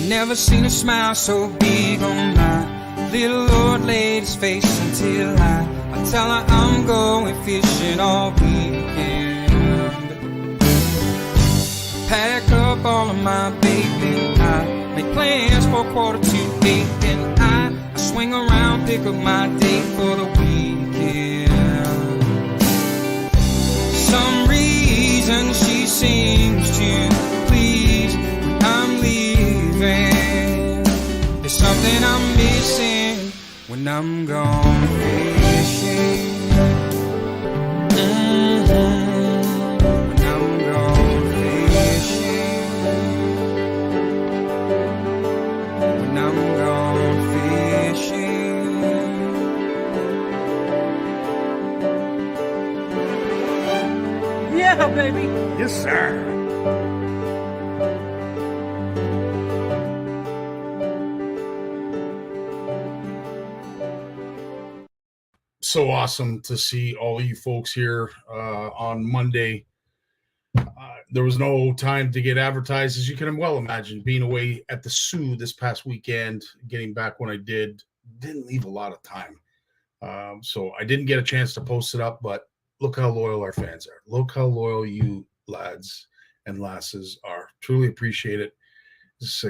Never seen a smile so big on my little old lady's face until I tell her I'm going fishing all weekend. Pack up all of my bait and I make plans for 7:45 and I swing around, pick up my date for the weekend. Some reason she seems to please when I'm leaving. There's something I'm missing when I'm gone fishing. When I'm gone fishing. When I'm gone fishing. Yeah, baby. Yes, sir. So awesome to see all you folks here on Monday. There was no time to get advertised, as you can well imagine. Being away at the Sioux this past weekend, getting back when I didn't leave a lot of time. So I didn't get a chance to post it up, but look how loyal our fans are. Look how loyal you lads and lasses are. Truly appreciate it.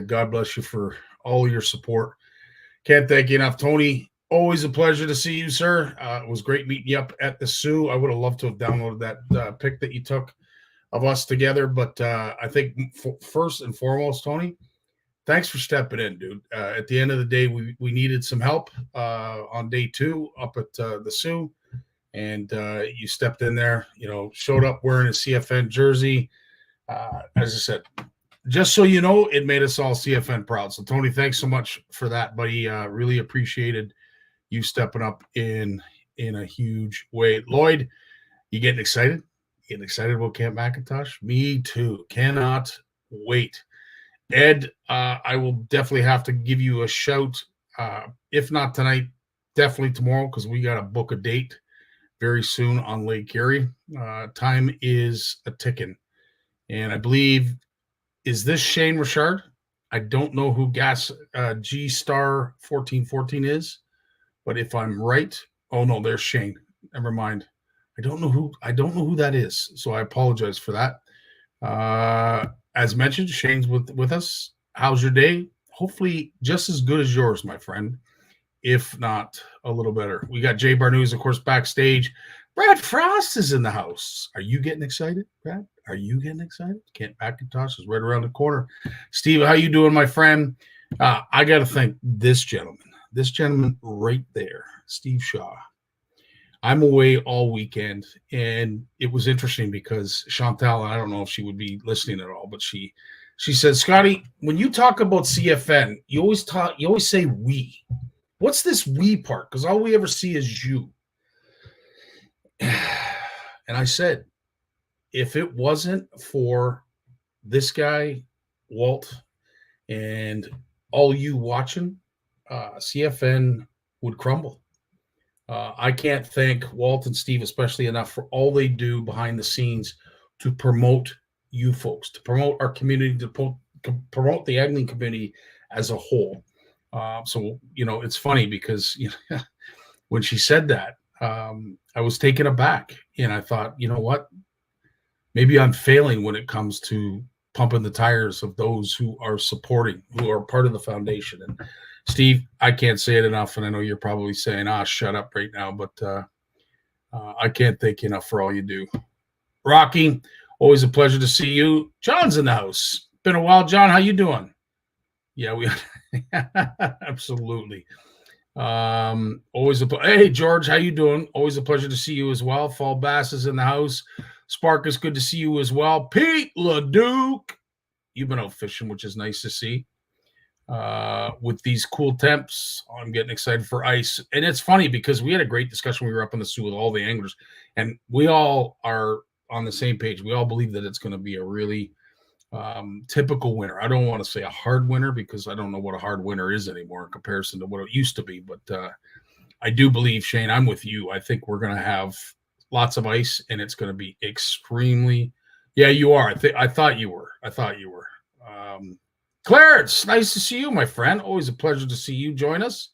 God bless you for all your support. Can't thank you enough. Tony, always a pleasure to see you, sir. It was great meeting you up at the Sioux. I would have loved to have downloaded that pic that you took of us together. But I think first and foremost, Tony, thanks for stepping in, dude. At the end of the day, we needed some help on day 2 up at the Sioux. And you stepped in there, showed up wearing a CFN jersey. As I said, just so you know, it made us all CFN proud. So, Tony, thanks so much for that, buddy. Really appreciated you stepping up in a huge way. Lloyd, you getting excited? Getting excited about Camp McIntosh? Me too. Cannot wait. Ed, I will definitely have to give you a shout. If not tonight, definitely tomorrow, because we got to book a date very soon on Lake Erie. Time is a ticking. And I believe, is this Shane Richard? I don't know who G Star 1414 is, but if I'm right, oh no, there's Shane. Never mind. I don't know who that is. So I apologize for that. As mentioned, Shane's with us. How's your day? Hopefully just as good as yours, my friend. If not a little better. We got Jay Barnucz, of course, backstage. Brad Frost is in the house. Are you getting excited, Brad? Are you getting excited? Kent McIntosh is right around the corner. Steve, how you doing, my friend? I got to thank this gentleman right there, Steve Shaw. I'm away all weekend, and it was interesting because Chantal, and I don't know if she would be listening at all, but she said, Scotty, when you talk about CFN, you always say we. What's this we part? Because all we ever see is you. And I said, if it wasn't for this guy, Walt, and all you watching, CFN would crumble. I can't thank Walt and Steve especially enough for all they do behind the scenes to promote you folks, to promote our community, to promote the angling community as a whole. So, it's funny because when she said that, I was taken aback, and I thought, you know what? Maybe I'm failing when it comes to pumping the tires of those who are supporting, who are part of the foundation. And Steve, I can't say it enough, and I know you're probably saying, shut up right now, but I can't thank you enough for all you do. Rocky, always a pleasure to see you. John's in the house. Been a while, John. How you doing? Yeah, we absolutely. Hey George, how you doing? Always a pleasure to see you as well. Fall Bass is in the house. Sparkus, good to see you as well. Pete LeDuc, you've been out fishing, which is nice to see. With these cool temps, I'm getting excited for ice. And it's funny because we had a great discussion. We were up in the Sioux with all the anglers, and we all are on the same page. We all believe that it's going to be a really typical winter. I don't want to say a hard winter because I don't know what a hard winter is anymore in comparison to what it used to be. But I do believe, Shane, I'm with you. I think we're going to have lots of ice, and it's going to be extremely. Yeah, you are. I thought you were. Clarence, nice to see you, my friend. Always a pleasure to see you join us.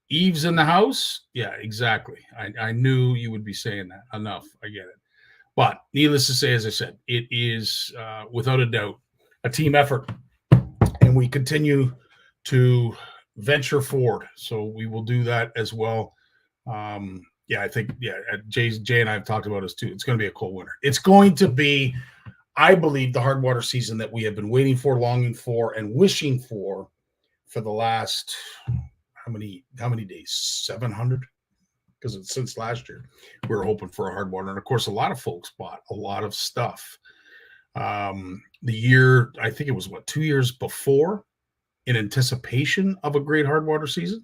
Eve's in the house. Yeah, exactly. I knew you would be saying that. Enough. I get it. But needless to say, as I said, it is without a doubt a team effort, and we continue to venture forward. So we will do that as well. I think Jay and I have talked about this too. It's going to be a cold winter. It's going to be, I believe, the hard water season that we have been waiting for, longing for, and wishing for the last how many days? 700. Because since last year, we were hoping for a hard water. And, of course, a lot of folks bought a lot of stuff. The year, I think it was, 2 years before, in anticipation of a great hard water season.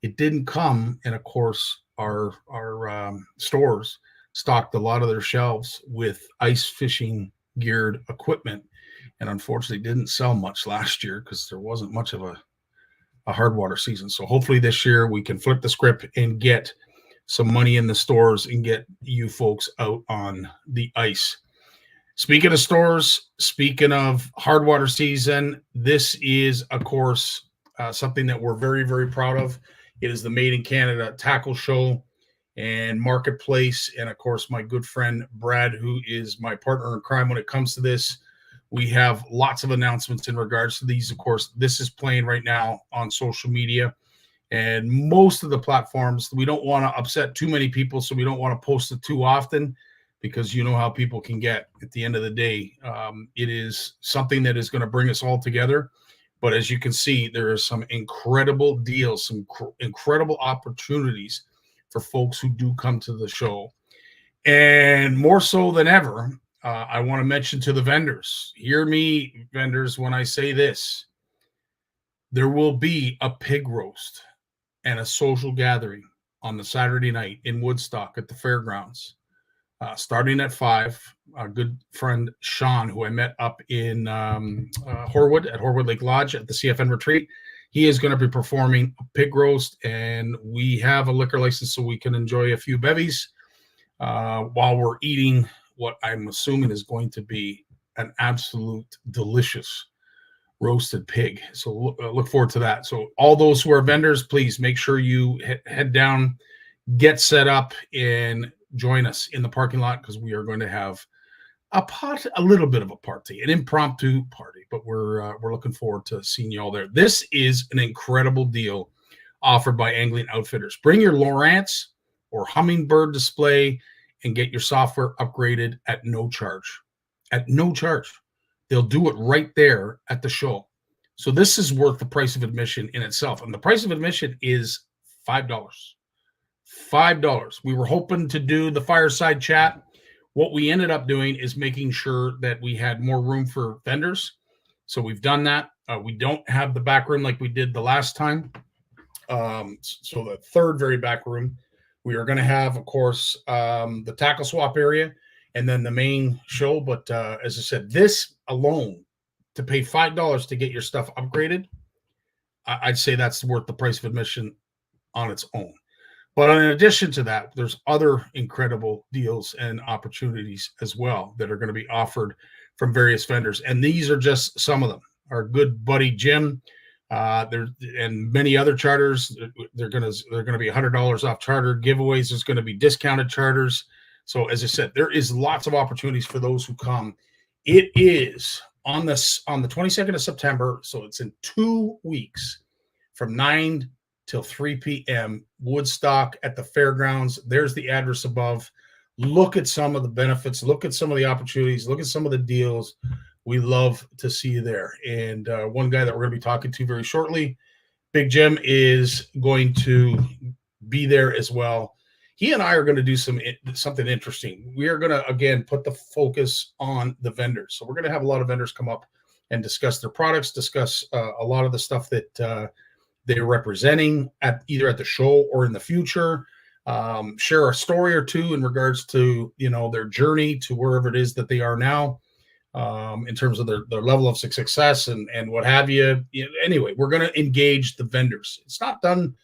It didn't come. And, of course, our stores stocked a lot of their shelves with ice fishing geared equipment. And, unfortunately, didn't sell much last year because there wasn't much of a hard water season. So, hopefully, this year we can flip the script and get some money in the stores and get you folks out on the ice. Speaking of stores, speaking of hard water season, this is, of course, something that we're very, very proud of. It is the Made in Canada Tackle Show and Marketplace. And, of course, my good friend Brad, who is my partner in crime when it comes to this. We have lots of announcements in regards to these. Of course, this is playing right now on social media. And most of the platforms, we don't want to upset too many people, so we don't want to post it too often because you know how people can get at the end of the day. It is something that is going to bring us all together. But as you can see, there are some incredible deals, some incredible opportunities for folks who do come to the show. And more so than ever, I want to mention to the vendors, hear me, vendors, when I say this, there will be a pig roast and a social gathering on the Saturday night in Woodstock at the fairgrounds, starting at 5. Our good friend Sean, who I met up in Horwood at Horwood Lake Lodge at the CFN retreat, he is going to be performing a pig roast, and we have a liquor license so we can enjoy a few bevies while we're eating what I'm assuming is going to be an absolute delicious roasted pig. So look forward to that. So all those who are vendors, please make sure you head down, get set up, and join us in the parking lot because we are going to have a little bit of a party, an impromptu party. But we're looking forward to seeing you all there. This is an incredible deal offered by Angling Outfitters. Bring your Lowrance or Humminbird display and get your software upgraded at no charge. At no charge. They'll do it right there at the show. So this is worth the price of admission in itself. And the price of admission is $5. $5. We were hoping to do the fireside chat. What we ended up doing is making sure that we had more room for vendors. So we've done that. We don't have the back room like we did the last time. So the third very back room, we are going to have, of course, the tackle swap area and then the main show. But as I said, this alone, to pay $5 to get your stuff upgraded, I'd say that's worth the price of admission on its own. But in addition to that, there's other incredible deals and opportunities as well that are going to be offered from various vendors. And these are just some of them. Our good buddy Jim, there and many other charters, they're going to be $100 off charter giveaways. There's going to be discounted charters. So as I said, there is lots of opportunities for those who come. It is on the 22nd of September, so it's in 2 weeks from 9 till 3 p.m. Woodstock at the fairgrounds. There's the address above. Look at some of the benefits. Look at some of the opportunities. Look at some of the deals. We love to see you there. And one guy that we're going to be talking to very shortly Big Jim is going to be there as well. He and I are going to do something interesting. We are going to again put the focus on the vendors. So we're going to have a lot of vendors come up and discuss their products, discuss a lot of the stuff that they're representing at either at the show or in the future. Share a story or two in regards to their journey to wherever it is that they are now, in terms of their level of success and what have you. Anyway, we're going to engage the vendors. It's not done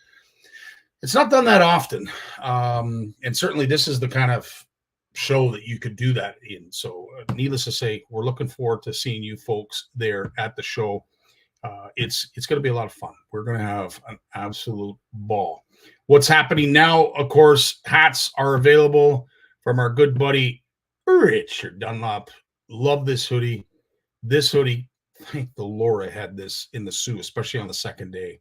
that often, and certainly this is the kind of show that you could do that in. So needless to say, we're looking forward to seeing you folks there at the show. It's going to be a lot of fun. We're going to have an absolute ball. What's happening now, of course, hats are available from our good buddy Richard Dunlop. Love this hoodie. This hoodie, thank the Lord I had this in the Sioux, especially on the second day.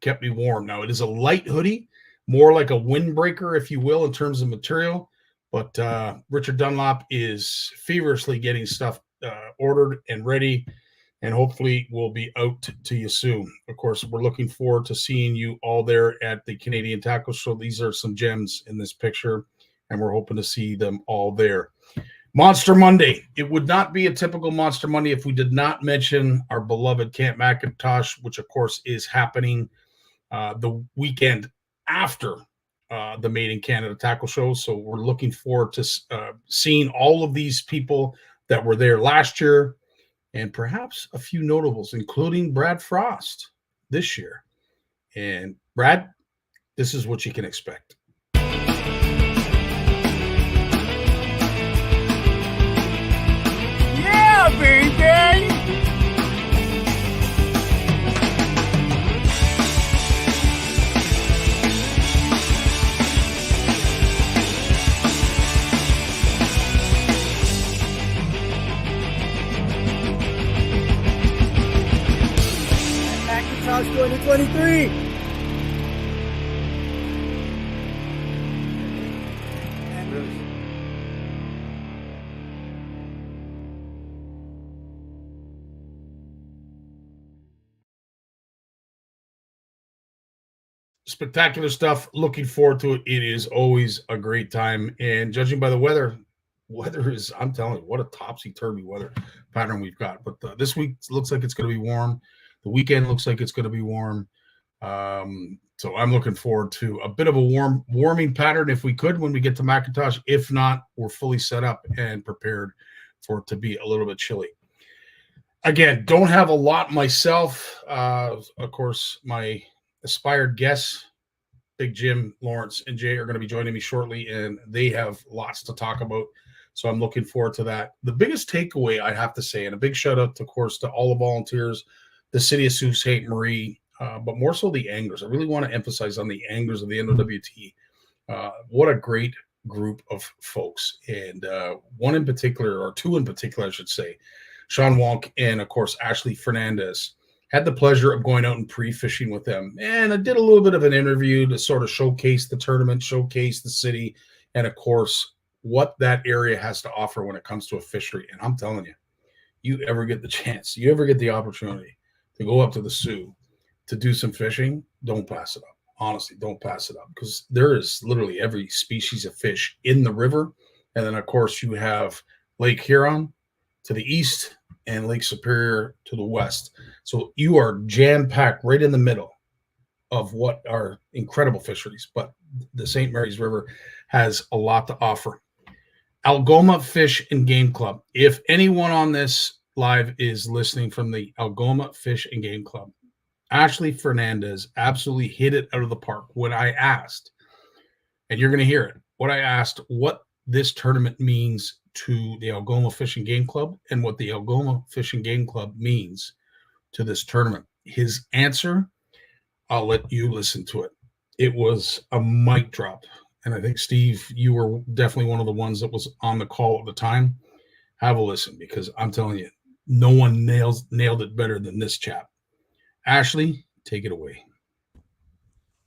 Kept me warm. Now, it is a light hoodie, more like a windbreaker, if you will, in terms of material. But Richard Dunlop is feverishly getting stuff ordered and ready, and hopefully we'll be out to you soon. Of course, we're looking forward to seeing you all there at the Canadian Tackle Show. These are some gems in this picture, and we're hoping to see them all there. Monster Monday. It would not be a typical Monster Monday if we did not mention our beloved Camp McIntosh, which, of course, is happening the weekend after the Made in Canada Tackle Show. So we're looking forward to seeing all of these people that were there last year, and perhaps a few notables, including Brad Frost this year. And Brad, this is what you can expect. Yeah, baby! McIntosh 2023! Spectacular stuff. Looking forward to it. It is always a great time. And judging by the weather is, I'm telling you, what a topsy-turvy weather pattern we've got. But this week looks like it's going to be warm. The weekend looks like it's going to be warm. So I'm looking forward to a bit of a warming pattern if we could when we get to McIntosh. If not, we're fully set up and prepared for it to be a little bit chilly. Again, don't have a lot myself. Of course, my aspired guests, Big Jim, Lawrence, and Jay, are going to be joining me shortly, and they have lots to talk about. So I'm looking forward to that. The biggest takeaway, I have to say, and a big shout out, of course, to all the volunteers, the city of Sault Ste. Marie, but more so the anglers. I really want to emphasize on the anglers of the NOWT. What a great group of folks. And one in particular, or two in particular, I should say, Sean Wonk and, of course, Ashley Fernandez. Had the pleasure of going out and pre-fishing with them. And I did a little bit of an interview to sort of showcase the tournament, showcase the city, and, of course, what that area has to offer when it comes to a fishery. And I'm telling you, you ever get the chance, you ever get the opportunity to go up to the Sioux to do some fishing, don't pass it up. Honestly, don't pass it up, because there is literally every species of fish in the river. And then, of course, you have Lake Huron to the east and Lake Superior to the west. So you are jam-packed right in the middle of what are incredible fisheries. But the St. Mary's River has a lot to offer. Algoma Fish and Game Club. If anyone on this live is listening from the Algoma Fish and Game Club, Ashley Fernandez absolutely hit it out of the park when I asked, and you're going to hear it, what I asked, what this tournament means to the Algoma Fish and Game Club and what the Algoma Fish and Game Club means to this tournament. His answer, I'll let you listen to it. It was a mic drop. And I think, Steve, you were definitely one of the ones that was on the call at the time. Have a listen, because I'm telling you, no one nailed it better than this chap. Ashley, take it away.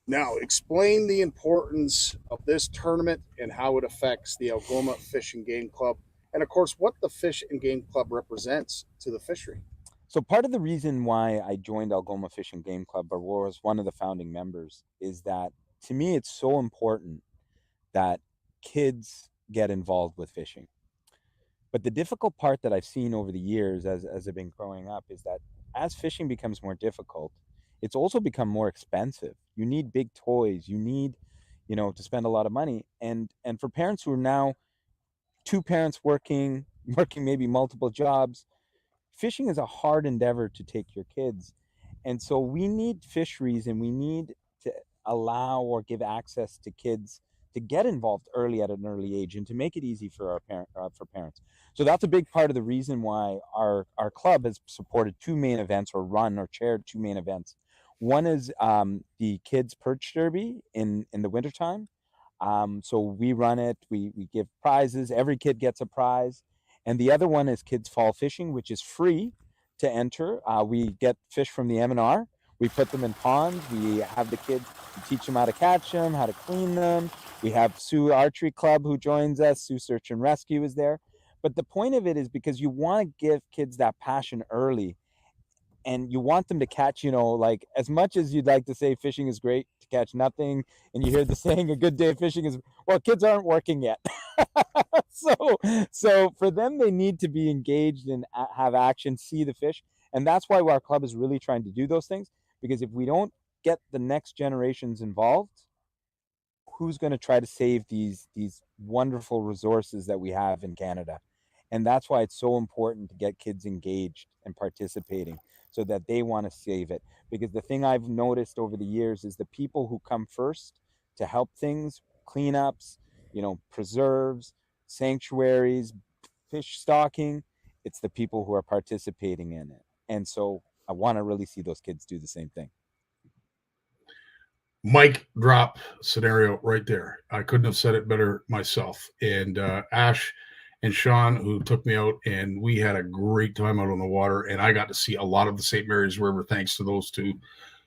Now, explain the importance of this tournament and how it affects the Algoma Fish and Game Club, and of course, what the Fish and Game Club represents to the fishery. So part of the reason why I joined Algoma Fish and Game Club, or was one of the founding members, is that to me it's so important that kids get involved with fishing. But the difficult part that I've seen over the years as I've been growing up is that as fishing becomes more difficult, it's also become more expensive. You need big toys, you need, to spend a lot of money. And for parents who are now two parents working maybe multiple jobs, fishing is a hard endeavor to take your kids. And so we need fisheries, and we need to allow or give access to kids to get involved early at an early age, and to make it easy for for parents. So that's a big part of the reason why our club has supported two main events, or run or chaired two main events. One is the kids perch derby in the wintertime. So we run it, we give prizes, every kid gets a prize. And the other one is kids fall fishing, which is free to enter. We get fish from the M&R. We put them in ponds. We have the kids teach them how to catch them, how to clean them. We have Sioux Archery Club who joins us. Sioux Search and Rescue is there. But the point of it is because you want to give kids that passion early, and you want them to catch, like, as much as you'd like to say fishing is great to catch nothing, and you hear the saying a good day of fishing is, well, kids aren't working yet. So for them, they need to be engaged and have action, see the fish. And that's why our club is really trying to do those things, because if we don't get the next generations involved, who's going to try to save these wonderful resources that we have in Canada? And that's why it's so important to get kids engaged and participating, so that they want to save it. Because the thing I've noticed over the years is the people who come first to help things, cleanups, preserves, sanctuaries, fish stocking, it's the people who are participating in it. And so I want to really see those kids do the same thing. Mic drop scenario right there. I couldn't have said it better myself. And Ash and Sean, who took me out, and we had a great time out on the water, and I got to see a lot of the St. Mary's River thanks to those two.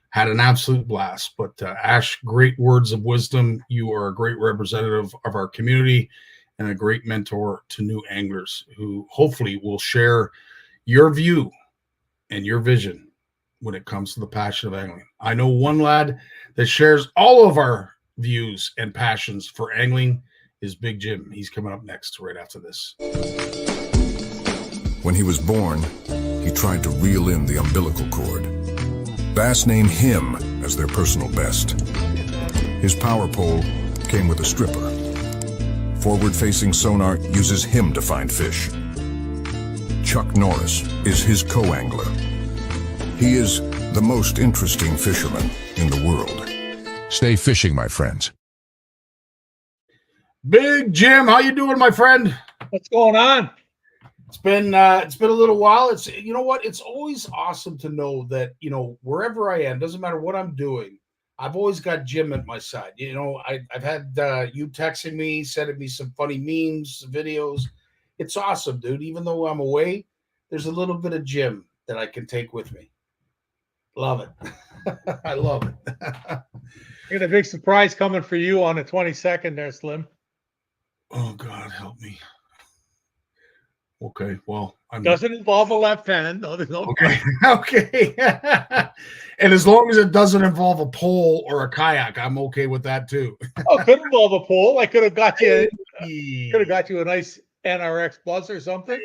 Had an absolute blast. But Ash, great words of wisdom. You are a great representative of our community and a great mentor to new anglers who hopefully will share your view and your vision when it comes to the passion of angling. I know one lad that shares all of our views and passions for angling is Big Jim. He's coming up next right after this. When he was born, he tried to reel in the umbilical cord. B.A.S.S named him as their personal best. His power pole came with a stripper. Forward-facing sonar uses him to find fish. Chuck Norris is his co-angler. He is the most interesting fisherman in the world. Stay fishing, my friends. Big Jim, how you doing, my friend? What's going on? It's been a little while. It's, you know what? It's always awesome to know that, wherever I am, doesn't matter what I'm doing, I've always got Jim at my side. I've had you texting me, sending me some funny memes, videos. It's awesome, dude. Even though I'm away, there's a little bit of Jim that I can take with me. Love it. I love it. I got a big surprise coming for you on the 22nd there, Slim. Oh, God, help me. Okay, well, Doesn't involve a left hand. No, there's no. Okay, okay. And as long as it doesn't involve a pole or a kayak, I'm okay with that too. Oh, could involve a pole. I could have got you. Hey. Could have got you a nice NRX Plus or something.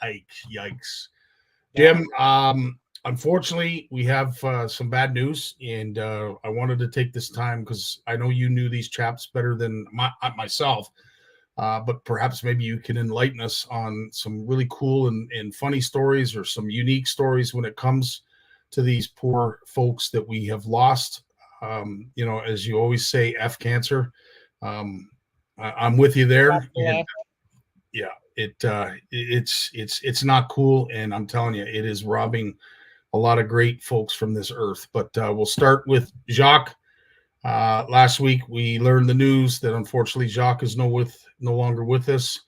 Hey, yikes. Jim, unfortunately, we have some bad news, and I wanted to take this time because I know you knew these chaps better than myself. But perhaps maybe you can enlighten us on some really cool and funny stories, or some unique stories when it comes to these poor folks that we have lost. As you always say, F cancer. I'm with you there. And, yeah, it's not cool, and I'm telling you, it is robbing a lot of great folks from this earth. But we'll start with Jacques. Last week we learned the news that unfortunately Jacques is no longer with us.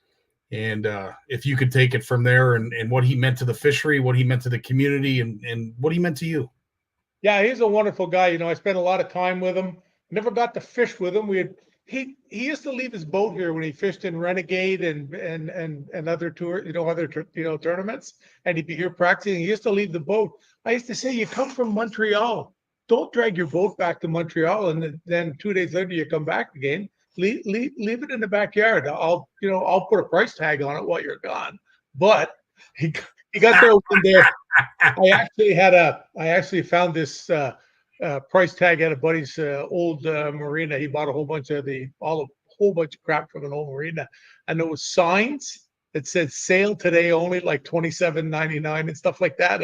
And if you could take it from there, and what he meant to the fishery, what he meant to the community, and what he meant to you. Yeah, he's a wonderful guy. I spent a lot of time with him. Never got to fish with him. he used to leave his boat here when he fished in Renegade and other tournaments, and he'd be here practicing. He used to leave the boat. I used to say, you come from Montreal, don't drag your boat back to Montreal, and then 2 days later you come back again. Leave it in the backyard. I'll put a price tag on it while you're gone. But he got there one day. I actually found this price tag at a buddy's old marina. He bought a whole bunch of crap from an old marina, and there was signs that said "sail today only," like $27.99 and stuff like that.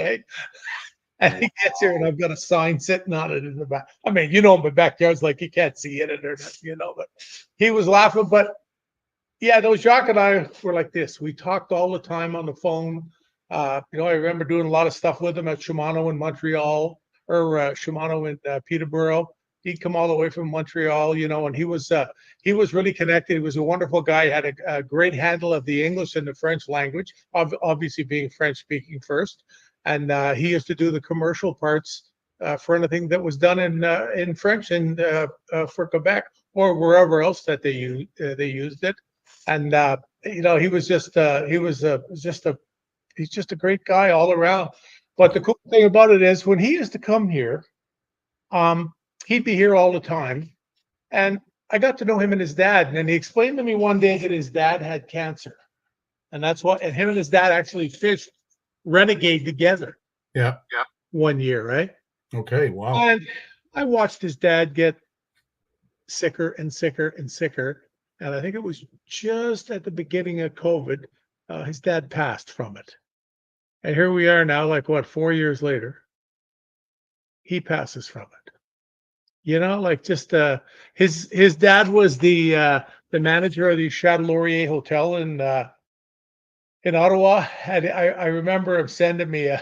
And he gets here, and I've got a sign sitting on it in the back. I mean, my backyard's like you can't see it, but he was laughing. But yeah, those Jacques and I were like this. We talked all the time on the phone. I remember doing a lot of stuff with him at Shimano in Montreal, or Shimano in Peterborough. He'd come all the way from Montreal, and he was really connected. He was a wonderful guy. Had a great handle of the English and the French language, obviously being French speaking first. And he used to do the commercial parts for anything that was done in French and for Quebec or wherever else that they used it. And he was he's just a great guy all around. But the cool thing about it is when he used to come here, he'd be here all the time. And I got to know him and his dad. And he explained to me one day that his dad had cancer. And and him and his dad actually fished Renegade together. Yeah. One year, right? Okay. Wow. And I watched his dad get sicker and sicker and sicker. And I think it was just at the beginning of COVID, his dad passed from it. And here we are now, 4 years later, he passes from it. His dad was the manager of the Chateau Laurier Hotel in Ottawa. And I remember him sending me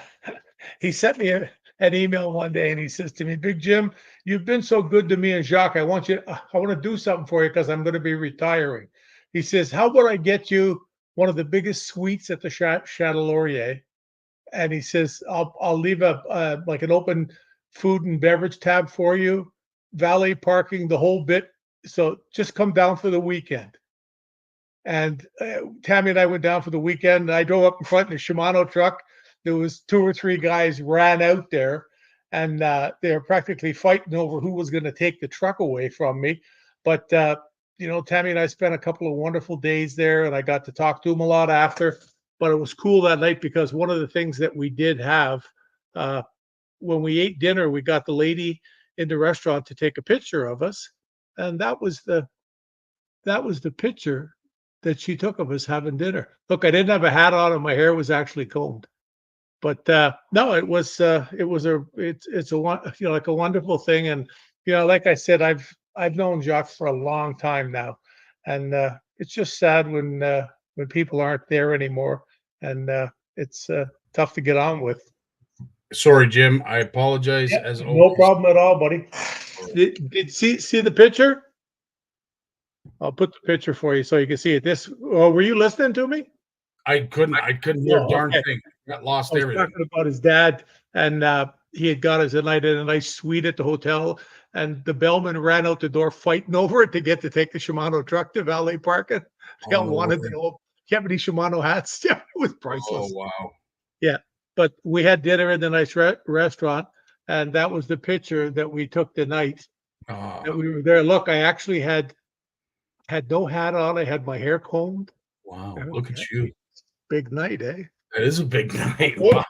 he sent me an email one day, and he says to me, "Big Jim, you've been so good to me and Jacques. I want to do something for you because I'm going to be retiring." He says, "How about I get you one of the biggest suites at the Chateau Laurier?" And he says, I'll leave an open food and beverage tab for you, valet parking, the whole bit. So just come down for the weekend. And Tammy and I went down for the weekend. And I drove up in front in a Shimano truck. There was 2 or 3 guys ran out there, and they were practically fighting over who was going to take the truck away from me. But Tammy and I spent a couple of wonderful days there, and I got to talk to him a lot after. But it was cool that night because one of the things that we did have when we ate dinner, we got the lady in the restaurant to take a picture of us, and that was the picture that she took of us having dinner. Look, I didn't have a hat on, and my hair was actually combed. But no, it's a wonderful thing, and like I said, I've known Jacques for a long time now, and it's just sad when people aren't there anymore, and it's tough to get on with. Sorry, Jim. I apologize as always. No problem at all, buddy. Did see the picture? I'll put the picture for you so you can see it. Were you listening to me? I couldn't hear a darn thing. Got lost I was everything. talking about his dad, and he had got us a night in a nice suite at the hotel, and the bellman ran out the door fighting over it to get to take the Shimano truck to valet parking. They all wanted the old Kevin Shimano hats. Yeah, it was priceless. Oh, wow. Yeah, but we had dinner in the nice restaurant, and that was the picture that we took the night that we were there. Look, I actually had no hat on. I had my hair combed. Wow, look at you. Big night, eh? That is a big night. Wow.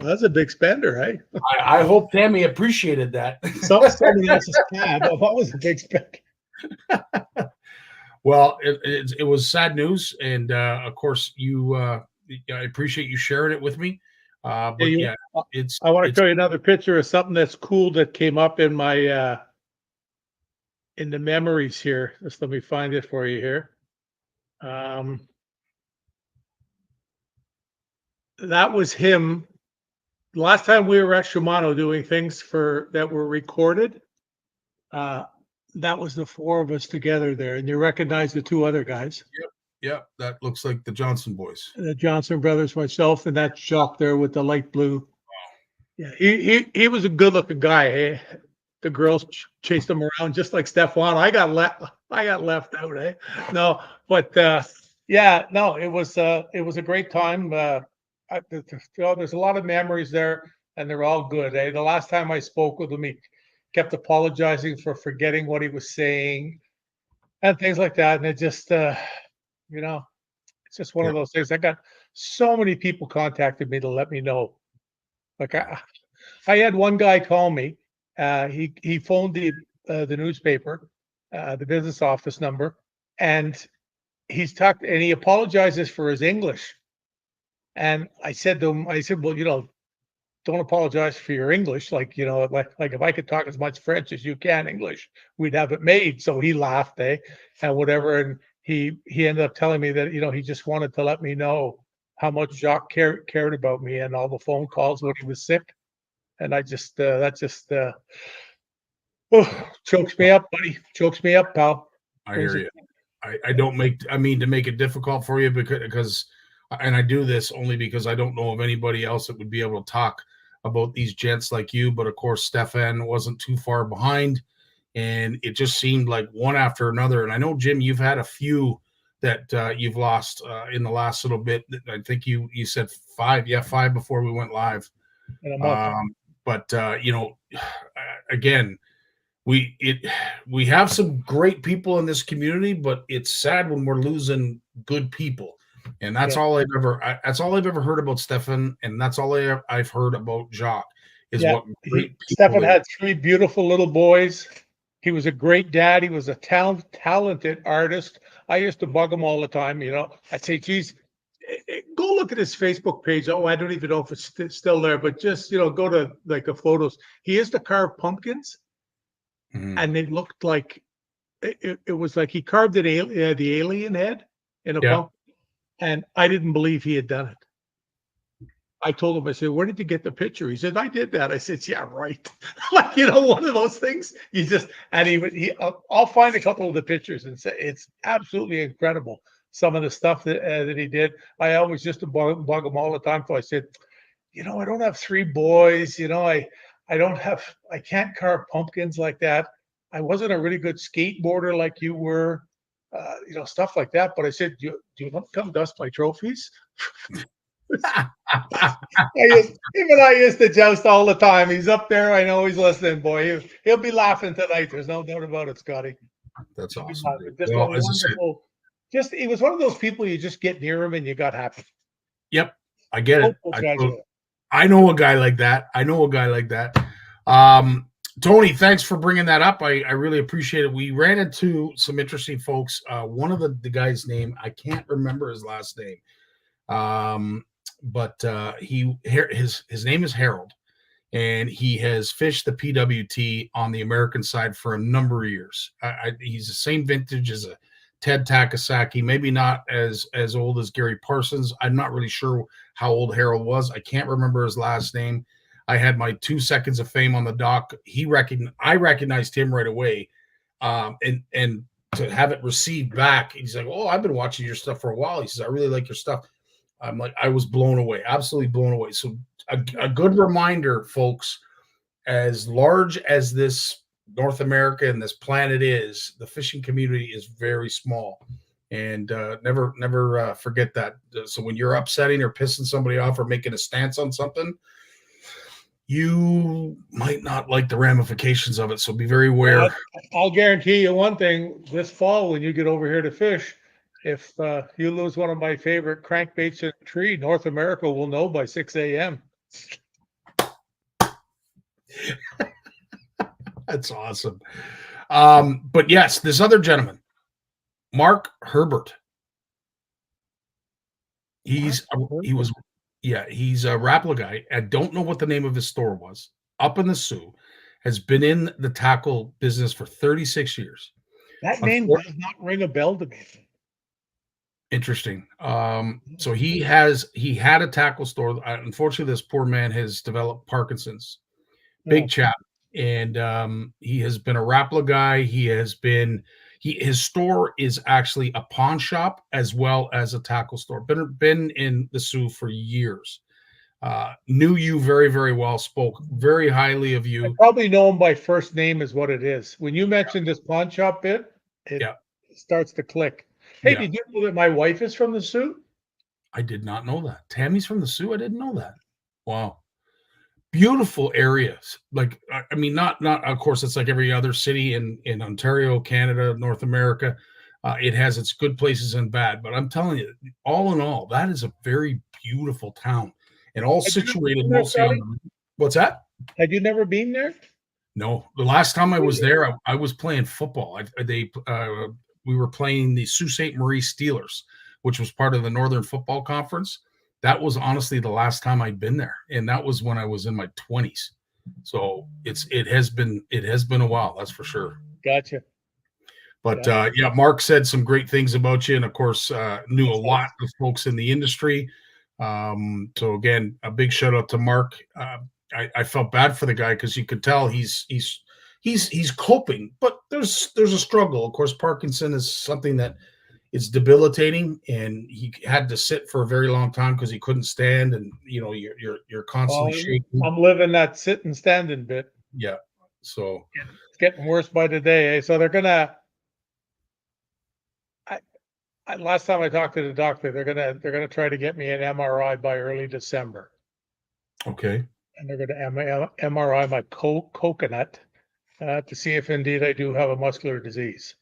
That's a big spender, eh? I hope Tammy appreciated that. Somebody else's tab. That was a big spender. Well, it was sad news, and of course, I appreciate you sharing it with me. But I want to show you another picture of something that's cool that came up in my in the memories here. Just let me find it for you here. That was him. The last time we were at Shimano doing things that were recorded. That was the 4 of us together there, and you recognize the 2 other guys. Yep. That looks like the Johnson boys. The Johnson brothers, myself, and that Jacques there with the light blue. Wow. Yeah, he was a good-looking guy. Eh? The girls chased him around just like Stefan. I I got left out, eh? No, but yeah, no, it was a great time. There's a lot of memories there, and they're all good. Eh? The last time I spoke with him, he kept apologizing for forgetting what he was saying and things like that. And it just, you know, it's just one of Yeah. those things. I got so many people contacted me to let me know. Like I had one guy call me. He phoned the newspaper, the business office number, and he apologizes for his English. And I said to him, I said, well, don't apologize for your English. Like, like if I could talk as much French as you can English, we'd have it made. So he laughed, and whatever. And he ended up telling me that, he just wanted to let me know how much Jacques cared about me and all the phone calls when he was sick. And I just, that just, chokes me up, buddy. Chokes me up, pal. I hear you. I mean to make it difficult for you because and I do this only because I don't know of anybody else that would be able to talk about these gents like you. But of course, Stefan wasn't too far behind, and it just seemed like one after another. And I know, Jim, you've had a few that you've lost in the last little bit. I think you said 5, 5 before we went live. In a month. But again, we have some great people in this community, but it's sad when we're losing good people. And that's all I've ever heard about Stefan, and that's all I've heard about Jacques is what great people. Stefan had 3 beautiful little boys. He was a great dad. He was a talented artist. I used to bug him all the time. I'd say, geez, go look at his Facebook page. Oh, I don't even know if it's still there, but just, go to like the photos. He used to carve pumpkins, and they looked like, it was like he carved the alien head in a pumpkin. And I didn't believe he had done it. I told him, I said, where did you get the picture? He said, I did that. I said, yeah, right. Like, one of those things you just, and I'll find a couple of the pictures and say, it's absolutely incredible. Some of the stuff that he did. I always just bug him all the time. So I said, I don't have 3 boys. I can't carve pumpkins like that. I wasn't a really good skateboarder like you were. Stuff like that. But I said, do you want to come dust my trophies? Him and I used to joust all the time. He's up there. I know he's listening, boy. He'll be laughing tonight. There's no doubt about it, Scotty. That's awesome. He was one of those people you just get near him and you got happy. Yep, I get it. I know a guy like that. Tony, thanks for bringing that up. I really appreciate it. We ran into some interesting folks. One of the guy's name, I can't remember his last name, but his name is Harold, and he has fished the PWT on the American side for a number of years. He's the same vintage as a Ted Takasaki, maybe not as old as Gary Parsons. I'm not really sure how old Harold was. I can't remember his last name. I had my 2 seconds of fame on the dock. I recognized him right away. And to have it received back, he's like, oh, I've been watching your stuff for a while. He says, I really like your stuff. I'm like, I was blown away, absolutely blown away. So a good reminder, folks, as large as this North America and this planet is, the fishing community is very small. And never forget that. So when you're upsetting or pissing somebody off or making a stance on something, you might not like the ramifications of it. So be very aware. I'll guarantee you one thing, this fall, when you get over here to fish, if you lose one of my favorite crankbaits in a tree, North America will know by 6 a.m. That's awesome. But yes, this other gentleman, Mark Herbert. He's a Rapala guy. I don't know what the name of his store was. Up in the Sioux, has been in the tackle business for 36 years. That name does not ring a bell to me. Interesting. So he had a tackle store. Unfortunately, this poor man has developed Parkinson's. Big chap. And he has been a Rapala guy. His store is actually a pawn shop as well as a tackle store. Been in the Sioux for years. Knew you very, very well. Spoke very highly of you. I probably know him by first name is what it is. When you mentioned this pawn shop bit, starts to click. Hey, Yeah. did you know that my wife is from the Sioux? I did not know that. Tammy's from the Sioux. I didn't know that. Wow. Beautiful areas. Like, I mean, not, of course, it's like every other city in Ontario, Canada, North America. It has its good places and bad, but I'm telling you, all in all, that is a very beautiful town and all Had you never situated been there, mostly on Scotty? the, what's that? Had you never been there? No, the last time I was there, I was playing football. We were playing the Sault Ste. Marie Steelers, which was part of the Northern Football Conference. That was honestly the last time I'd been there, and that was when I was in my 20s. So it has been a while, that's for sure. Gotcha. But Yeah. yeah, Mark said some great things about you, and of course, knew a That's lot of folks in the industry. So again, a big shout out to Mark. I felt bad for the guy because you could tell he's coping, but there's a struggle. Of course, Parkinson is something that is debilitating, and he had to sit for a very long time because he couldn't stand, and you know you're constantly shaking. I'm living that sit and standing bit. Yeah, so It's getting worse by the day. So they're gonna. Last time I talked to the doctor, they're gonna try to get me an MRI by early December, okay, and they're gonna MRI my coconut to see if indeed I do have a muscular disease.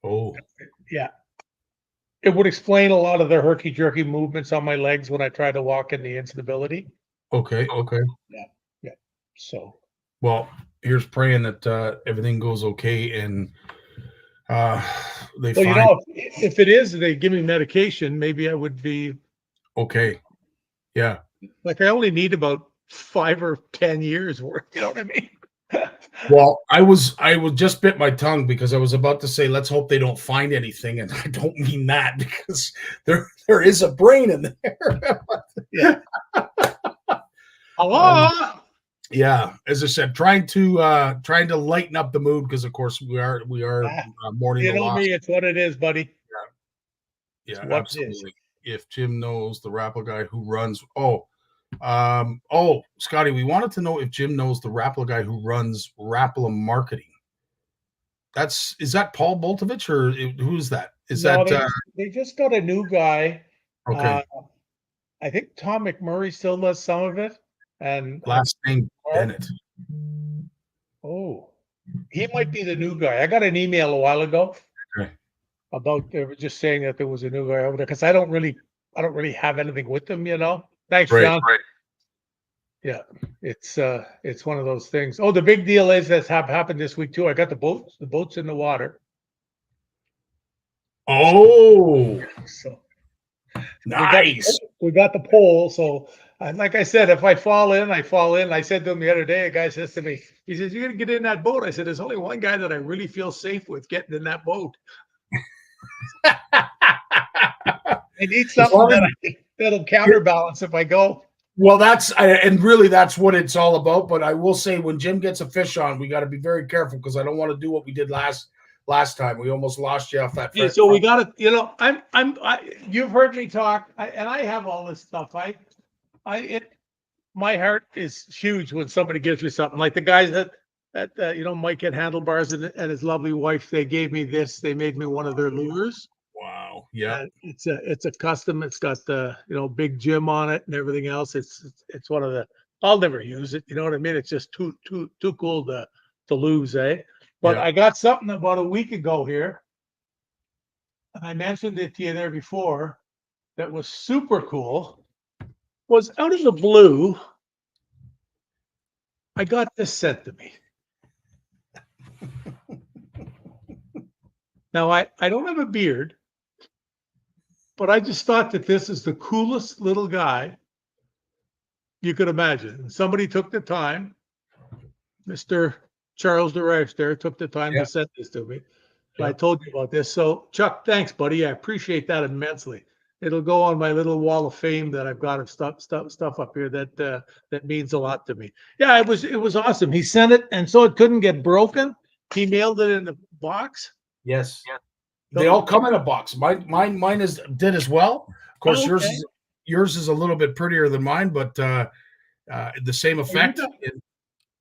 oh, Yeah, it would explain a lot of the herky jerky movements on my legs when I try to walk and the instability. okay. Yeah. So Well, here's praying that everything goes okay, and they well, you find know, if it is, they give me medication. Maybe I would be okay. Yeah. like I only need about 5 or 10 years worth. You know what I mean? Well, I would just bit my tongue because I was about to say, let's hope they don't find anything, and I don't mean that because there is a brain in there. Yeah. Hello. Yeah, as I said, trying to lighten up the mood because, of course, we are mourning You the know loss. me, it's what it is, buddy. Yeah, what it absolutely. If Jim knows the Rapple guy who runs, Scotty, we wanted to know if Jim knows the Rapple guy who runs Rapple Marketing. Is that Paul Boltovich or who's that? No, they just got a new guy. Okay? I think Tom McMurray still does some of it, and Last name Bennett. oh, he might be the new guy. I got an email a while ago Okay. about they were just saying that there was a new guy over there because I don't really have anything with them, you know. Thanks, Right, John. right. Yeah, it's one of those things. Oh, the big deal is that's happened this week too. I got the boats in the water. Oh, So nice. we got the pole. So like I said, if I fall in, I fall in. I said to him the other day, a guy says to me, he says, "You're gonna get in that boat." I said, "There's only one guy that I really feel safe with getting in that boat." I need something that'll counterbalance if I go. Well, and really that's what it's all about. But I will say, when Jim gets a fish on, we got to be very careful because I don't want to do what we did last time. We almost lost you off that. Yeah, so we got to, you know, you've heard me talk, and I have all this stuff. My heart is huge when somebody gives me something. Like the guys that you know, Mike at Handlebars and his lovely wife, they gave me this. They made me one of their lures. Wow. Yeah. It's a custom. It's got the, you know, big Jim on it and everything else. It's one of the. I'll never use it. You know what I mean? It's just too cool to lose, eh? But Yeah. I got something about a week ago here, and I mentioned it to you there before. That was super cool. Was out of the blue. I got this sent to me. Now I don't have a beard. But I just thought that this is the coolest little guy you could imagine. Somebody took the time, Mr. Charles DeRice there took the time to send this to me. Yeah. I told you about this. So Chuck, thanks, buddy. I appreciate that immensely. It'll go on my little wall of fame that I've got of stuff up here that means a lot to me. Yeah, it was awesome. He sent it, and so it couldn't get broken. He mailed it in the box. Yes. Yeah. They all come in a box. Mine did as well. Of course, yours is a little bit prettier than mine, but the same effect.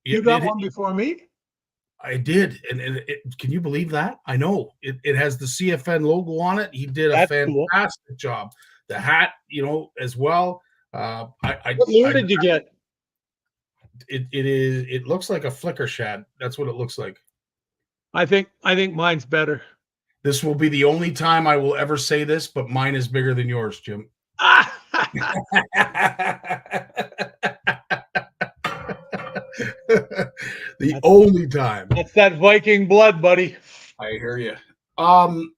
You got one before me? I did, and can you believe that? I know it has the CFN logo on it. He did a That's cool. fantastic job. The hat, as well. What lure did you get? It looks like a flicker shad. That's what it looks like. I think mine's better. This will be the only time I will ever say this, but mine is bigger than yours, Jim. The only time. That's that Viking blood, buddy. I hear you. I'm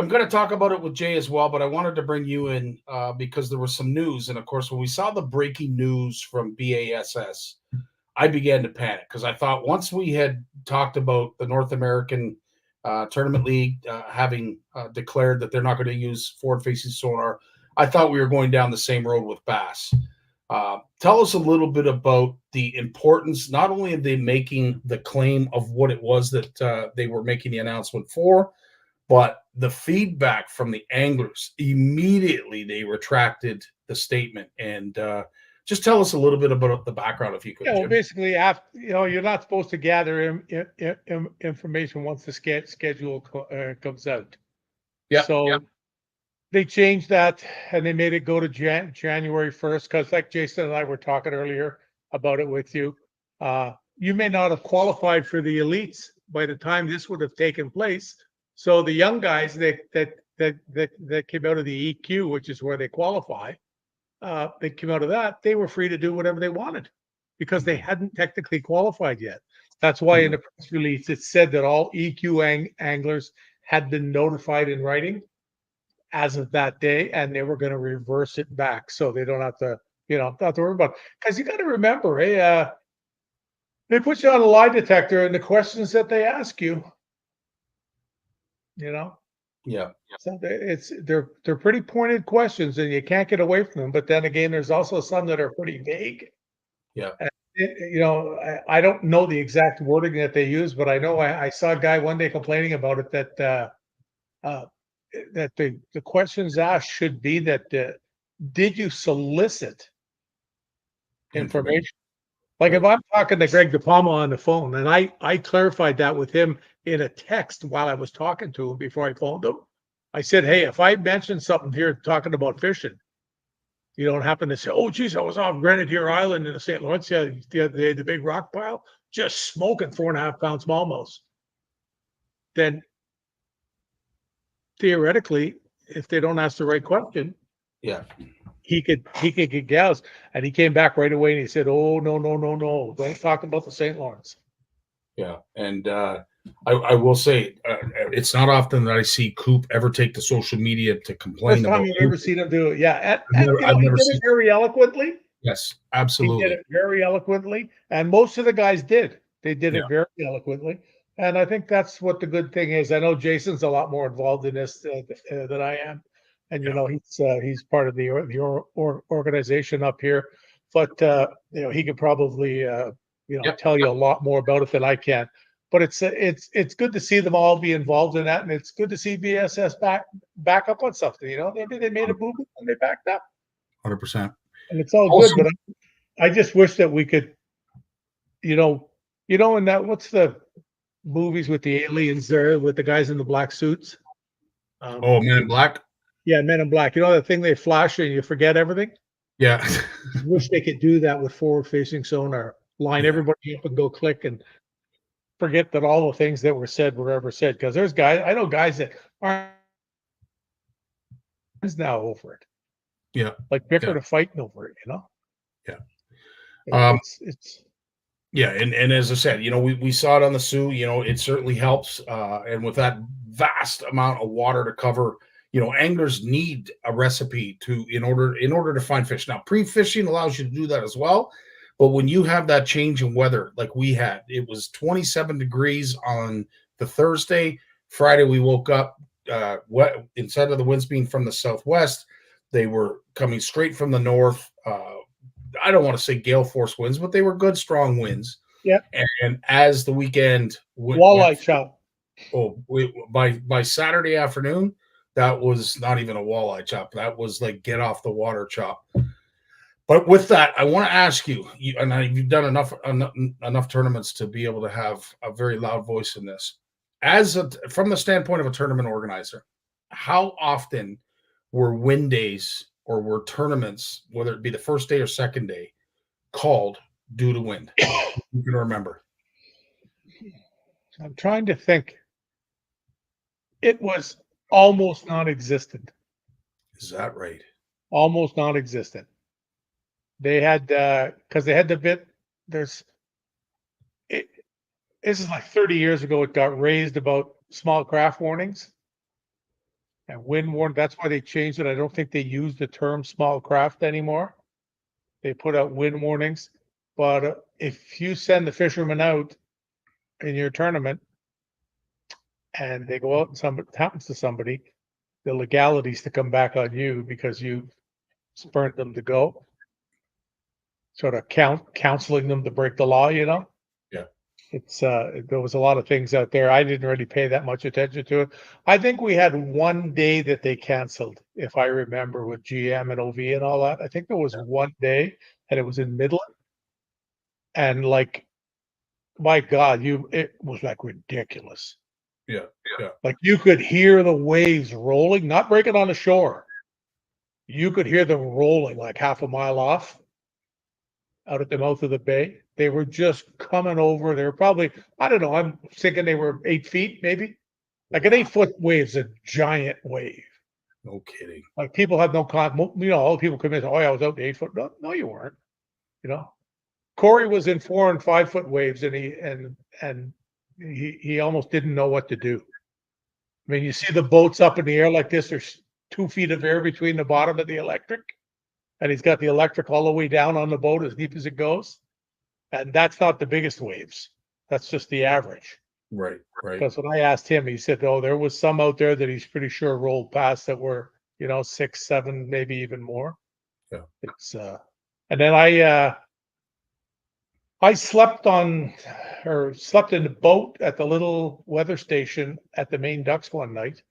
going to talk about it with Jay as well, but I wanted to bring you in because there was some news. And of course, when we saw the breaking news from B.A.S.S, I began to panic because I thought once we had talked about the North American Tournament League having declared that they're not going to use forward-facing sonar, I thought we were going down the same road with B.A.S.S. Tell us a little bit about the importance, not only of them making the claim of what it was that they were making the announcement for, but the feedback from the anglers. Immediately they retracted the statement. And just tell us a little bit about the background, if you could. Yeah, well, Jim. basically, you're not supposed to gather information once the schedule comes out. Yeah. So they changed that and they made it go to January 1st because, like Jason and I were talking earlier about it with you, you may not have qualified for the elites by the time this would have taken place. So the young guys that came out of the EQ, which is where they qualify, they came out of that, they were free to do whatever they wanted because they hadn't technically qualified yet. That's why in the press release it said that all EQ anglers had been notified in writing as of that day, and they were going to reverse it back so they don't have to, not to worry about it. Because you got to remember, they put you on a lie detector and the questions that they ask you, Yeah. So they're pretty pointed questions, and you can't get away from them. But then again, there's also some that are pretty vague. Yeah. And I don't know the exact wording that they use, but I know I saw a guy one day complaining about it that the questions asked should be that did you solicit information? Like if I'm talking to Greg DePalma on the phone, and I clarified that with him in a text while I was talking to him before I phoned him. I said, hey, if I mention something here talking about fishing, you don't happen to say, oh, geez, I was off Grenadier Island in the St. Lawrence the other day, the big rock pile, just smoking 4.5 pound smallmouth. Then theoretically, if they don't ask the right question, he could get gals. And he came back right away and he said, oh, no, don't talk about the St. Lawrence. Yeah. And I will say, it's not often that I see Coop ever take to social media to complain First about. time you've ever seen him do it. Yeah. I've never he did seen it very eloquently. Yes, He absolutely. did it very eloquently. And most of the guys did. They did it very eloquently. And I think that's what the good thing is. I know Jason's a lot more involved in this than I am. And, he's part of the organization up here. But, he could probably, tell you a lot more about it than I can. But it's good to see them all be involved in that. And it's good to see B.S.S back up on something. Maybe they made a movement and they backed up. 100%. And it's all good. But I just wish that we could, in that, what's the movies with the aliens there with the guys in the black suits? Men in Black? Yeah, Men in Black. The thing they flash and you forget everything? Yeah. I wish they could do that with forward-facing sonar. Line everybody up and go click and forget that all the things that were said were ever said. Because there's guys, I know guys that aren't now over it. Yeah. Like bicker to fighting over it, Yeah. It's Yeah, and as I said, we saw it on the Sioux. It certainly helps. And with that vast amount of water to cover, anglers need a recipe in order to find fish. Now, pre-fishing allows you to do that as well. But when you have that change in weather, like we had, it was 27 degrees on the Thursday. Friday, we woke up wet. Instead of the winds being from the southwest, they were coming straight from the north. I don't want to say gale force winds, but they were good, strong winds. Yeah. And as the weekend walleye chop. By Saturday afternoon, that was not even a walleye chop. That was like get off the water chop. But with that, I want to ask you, you've done enough tournaments to be able to have a very loud voice in this. From the standpoint of a tournament organizer, how often were win days or were tournaments, whether it be the first day or second day, called due to wind? You can remember. I'm trying to think. It was almost non-existent. Is that right? Almost non-existent. They had because they had the bit. There's it. This is like 30 years ago. It got raised about small craft warnings and wind warning. That's why they changed it. I don't think they use the term small craft anymore. They put out wind warnings. But if you send the fishermen out in your tournament and they go out and something happens to somebody, the legalities to come back on you because you spurned them to go. Sort of counseling them to break the law, you know? Yeah. It's there was a lot of things out there. I didn't really pay that much attention to it. I think we had one day that they canceled, if I remember, with GM and OV and all that. I think there was one day and it was in Midland. And like, my God, it was like ridiculous. Yeah. Like you could hear the waves rolling, not breaking on the shore. You could hear them rolling like half a mile off out at the mouth of the bay. They were just coming over. They were probably, I don't know, I'm thinking they were 8 feet, maybe. Like an 8-foot wave is a giant wave. No kidding. Like people have no all the people come in, oh, yeah, I was out to 8 foot. No, you weren't. You know, Corey was in 4 and 5 foot waves, and he almost didn't know what to do. I mean, you see the boats up in the air like this. There's 2 feet of air between the bottom of the electric, and he's got the electric all the way down on the boat as deep as it goes. And that's not the biggest waves. That's just the average. Right. Because when I asked him, he said, oh, there was some out there that he's pretty sure rolled past that were, 6, 7, maybe even more. Yeah. It's and then I slept in the boat at the little weather station at the main ducks one night.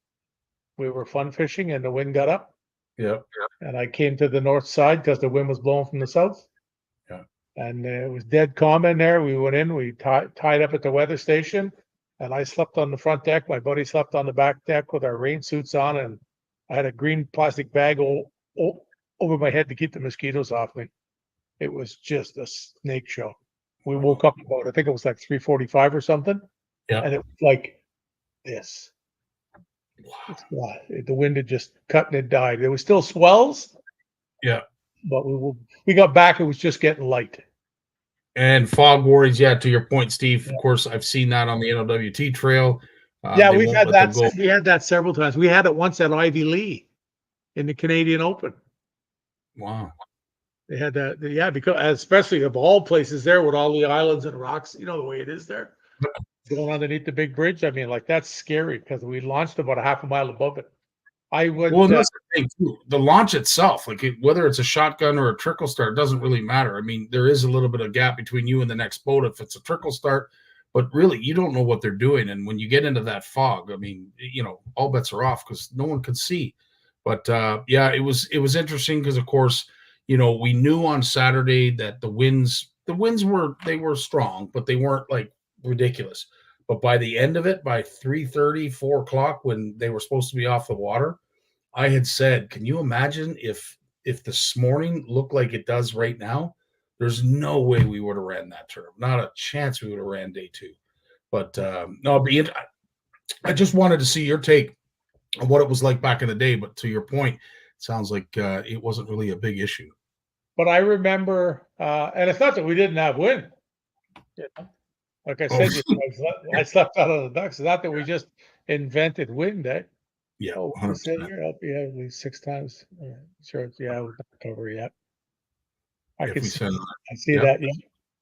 We were fun fishing and the wind got up. Yeah. And I came to the north side because the wind was blowing from the south. Yeah. And it was dead calm in there. We went in, we tied up at the weather station, and I slept on the front deck. My buddy slept on the back deck with our rain suits on, and I had a green plastic bag over my head to keep the mosquitoes off me. It was just a snake show. We woke up about, I think it was like 3:45 or something. Yeah. And it was like this. Wow. The wind had just cut and it died. There was still swells. Yeah. But we got back, it was just getting light. And fog worries, yeah, to your point, Steve. Of course, I've seen that on the NLWT trail. Yeah, we've had that. We had that several times. We had it once at Ivy Lee in the Canadian Open. Wow. They had that, yeah, because especially of all places there with all the islands and rocks, the way it is there. Going underneath the big bridge. I mean, like that's scary because we launched about a half a mile above it. Well, that's the thing too. The launch itself, whether it's a shotgun or a trickle start, doesn't really matter. I mean, there is a little bit of gap between you and the next boat if it's a trickle start, but really, you don't know what they're doing. And when you get into that fog, I mean, all bets are off because no one could see. But yeah, it was interesting because, of course, we knew on Saturday that the winds were strong, but they weren't like ridiculous. But by the end of it, by 3:30, 4 o'clock, when they were supposed to be off the water, I had said, can you imagine if this morning looked like it does right now? There's no way we would have ran that term. Not a chance we would have ran day 2. But no, I just wanted to see your take on what it was like back in the day. But to your point, it sounds like it wasn't really a big issue. But I remember, and it's not that we didn't have wind. Like I said, I slept out on the ducks. It's not that we just invented wind, eh? Yeah, oh, we said here, I'll be at least 6 times. Sure, yeah, we're not cover yet. I see that.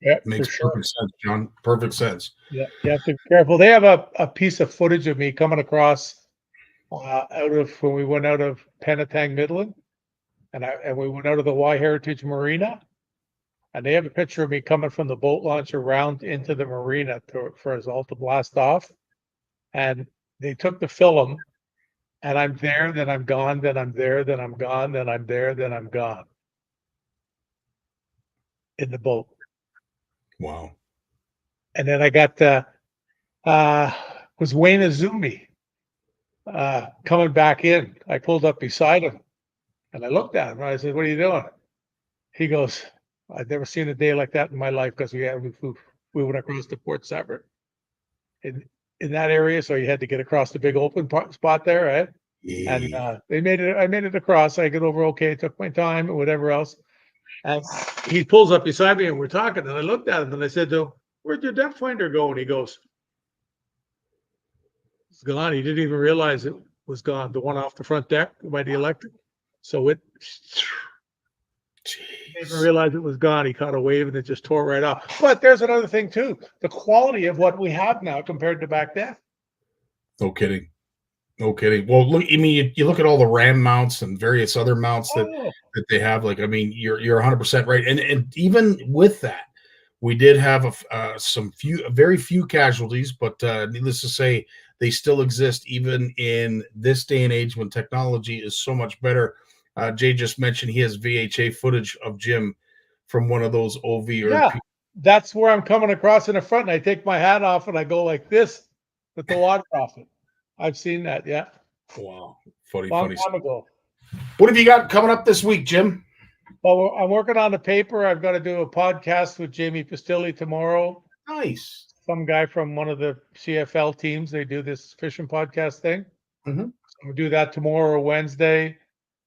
Yeah, makes perfect sense, John. Perfect sense. Yeah, you have to be careful. They have a piece of footage of me coming across out of when we went out of Penetang, Midland, and we went out of the Y Heritage Marina. And they have a picture of me coming from the boat launch around into the marina for us all to blast off. And they took the film, and I'm there, then I'm gone, then I'm there, then I'm gone, then I'm there, then I'm gone. in the boat. Wow. And then I got was Wayne Azumi coming back in. I pulled up beside him and I looked at him and I said, "What are you doing?" He goes, "I've never seen a day like that in my life," because we went across the Port Separate in that area, so you had to get across the big open spot there, right? Yeah. And I made it across. I got over okay. It took my time and whatever else. And he pulls up beside me and we're talking. And I looked at him and I said to him, "Where'd your depth finder go?" And he goes, "It's gone." He didn't even realize it was gone. The one off the front deck by the electric. So it didn't even realize it was gone. He caught a wave and it just tore right off. But there's another thing too. The quality of what we have now compared to back then. No kidding. No kidding. Well, look, I mean, you look at all the RAM mounts and various other mounts that they have. Like, I mean, you're 100% right. And even with that, we did have very few casualties, but needless to say, they still exist even in this day and age when technology is so much better. Jay just mentioned he has VHA footage of Jim from one of those OV. That's where I'm coming across in the front, and I take my hat off and I go like this with the water off it. I've seen that, yeah. Wow, funny Long time ago. What have you got coming up this week, Jim? Well, I'm working on the paper. I've got to do a podcast with Jamie Pastilli tomorrow. Nice. Some guy from one of the CFL teams. They do this fishing podcast thing. Mm-hmm. So I'm gonna do that tomorrow or Wednesday.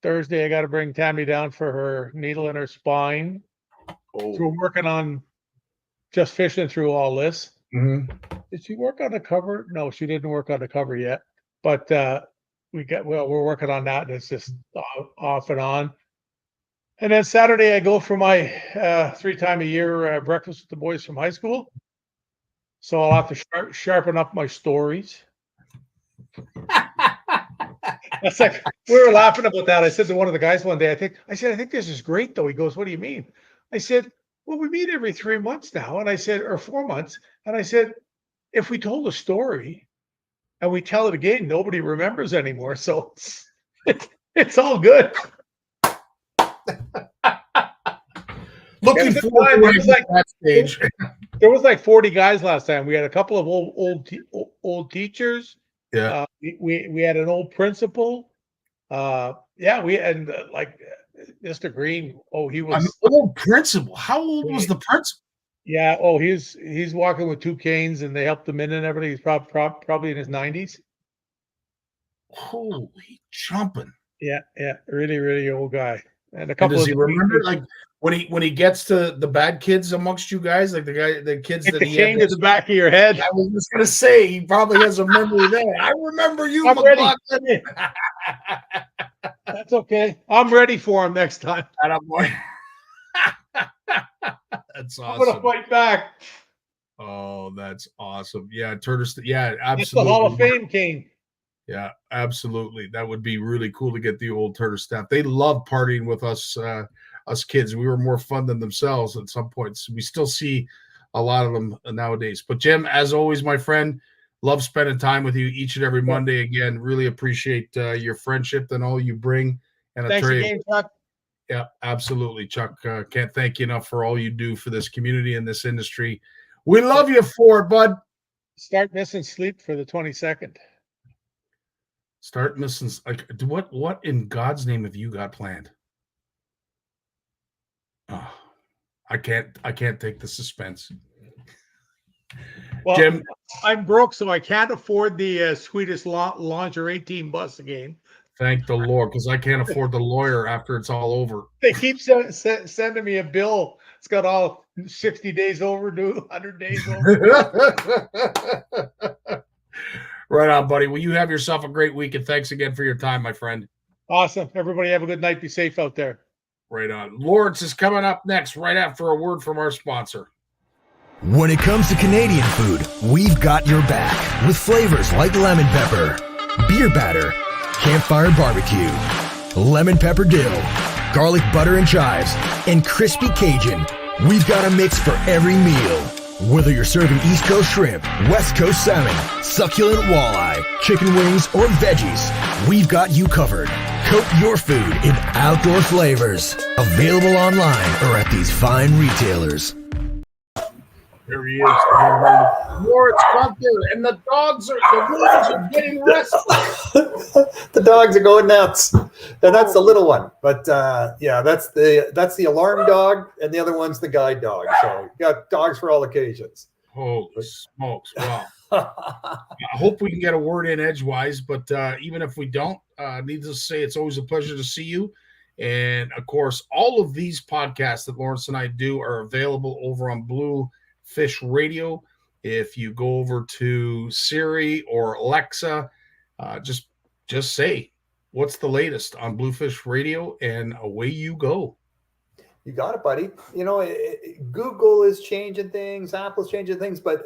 Thursday, I got to bring Tammy down for her needle in her spine. Oh. So we're working on just fishing through all this. Mm-hmm. Did she work on the cover? No, she didn't work on the cover yet. But we're working on that, and it's just off and on. And then Saturday, I go for my 3-time a year breakfast with the boys from high school. So I'll have to sharpen up my stories. That's like, we were laughing about that. I said to one of the guys one day, I think this is great though. He goes, "What do you mean?" I said, "Well, we meet every 3 months now." And I said, or 4 months. And I said, if we told a story and we tell it again, nobody remembers anymore. So it's all good. Looking forward to that stage. There was like 40 guys last time. We had a couple of old teachers. Yeah. We had an old principal. We had like Mr. Green. Oh, he was an old principal. How old was the principal? Yeah. Oh, he's walking with 2 canes, and they helped him in and everything. He's probably in his 90s. Holy jumping! Yeah. Really, really old guy. And does he remember like when he gets to the bad kids amongst you guys, like the kids that he cane to the back of your head? I was just gonna say he probably has a memory there. I remember you, McLaughlin. That's okay. I'm ready for him next time. That's awesome. I'm gonna fight back. Oh, that's awesome. Yeah, Turtis. Yeah, absolutely. It's the Hall of Fame cane. Yeah, absolutely. That would be really cool to get the old Turtis staff. They love partying with us, us kids. We were more fun than themselves at some points. We still see a lot of them nowadays. But Jim, as always, my friend, love spending time with you each and every Monday. Again, really appreciate your friendship and all you bring. And thanks again, Chuck. Yeah, absolutely, Chuck. Can't thank you enough for all you do for this community and this industry. We love you for it, bud. Start missing sleep for the 22nd. Start missing. Like, what in God's name have you got planned? Oh, I can't take the suspense. Well, Jim, I'm broke, so I can't afford the Swedish lingerie team bus again. Thank the Lord, because I can't afford the lawyer after it's all over. They keep sending me a bill. It's got all 60 days overdue, 100 days overdue. Right on, buddy. Well, you have yourself a great week, and thanks again for your time, my friend. Awesome. Everybody have a good night. Be safe out there. Right on. Lawrence is coming up next, right after a word from our sponsor. When it comes to Canadian food, we've got your back with flavors like lemon pepper, beer batter, campfire barbecue, lemon pepper dill, garlic butter and chives, and crispy Cajun. We've got a mix for every meal. Whether you're serving East Coast shrimp, West Coast salmon, succulent walleye, chicken wings, or veggies, we've got you covered. Coat your food in outdoor flavors. Available online or at these fine retailers. There he is. Moritz Gunther, and the wolves are getting restless. The dogs are going nuts, and that's the little one. But yeah, that's the alarm dog, and the other one's the guide dog. So you got dogs for all occasions. Holy smokes! Wow. I hope we can get a word in edgewise, but even if we don't, needless to say, it's always a pleasure to see you. And of course, all of these podcasts that Lawrence and I do are available over on Blue Fish Radio. If you go over to Siri or Alexa, just say what's the latest on Bluefish Radio, and away you go. You got it, buddy. You know, Google is changing things, Apple's changing things, but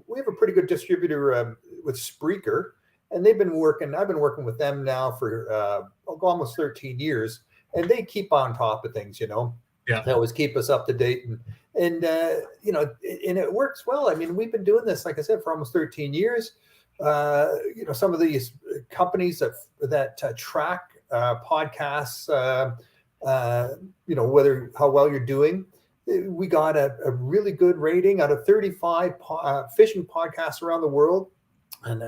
we have a pretty good distributor with Spreaker, and they've been working. I've been working with them now for almost 13 years, and they keep on top of things. You know, yeah, they always keep us up to date, and you know, and it works well. I mean, we've been doing this, like I said, for almost 13 years. You know, some of these companies that track podcasts. You know, how well you're doing. We got a really good rating out of 35 fishing podcasts around the world. And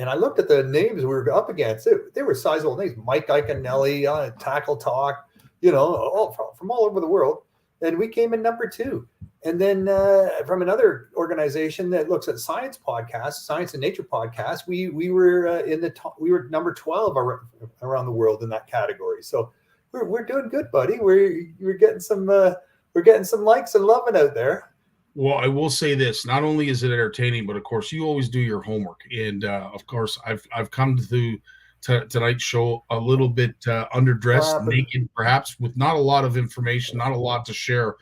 I looked at the names we were up against. They were sizable names. Mike Iaconelli, Tackle Talk, you know, from all over the world. And we came in number 2. And then from another organization that looks at science podcasts, science and nature podcasts, we were in the top, we were number 12 around the world in that category. So we're doing good, buddy. We're getting some likes and loving out there. Well, I will say this: not only is it entertaining, but of course you always do your homework. And of course, I've come to tonight's show a little bit underdressed, naked, perhaps, with not a lot of information, not a lot to share.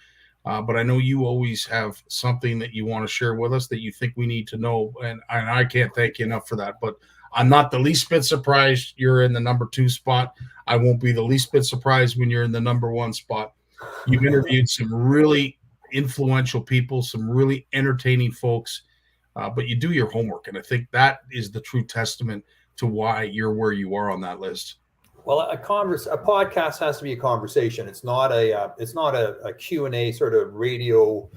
But I know you always have something that you want to share with us that you think we need to know, and I can't thank you enough for that. But I'm not the least bit surprised you're in the number 2 spot. I won't be the least bit surprised when you're in the number 1 spot. You've interviewed some really influential people, some really entertaining folks, but you do your homework, and I think that is the true testament to why you're where you are on that list. Well, a podcast has to be a conversation. It's not a Q&A sort of radio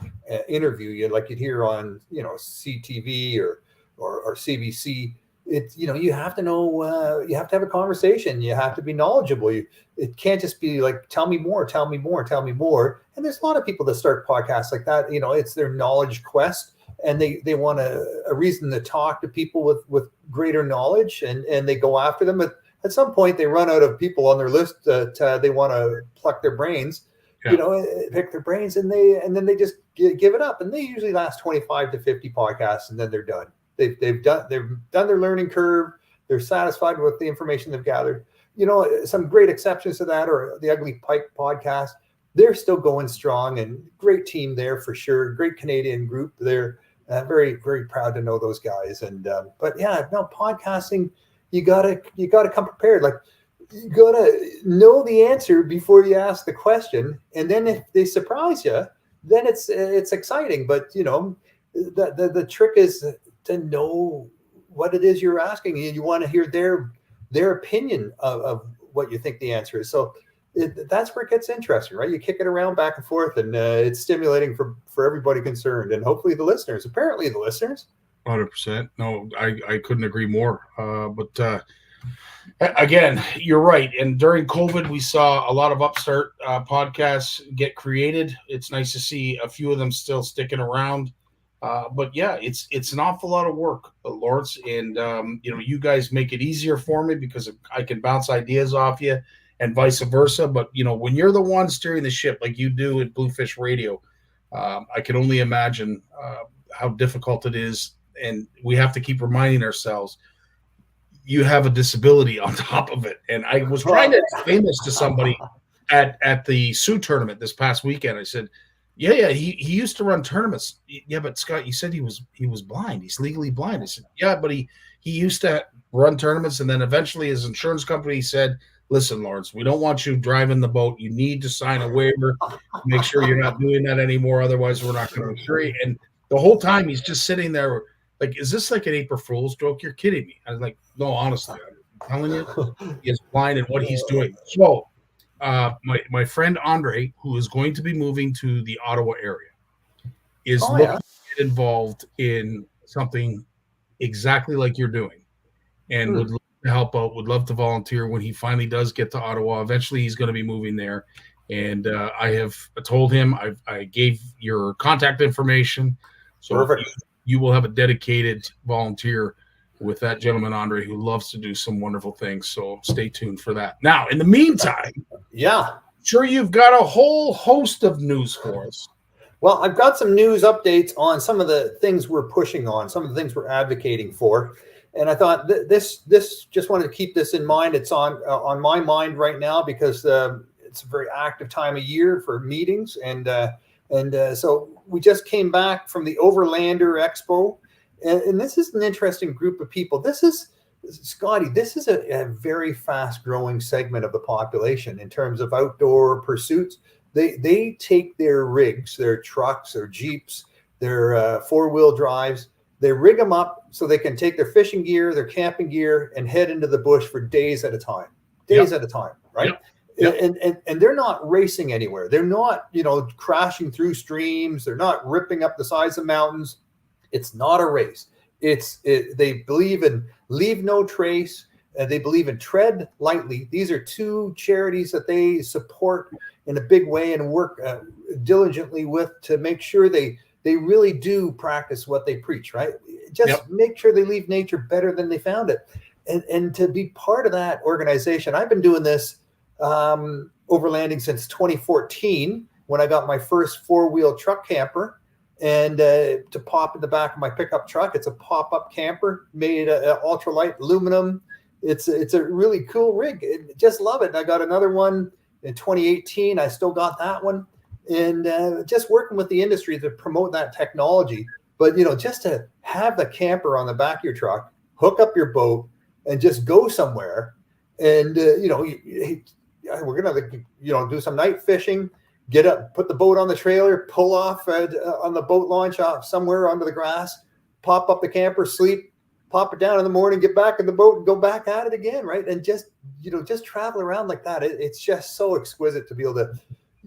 interview like you'd hear on, you know, CTV or CBC. It's, you know, you have to know, you have to have a conversation. You have to be knowledgeable. It can't just be like, tell me more. And there's a lot of people that start podcasts like that. You know, it's their knowledge quest, and they want a reason to talk to people with greater knowledge, and they go after them. But at some point, they run out of people on their list that they want to pluck their brains, pick their brains, and then they just give it up. And they usually last 25 to 50 podcasts, and then they're done. They've done their learning curve. They're satisfied with the information they've gathered. You know, some great exceptions to that are the Ugly Pike podcast. They're still going strong, and great team there for sure. Great Canadian group. They're very, very proud to know those guys. And but yeah, no, podcasting, you gotta come prepared. Like, you gotta know the answer before you ask the question, and then if they surprise you, then it's exciting. But you know, the trick is to know what it is you're asking, and you want to hear their opinion of what you think the answer is. So that's where it gets interesting, right? You kick it around back and forth, and it's stimulating for everybody concerned, and hopefully the listeners. Apparently the listeners. 100%. No, I couldn't agree more. But again, you're right. And during COVID, we saw a lot of upstart podcasts get created. It's nice to see a few of them still sticking around. But yeah, it's an awful lot of work, Lawrence, and you know, you guys make it easier for me because I can bounce ideas off you, and vice versa. But you know, when you're the one steering the ship like you do at Bluefish Radio, I can only imagine how difficult it is, and we have to keep reminding ourselves you have a disability on top of it. And I was trying to explain this to somebody at the Sioux tournament this past weekend. I said, Yeah, he used to run tournaments. Yeah, but Scott, you said he was blind. He's legally blind. I said, yeah, but he used to run tournaments, and then eventually his insurance company said, listen, Lawrence, we don't want you driving the boat. You need to sign a waiver. Make sure you're not doing that anymore. Otherwise, we're not going to insure you. And The whole time he's just sitting there like, is this like an April Fool's joke? You're kidding me. I was like, no, honestly, I'm telling you, he is blind in what he's doing. So my friend Andre, who is going to be moving to the Ottawa area, is Oh looking yeah. to get involved in something exactly like you're doing, and would love to help out, would love to volunteer when he finally does get to Ottawa. Eventually, he's going to be moving there. And I have told him, I gave your contact information. So Perfect. you will have a dedicated volunteer with that gentleman, Andre, who loves to do some wonderful things. So stay tuned for that. Now, in the meantime, Yeah. sure, you've got a whole host of news for us. Well, I've got some news updates on some of the things we're pushing on, some of the things we're advocating for. And I thought this just wanted to keep this in mind. It's on my mind right now because it's a very active time of year for meetings. And so we just came back from the Overlander Expo. And this is an interesting group of people. This is, Scotty, this is a very fast growing segment of the population in terms of outdoor pursuits. They take their rigs, their trucks, their Jeeps, their four-wheel drives, they rig them up so they can take their fishing gear, their camping gear, and head into the bush for days at a time. Days at a time, right? And they're not racing anywhere. They're not, crashing through streams. They're not ripping up the sides of mountains. It's not a race. They believe in leave no trace. They believe in tread lightly. These are two charities that they support in a big way and work diligently with to make sure they really do practice what they preach, right? Just make sure they leave nature better than they found it. And to be part of that organization, I've been doing this overlanding since 2014 when I got my first four-wheel truck camper. And to pop in the back of my pickup truck, it's a pop-up camper made ultralight aluminum. It's a really cool rig. Just love it. And I got another one in 2018. I still got that one. And just working with the industry to promote that technology. But, just to have the camper on the back of your truck, hook up your boat, and just go somewhere. And, we're going to, do some night fishing, get up, put the boat on the trailer, pull off on the boat launch off somewhere onto the grass, pop up the camper, sleep, pop it down in the morning, get back in the boat and go back at it again. Right. And just travel around like that. It's just so exquisite to be able to,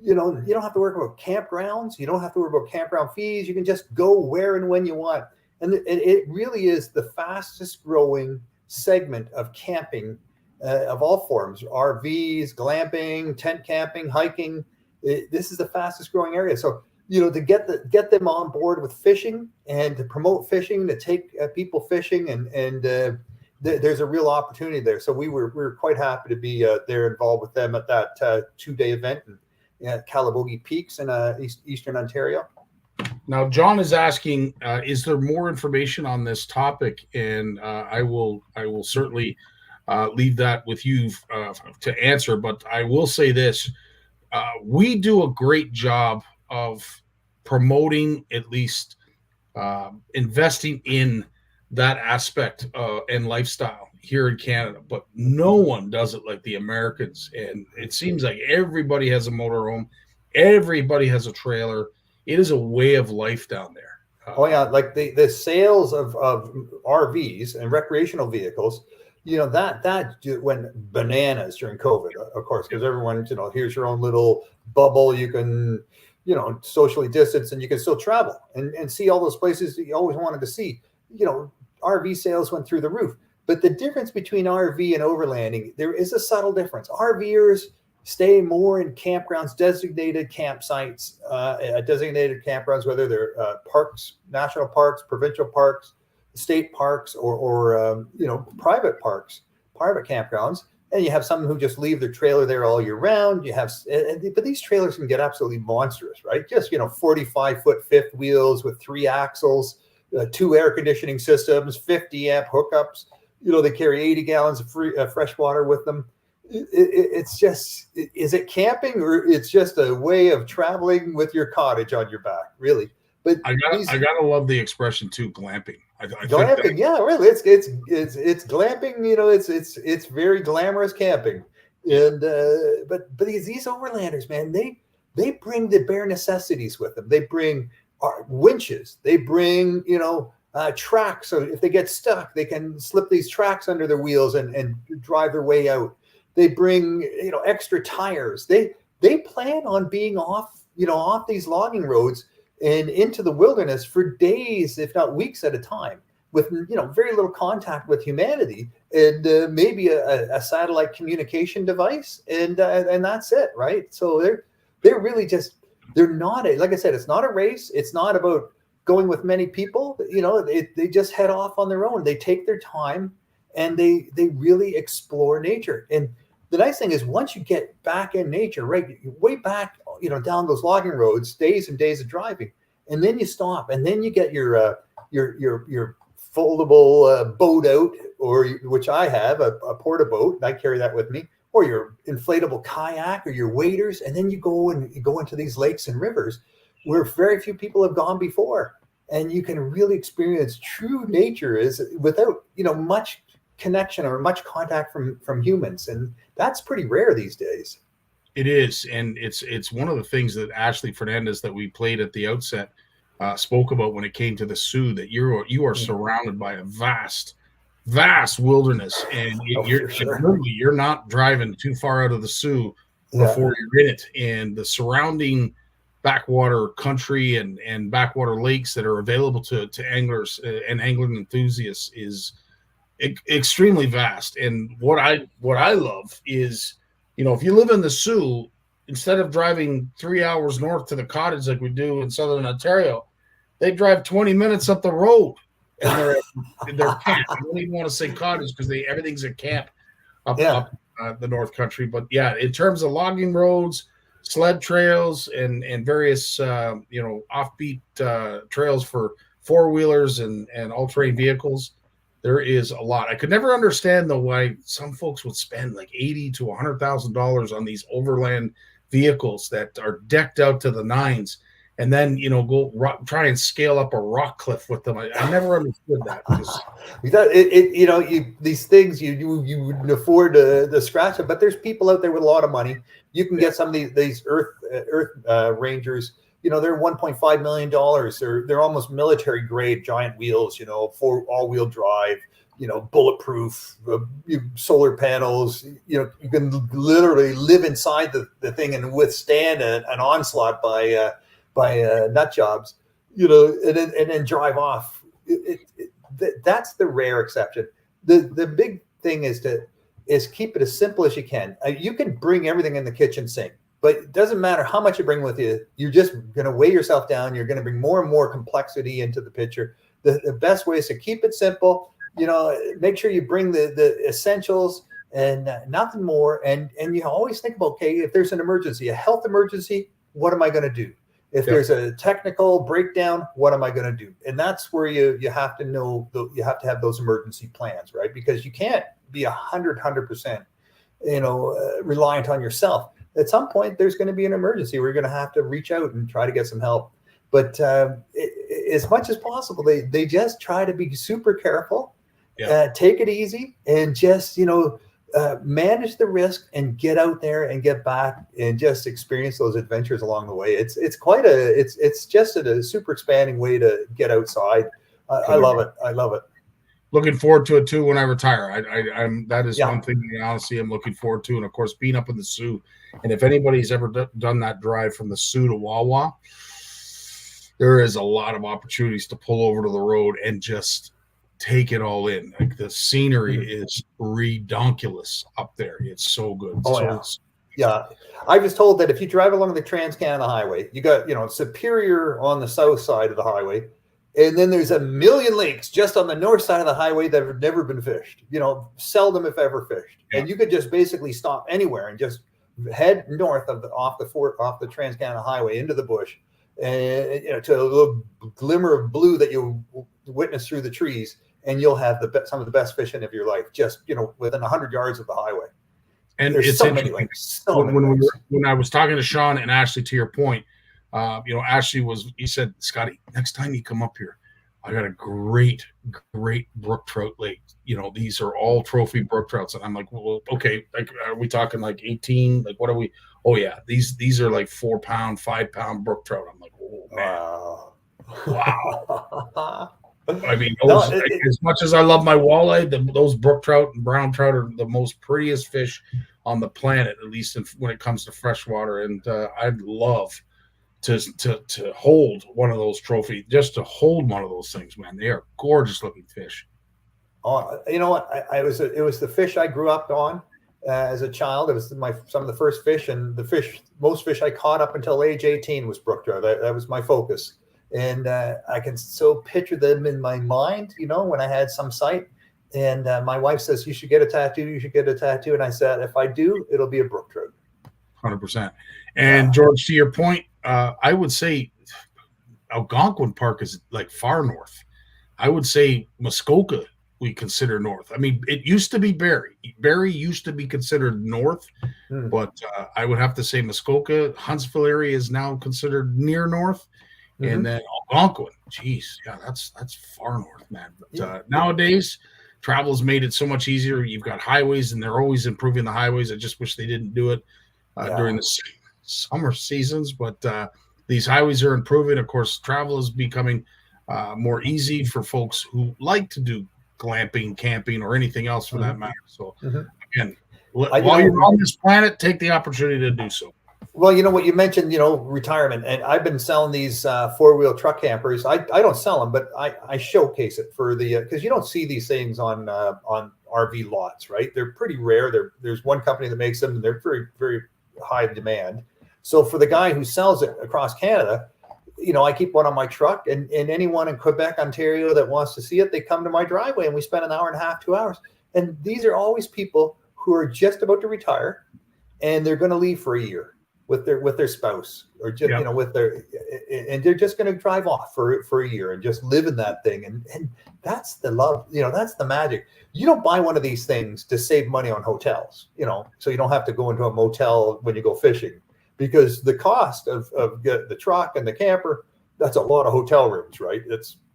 you don't have to worry about campgrounds. You don't have to worry about campground fees. You can just go where and when you want. And it really is the fastest growing segment of camping of all forms, RVs, glamping, tent camping, hiking. This is the fastest growing area. So, to get them on board with fishing and to promote fishing, to take people fishing and there's a real opportunity there. So we were quite happy to be there involved with them at that 2-day event at Calabogie Peaks in Eastern Ontario. Now, John is asking, is there more information on this topic? And I will certainly leave that with you to answer. But I will say this. We do a great job of promoting, at least investing in that aspect and lifestyle here in Canada, but no one does it like the Americans. And it seems like everybody has a motorhome, everybody has a trailer. It is a way of life down there. Like the sales of RVs and recreational vehicles, that went bananas during COVID, of course, because everyone, here's your own little bubble. You can, socially distance and you can still travel and see all those places that you always wanted to see. RV sales went through the roof. But the difference between RV and overlanding, there is a subtle difference. RVers stay more in campgrounds, designated campsites, designated campgrounds, whether they're parks, national parks, provincial parks, state parks, or private parks, private campgrounds. And you have some who just leave their trailer there all year round. You have, but these trailers can get absolutely monstrous, right? Just 45-foot fifth wheels with 3 axles, 2 air conditioning systems, 50 amp hookups. They carry 80 gallons of fresh water with them. It's just, is it camping or it's just a way of traveling with your cottage on your back, really? But I gotta love the expression too, glamping. Glamping, yeah, really. It's glamping. It's very glamorous camping, and but these overlanders, man, they bring the bare necessities with them. They bring winches. They bring, tracks. So if they get stuck, they can slip these tracks under their wheels and drive their way out. They bring, extra tires. They plan on being off these logging roads and into the wilderness for days, if not weeks at a time, with very little contact with humanity, and maybe a satellite communication device, and that's it, right? So they're really just, they're not like I said, it's not a race. It's not about going with many people. They just head off on their own. They take their time, and they really explore nature. And the nice thing is, once you get back in nature, right, way back, down those logging roads, days and days of driving, and then you stop, and then you get your foldable boat out, or which I have, a porta boat, and I carry that with me, or your inflatable kayak, or your waders, and then you go into these lakes and rivers where very few people have gone before, and you can really experience true nature is without much connection or much contact from humans, and that's pretty rare these days. It is, and it's one of the things that Ashley Fernandez, that we played at the outset, spoke about when it came to the Sioux, that you are surrounded by a vast wilderness, and you're not driving too far out of the Sioux before you're in it, and the surrounding backwater country and backwater lakes that are available to anglers and angling enthusiasts is extremely vast. And what I love is, if you live in the Sioux, instead of driving 3 hours north to the cottage like we do in Southern Ontario, they drive 20 minutes up the road, and they're camp. I don't even want to say cottage, because everything's a camp up the North Country. But yeah, in terms of logging roads, sled trails, and various offbeat trails for four-wheelers and all-terrain vehicles, there is a lot. I could never understand, though, why some folks would spend like $80,000 to $100,000 on these overland vehicles that are decked out to the nines, and then try and scale up a rock cliff with them. I never understood that. These things you wouldn't afford to scratch them, but there's people out there with a lot of money. You can get some of these Earth Rangers. They're $1.5 million. They're almost military grade giant wheels. For all-wheel drive. Bulletproof, solar panels. You can literally live inside the thing and withstand an onslaught by nut jobs. And then drive off. That's the rare exception. The big thing is keep it as simple as you can. You can bring everything in the kitchen sink, but it doesn't matter how much you bring with you. You're just going to weigh yourself down. You're going to bring more and more complexity into the picture. The best way is to keep it simple. Make sure you bring the essentials and nothing more. And you always think about, okay, if there's an emergency, a health emergency, what am I going to do? If there's a technical breakdown, what am I going to do? And that's where you have to know, you have to have those emergency plans, right? Because you can't be 100%, reliant on yourself. At some point, there's going to be an emergency. We're going to have to reach out and try to get some help. But as much as possible, they just try to be super careful, take it easy, and just, manage the risk and get out there and get back and just experience those adventures along the way. It's just a super expanding way to get outside. I love it. I love it. Looking forward to it too when I retire. I'm that is one thing that honestly I'm looking forward to, and of course being up in the Sioux. And if anybody's ever done that drive from the Sioux to Wawa, there is a lot of opportunities to pull over to the road and just take it all in. Like, the scenery is redonkulous up there. It's so good. I was told that if you drive along the Trans-Canada Highway, you got Superior on the south side of the highway, and then there's a million lakes just on the north side of the highway that have never been fished. Seldom if ever fished. And you could just basically stop anywhere and just head north off the Trans-Canada Highway into the bush, and to a little glimmer of blue that you witness through the trees, and you'll have some of the best fishing of your life, just within 100 yards of the highway. And there's it's so many lakes. When I was talking to Sean and Ashley, to your point, Ashley he said, Scotty, next time you come up here, I got a great brook trout lake. These are all trophy brook trouts. And I'm like, well, okay, like, are we talking like 18? Like, what are we? Oh yeah, these are like 4 pound, 5 pound brook trout. I'm like, oh man. Wow. Wow. I mean, No, those, as much as I love my walleye, those brook trout and brown trout are the most prettiest fish on the planet, at least when it comes to freshwater. And I'd love to hold one of those trophies, just to hold one of those things, man. They are gorgeous looking fish. Oh, you know what? It was the fish I grew up on as a child. It was some of the first fish, and most fish I caught up until age 18 was brook trout. That was my focus. And I can still picture them in my mind, you know, when I had some sight. And my wife says, you should get a tattoo. You should get a tattoo. And I said, if I do, it'll be a brook trout. 100%. And George, to your point, I would say Algonquin Park is like far north. I would say Muskoka we consider north. I mean, it used to be Barrie. Barrie used to be considered north, but I would have to say Muskoka, Huntsville area is now considered near north. And then Algonquin, geez, yeah, that's far north, man. But nowadays, travel's made it so much easier. You've got highways, and they're always improving the highways. I just wish they didn't do it during the summer seasons. But these highways are improving. Of course, travel is becoming more easy for folks who like to do glamping, camping, or anything else for that matter. So, again, while you're on this planet, take the opportunity to do so. Well, you know what you mentioned, you know, retirement, and I've been selling these 4-wheel truck campers. I don't sell them, but I showcase it for the because you don't see these things on RV lots, right? They're pretty rare. There's one company that makes them, and they're very, very high demand. So for the guy who sells it across Canada, you know, I keep one on my truck, and anyone in Quebec, Ontario that wants to see it, they come to my driveway, and we spend an hour and a half, 2 hours. And these are always people who are just about to retire, and they're going to leave for a year with their spouse, or just you know, with their, and they're just going to drive off for a year and just live in that thing. And that's the love, you know, that's the magic. You don't buy one of these things to save money on hotels, you know, so you don't have to go into a motel when you go fishing, because the cost of the truck and the camper, that's a lot of hotel rooms, right?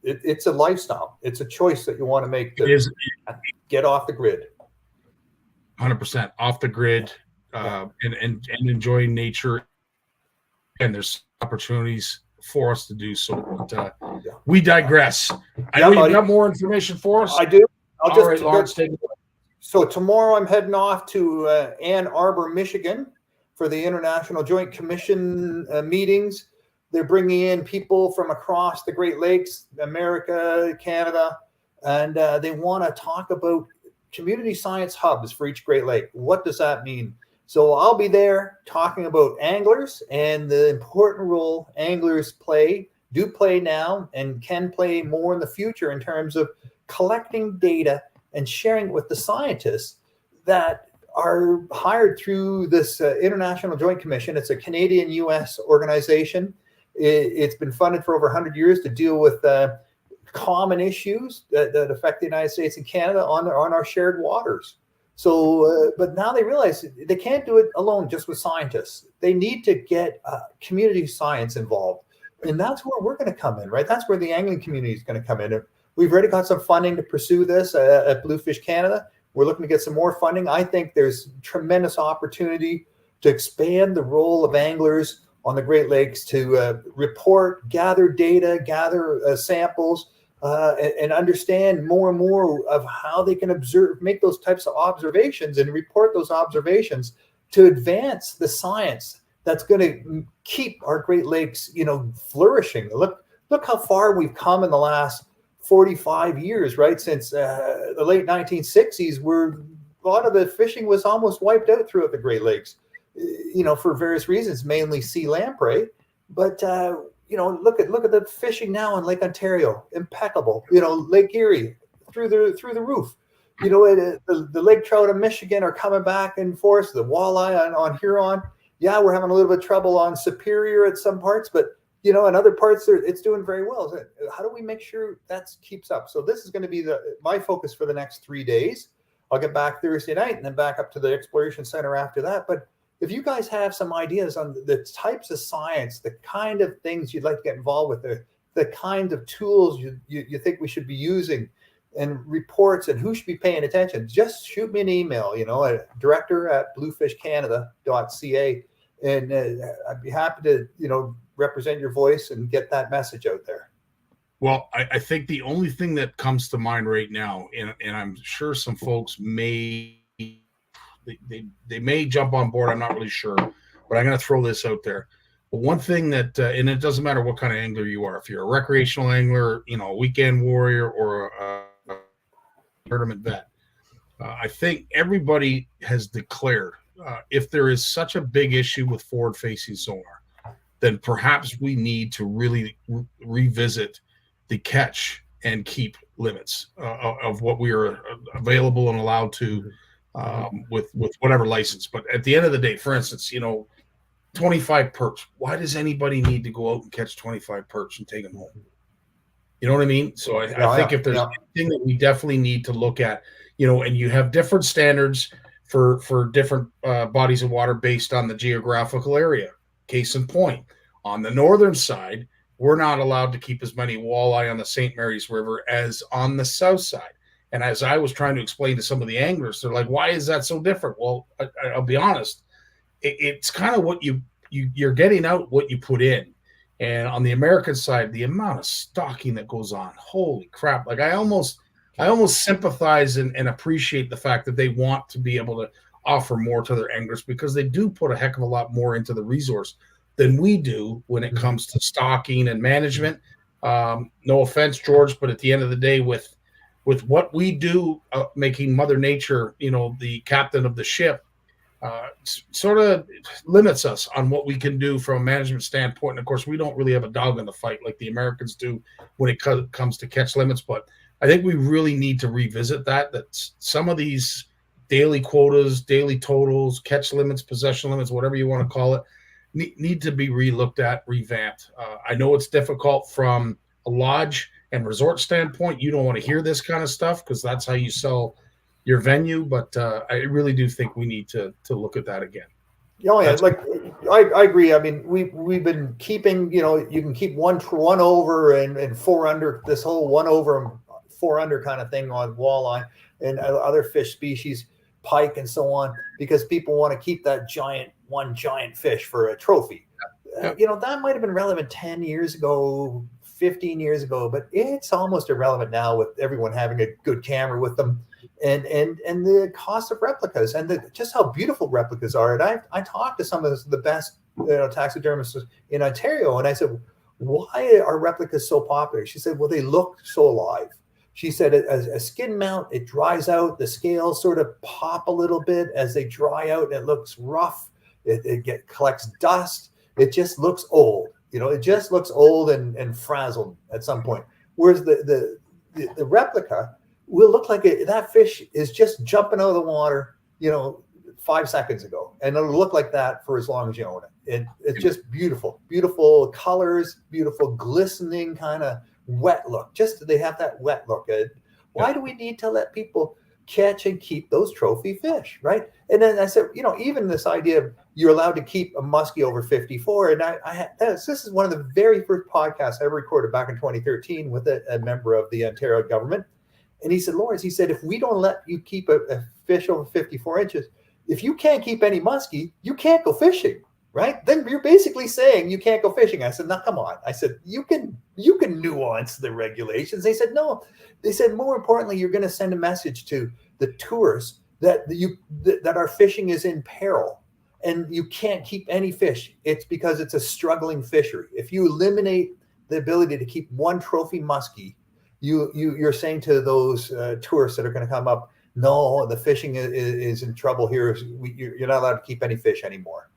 It's a lifestyle. It's a choice that you want to make to get off the grid. 100% off the grid. And enjoying nature, and there's opportunities for us to do so. But we digress. I know you've got more information for us. I do. All right, Lawrence, take it away. So tomorrow I'm heading off to Ann Arbor, Michigan, for the International Joint Commission meetings. They're bringing in people from across the Great Lakes, America, Canada, and they want to talk about community science hubs for each Great Lake. What does that mean? So I'll be there talking about anglers and the important role anglers do play now, and can play more in the future in terms of collecting data and sharing it with the scientists that are hired through this International Joint Commission. It's a Canadian-U.S. organization. It's been funded for over 100 years to deal with common issues that affect the United States and Canada on our shared waters. So, but now they realize they can't do it alone just with scientists. They need to get community science involved. And that's where we're going to come in, right? That's where the angling community is going to come in. And we've already got some funding to pursue this at Bluefish Canada. We're looking to get some more funding. I think there's tremendous opportunity to expand the role of anglers on the Great Lakes to report, gather data, gather samples, and understand more and more of how they can observe, make those types of observations and report those observations to advance the science that's going to keep our Great Lakes, you know, flourishing. Look how far we've come in the last 45 years, right? Since the late 1960s, where a lot of the fishing was almost wiped out throughout the Great Lakes, you know, for various reasons, mainly sea lamprey. But you know, look at the fishing now in Lake Ontario, impeccable. You know, Lake Erie through the roof. You know, the lake trout of Michigan are coming back in force. The walleye on Huron, yeah, we're having a little bit of trouble on Superior at some parts, but you know, in other parts it's doing very well. How do we make sure that keeps up? So this is going to be my focus for the next 3 days. I'll get back Thursday night and then back up to the Exploration Center after that. But if you guys have some ideas on the types of science, the kind of things you'd like to get involved with, the kind of tools you think we should be using, and reports, and who should be paying attention, just shoot me an email, you know, at director@bluefishcanada.ca, and I'd be happy to, you know, represent your voice and get that message out there. Well, I think the only thing that comes to mind right now, and I'm sure some folks may they may jump on board. I'm not really sure, but I'm going to throw this out there. But one thing that, and it doesn't matter what kind of angler you are, if you're a recreational angler, a weekend warrior, or a tournament vet, I think everybody has declared if there is such a big issue with forward-facing sonar, then perhaps we need to really revisit the catch and keep limits of what we are available and allowed to with whatever license. But at the end of the day, for instance, 25 perch. Why does anybody need to go out and catch 25 perch and take them home? You know what I mean? So I think if there's anything that we definitely need to look at, and you have different standards for different bodies of water based on the geographical area. Case in point, on the northern side, we're not allowed to keep as many walleye on the St. Mary's River as on the south side. And as I was trying to explain to some of the anglers, they're like, why is that so different? Well, I'll be honest. It's kind of what you're getting out what you put in. And on the American side, the amount of stocking that goes on, holy crap. Like I almost sympathize and appreciate the fact that they want to be able to offer more to their anglers, because they do put a heck of a lot more into the resource than we do when it comes to stocking and management. No offense, George, but at the end of the day, with what we do, making Mother Nature, the captain of the ship, sort of limits us on what we can do from a management standpoint. And of course, we don't really have a dog in the fight like the Americans do when it comes to catch limits. But I think we really need to revisit that some of these daily quotas, daily totals, catch limits, possession limits, whatever you want to call it, need to be relooked at, revamped. I know it's difficult from a lodge and resort standpoint. You don't want to hear this kind of stuff because that's how you sell your venue. But I really do think we need to look at that again. Oh yeah, I agree. I mean, we've been keeping, you can keep one over and 4 under, this whole 1 over and 4 under kind of thing on walleye and other fish species, pike and so on, because people want to keep that giant fish for a trophy. That might have been relevant 10 years ago, 15 years ago, but it's almost irrelevant now with everyone having a good camera with them, and the cost of replicas and just how beautiful replicas are. And I talked to some of the best taxidermists in Ontario, and I said, why are replicas so popular? She said, well, they look so alive. She said, as a skin mount, it dries out. The scales sort of pop a little bit as they dry out, and it looks rough. It collects dust. It just looks old. It just looks old and frazzled at some point. Whereas the replica will look like that fish is just jumping out of the water, 5 seconds ago, and it'll look like that for as long as you own it. It's just beautiful, beautiful colors, beautiful glistening kind of wet look. Just they have that wet look. Why do we need to let people catch and keep those trophy fish, right? And then I said, even this idea of you're allowed to keep a muskie over 54. And this is one of the very first podcasts I recorded back in 2013 with a member of the Ontario government. And he said, Lawrence, if we don't let you keep a fish over 54 inches, if you can't keep any muskie, you can't go fishing, right? Then you're basically saying you can't go fishing. I said, no, come on. I said, you can nuance the regulations. They said, no. They said, more importantly, you're going to send a message to the tourists that our fishing is in peril and you can't keep any fish. It's because it's a struggling fishery. If you eliminate the ability to keep one trophy muskie, you're saying to those tourists that are going to come up, no, the fishing is in trouble here. You're not allowed to keep any fish anymore.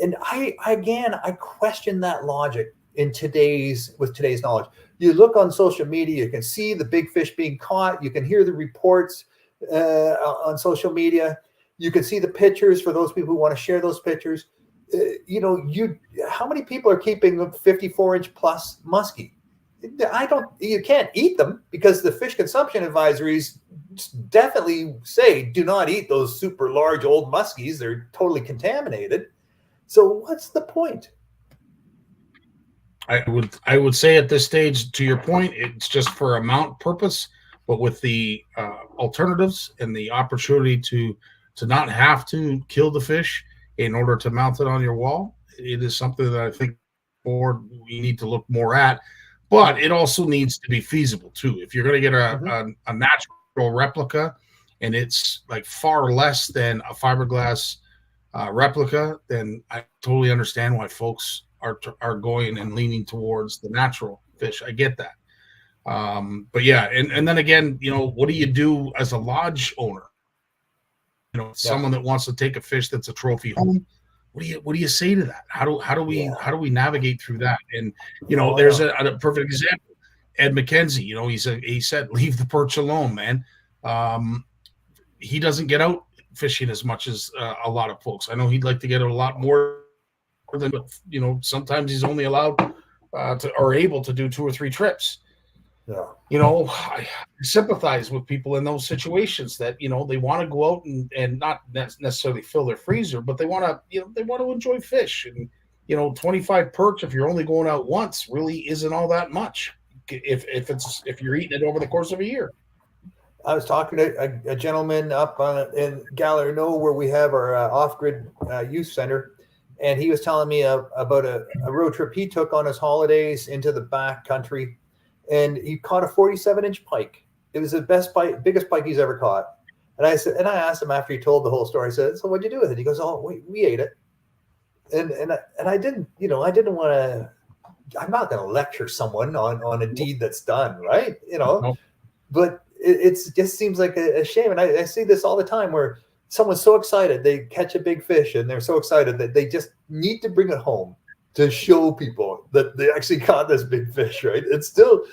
And I question that logic with today's knowledge. You look on social media, you can see the big fish being caught. You can hear the reports on social media. You can see the pictures for those people who want to share those pictures. How many people are keeping a 54-inch plus muskie? You can't eat them because the fish consumption advisories definitely say do not eat those super large old muskies. They're totally contaminated. So what's the point? I would say at this stage, to your point, it's just for a mount purpose, but with the alternatives and the opportunity to not have to kill the fish in order to mount it on your wall, it is something that I think we need to look more at. but it also needs to be feasible too. If you're going to get a natural replica and it's like far less than a fiberglass replica, then I totally understand why folks are going and leaning towards the natural fish. I get that. But yeah, and then again, what do you do as a lodge owner? Someone that wants to take a fish that's a trophy home. What do you say to that? How do we navigate through that? And there's a perfect example. Ed McKenzie, he said leave the perch alone, man. He doesn't get out fishing as much as a lot of folks. I know he'd like to get out a lot more than, sometimes he's only allowed or able to do 2 or 3 trips. Yeah. I sympathize with people in those situations that, they want to go out and not necessarily fill their freezer, but they want to enjoy fish. And, 25 perch, if you're only going out once, really isn't all that much if you're eating it over the course of a year. I was talking to a gentleman up in Galarno where we have our off-grid youth center, and he was telling me about a road trip he took on his holidays into the back country, and he caught a 47-inch pike. It was the biggest pike he's ever caught. And I asked him after he told the whole story. I said, "So what'd you do with it?" He goes, "Oh, we ate it." And I didn't want to. I'm not going to lecture someone on a deed that's done, right? Nope. But it just seems like a shame. And I see this all the time where someone's so excited, they catch a big fish and they're so excited that they just need to bring it home to show people that they actually caught this big fish, right? There's still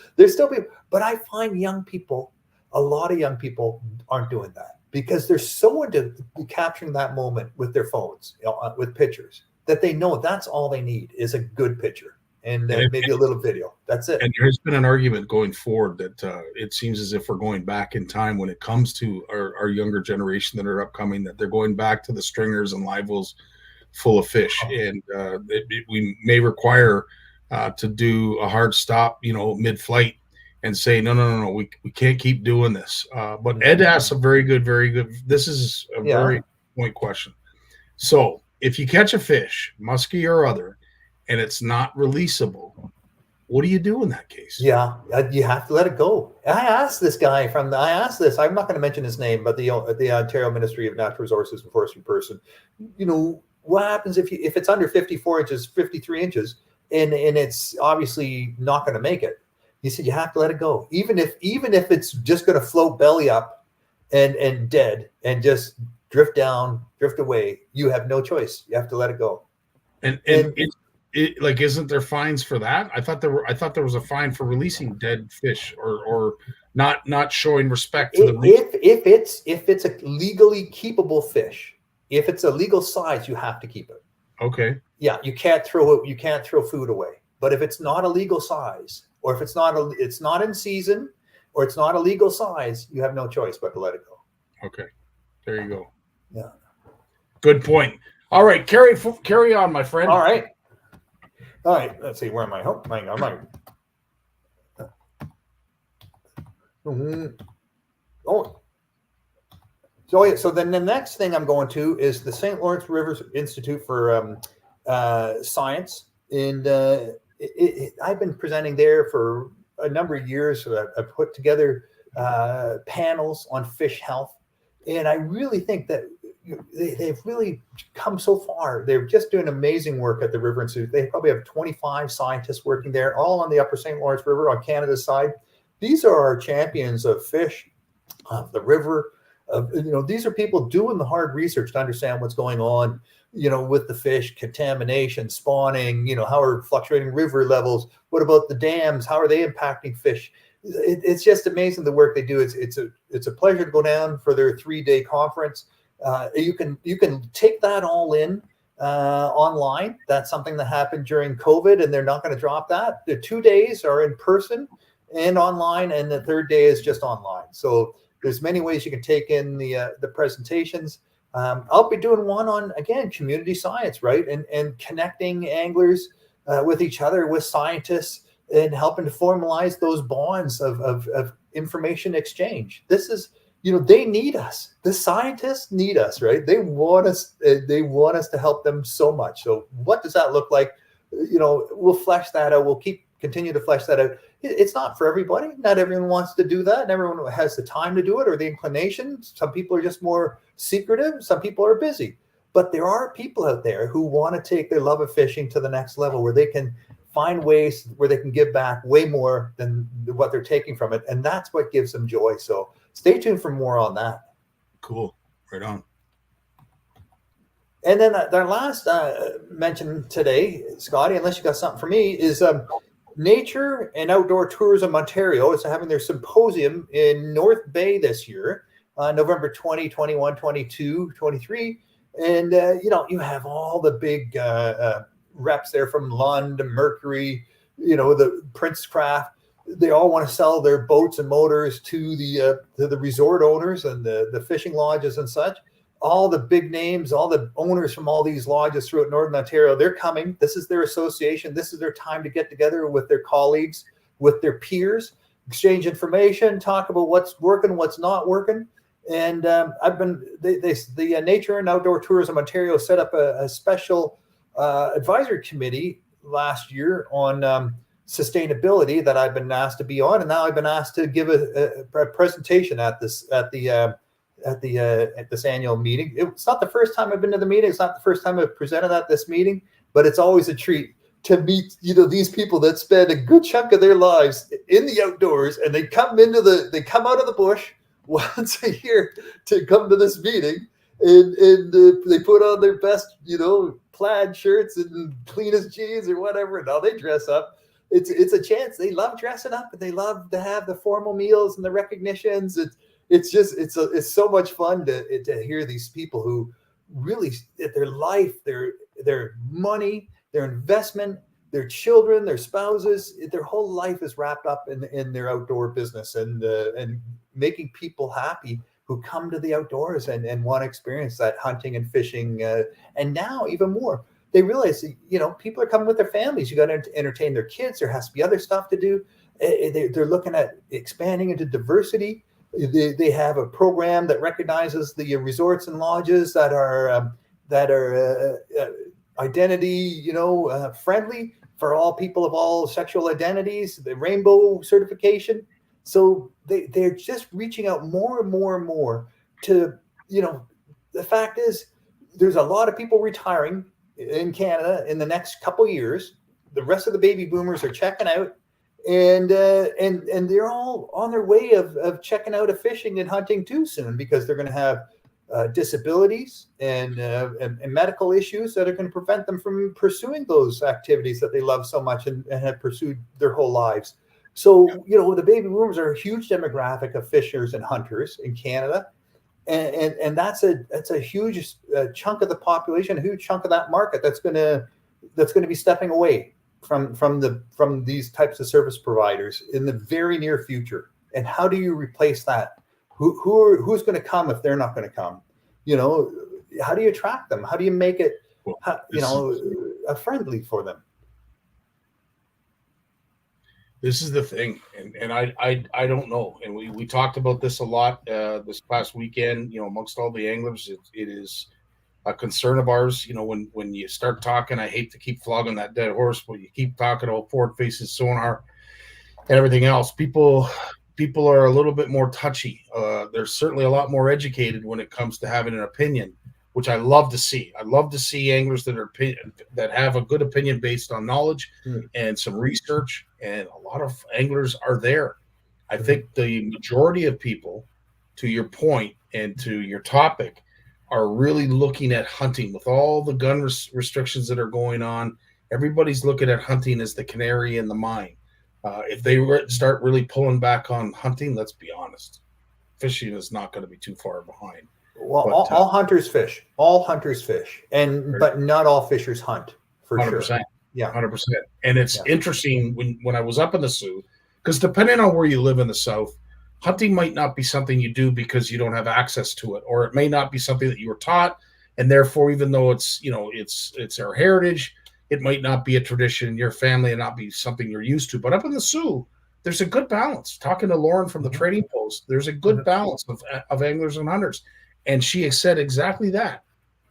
people, but I find a lot of young people aren't doing that because they're so into capturing that moment with their phones, with pictures, that they know that's all they need is a good picture. And maybe a little video. That's it. And there's been an argument going forward that it seems as if we're going back in time when it comes to our younger generation that are upcoming, that they're going back to the stringers and live wells full of fish. And we may require to do a hard stop, mid-flight and say, no, we can't keep doing this. But Ed asked a very good, this is a very point question. So if you catch a fish, musky or other, and it's not releasable, what do you do in that case? Yeah, you have to let it go. I asked this guy I'm not going to mention his name, but the Ontario Ministry of Natural Resources and Forestry person, what happens if it's under 54 inches, 53 inches, and it's obviously not going to make it? He said, you have to let it go. Even if it's just going to float belly up and dead and just drift down, drift away, you have no choice. You have to let it go. And isn't there fines for that? I thought there was a fine for releasing dead fish or not showing respect to the reef. If it's a legally keepable fish, if it's a legal size, you have to keep it. Okay. Yeah, you can't throw food away. But if it's not a legal size, or if it's not in season, or it's not a legal size, you have no choice but to let it go. Okay. There you go. Yeah. Good point. All right, carry on, my friend. All right. Let's see. Where am I? Oh, hang on. So then the next thing I'm going to is the St. Lawrence River Institute for Science, and I've been presenting there for a number of years. So I've put together panels on fish health, and I really think that they've really come so far. They're just doing amazing work at the River Institute. They probably have 25 scientists working there, all on the upper St. Lawrence River on Canada's side. These are our champions of fish, of the river. These are people doing the hard research to understand what's going on, with the fish, contamination, spawning, how are fluctuating river levels? What about the dams? How are they impacting fish? It's just amazing the work they do. It's a pleasure to go down for their 3-day conference. You can take that all in online. That's something that happened during COVID, and they're not going to drop that. The 2 days are in person and online, and the 3rd day is just online. So there's many ways you can take in the presentations. I'll be doing one on, again, community science, right? And connecting anglers with each other, with scientists, and helping to formalize those bonds of information exchange. This is, they need us. The scientists need us, right? They want us to help them so much. So what does that look like? We'll flesh that out. We'll continue to flesh that out. It's not for everybody. Not everyone wants to do that. And everyone has the time to do it or the inclination. Some people are just more secretive. Some people are busy. But there are people out there who want to take their love of fishing to the next level, where they can find ways where they can give back way more than what they're taking from it. And that's what gives them joy. So stay tuned for more on that. Cool. Right on. And then our last mention today, Scotty, unless you got something for me, is Nature and Outdoor Tourism Ontario is having their symposium in North Bay this year, November 20, 21, 22, 23. And, you have all the big reps there from Lund, Mercury, the Princecraft. They all want to sell their boats and motors to the resort owners and the fishing lodges and such. All the big names, all the owners from all these lodges throughout Northern Ontario, they're coming. This is their association. This is their time to get together with their colleagues, with their peers, exchange information, talk about what's working, what's not working. And the Nature and Outdoor Tourism Ontario set up a special advisory committee last year on sustainability that I've been asked to be on, and now I've been asked to give a presentation at this annual meeting. It's not the first time I've been to the meeting. It's not the first time I've presented at this meeting, but it's always a treat to meet, these people that spend a good chunk of their lives in the outdoors, and they come out of the bush once a year to come to this meeting, and they put on their best, plaid shirts and cleanest jeans or whatever, and now they dress up. It's a chance. They love dressing up, and they love to have the formal meals and the recognitions. It's so much fun to hear these people who really, their life, their money, their investment, their children, their spouses, their whole life is wrapped up in their outdoor business and making people happy who come to the outdoors and want to experience that hunting and fishing. And now even more, they realize, people are coming with their families. You got to entertain their kids. There has to be other stuff to do. They're looking at expanding into diversity. They have a program that recognizes the resorts and lodges that are identity, friendly for all people of all sexual identities, the rainbow certification. So they're just reaching out more and more and more to, the fact is there's a lot of people retiring in Canada in the next couple of years. The rest of the baby boomers are checking out. And they're all on their way of checking out of fishing and hunting too soon, because they're going to have disabilities and medical issues that are going to prevent them from pursuing those activities that they love so much and have pursued their whole lives. So, the baby boomers are a huge demographic of fishers and hunters in Canada. And that's a huge chunk of the population, a huge chunk of that market that's going to be stepping away from these types of service providers in the very near future. And how do you replace that? Who's going to come if they're not going to come? How do you attract them? How do you make it, friendly for them? This is the thing, and I don't know. And we talked about this a lot this past weekend. Amongst all the anglers, it is a concern of ours. When you start talking, I hate to keep flogging that dead horse, but you keep talking about forward facing sonar and everything else. People are a little bit more touchy. They're certainly a lot more educated when it comes to having an opinion, which I love to see. I love to see anglers that have a good opinion based on knowledge and some research. And a lot of anglers are there. I think the majority of people, to your point and to your topic, are really looking at hunting with all the gun restrictions that are going on. Everybody's looking at hunting as the canary in the mine. If they start really pulling back on hunting, let's be honest, fishing is not going to be too far behind. Well, all hunters fish. All hunters fish, but not all fishers hunt. For 100%. Sure. Yeah, 100%. And it's interesting when I was up in the Sioux, because depending on where you live in the South, hunting might not be something you do because you don't have access to it, or it may not be something that you were taught, and therefore, even though it's our heritage, it might not be a tradition in your family and not be something you're used to. But up in the Sioux, there's a good balance. Talking to Lauren from the Trading Post, there's a good balance of anglers and hunters, and she has said exactly that.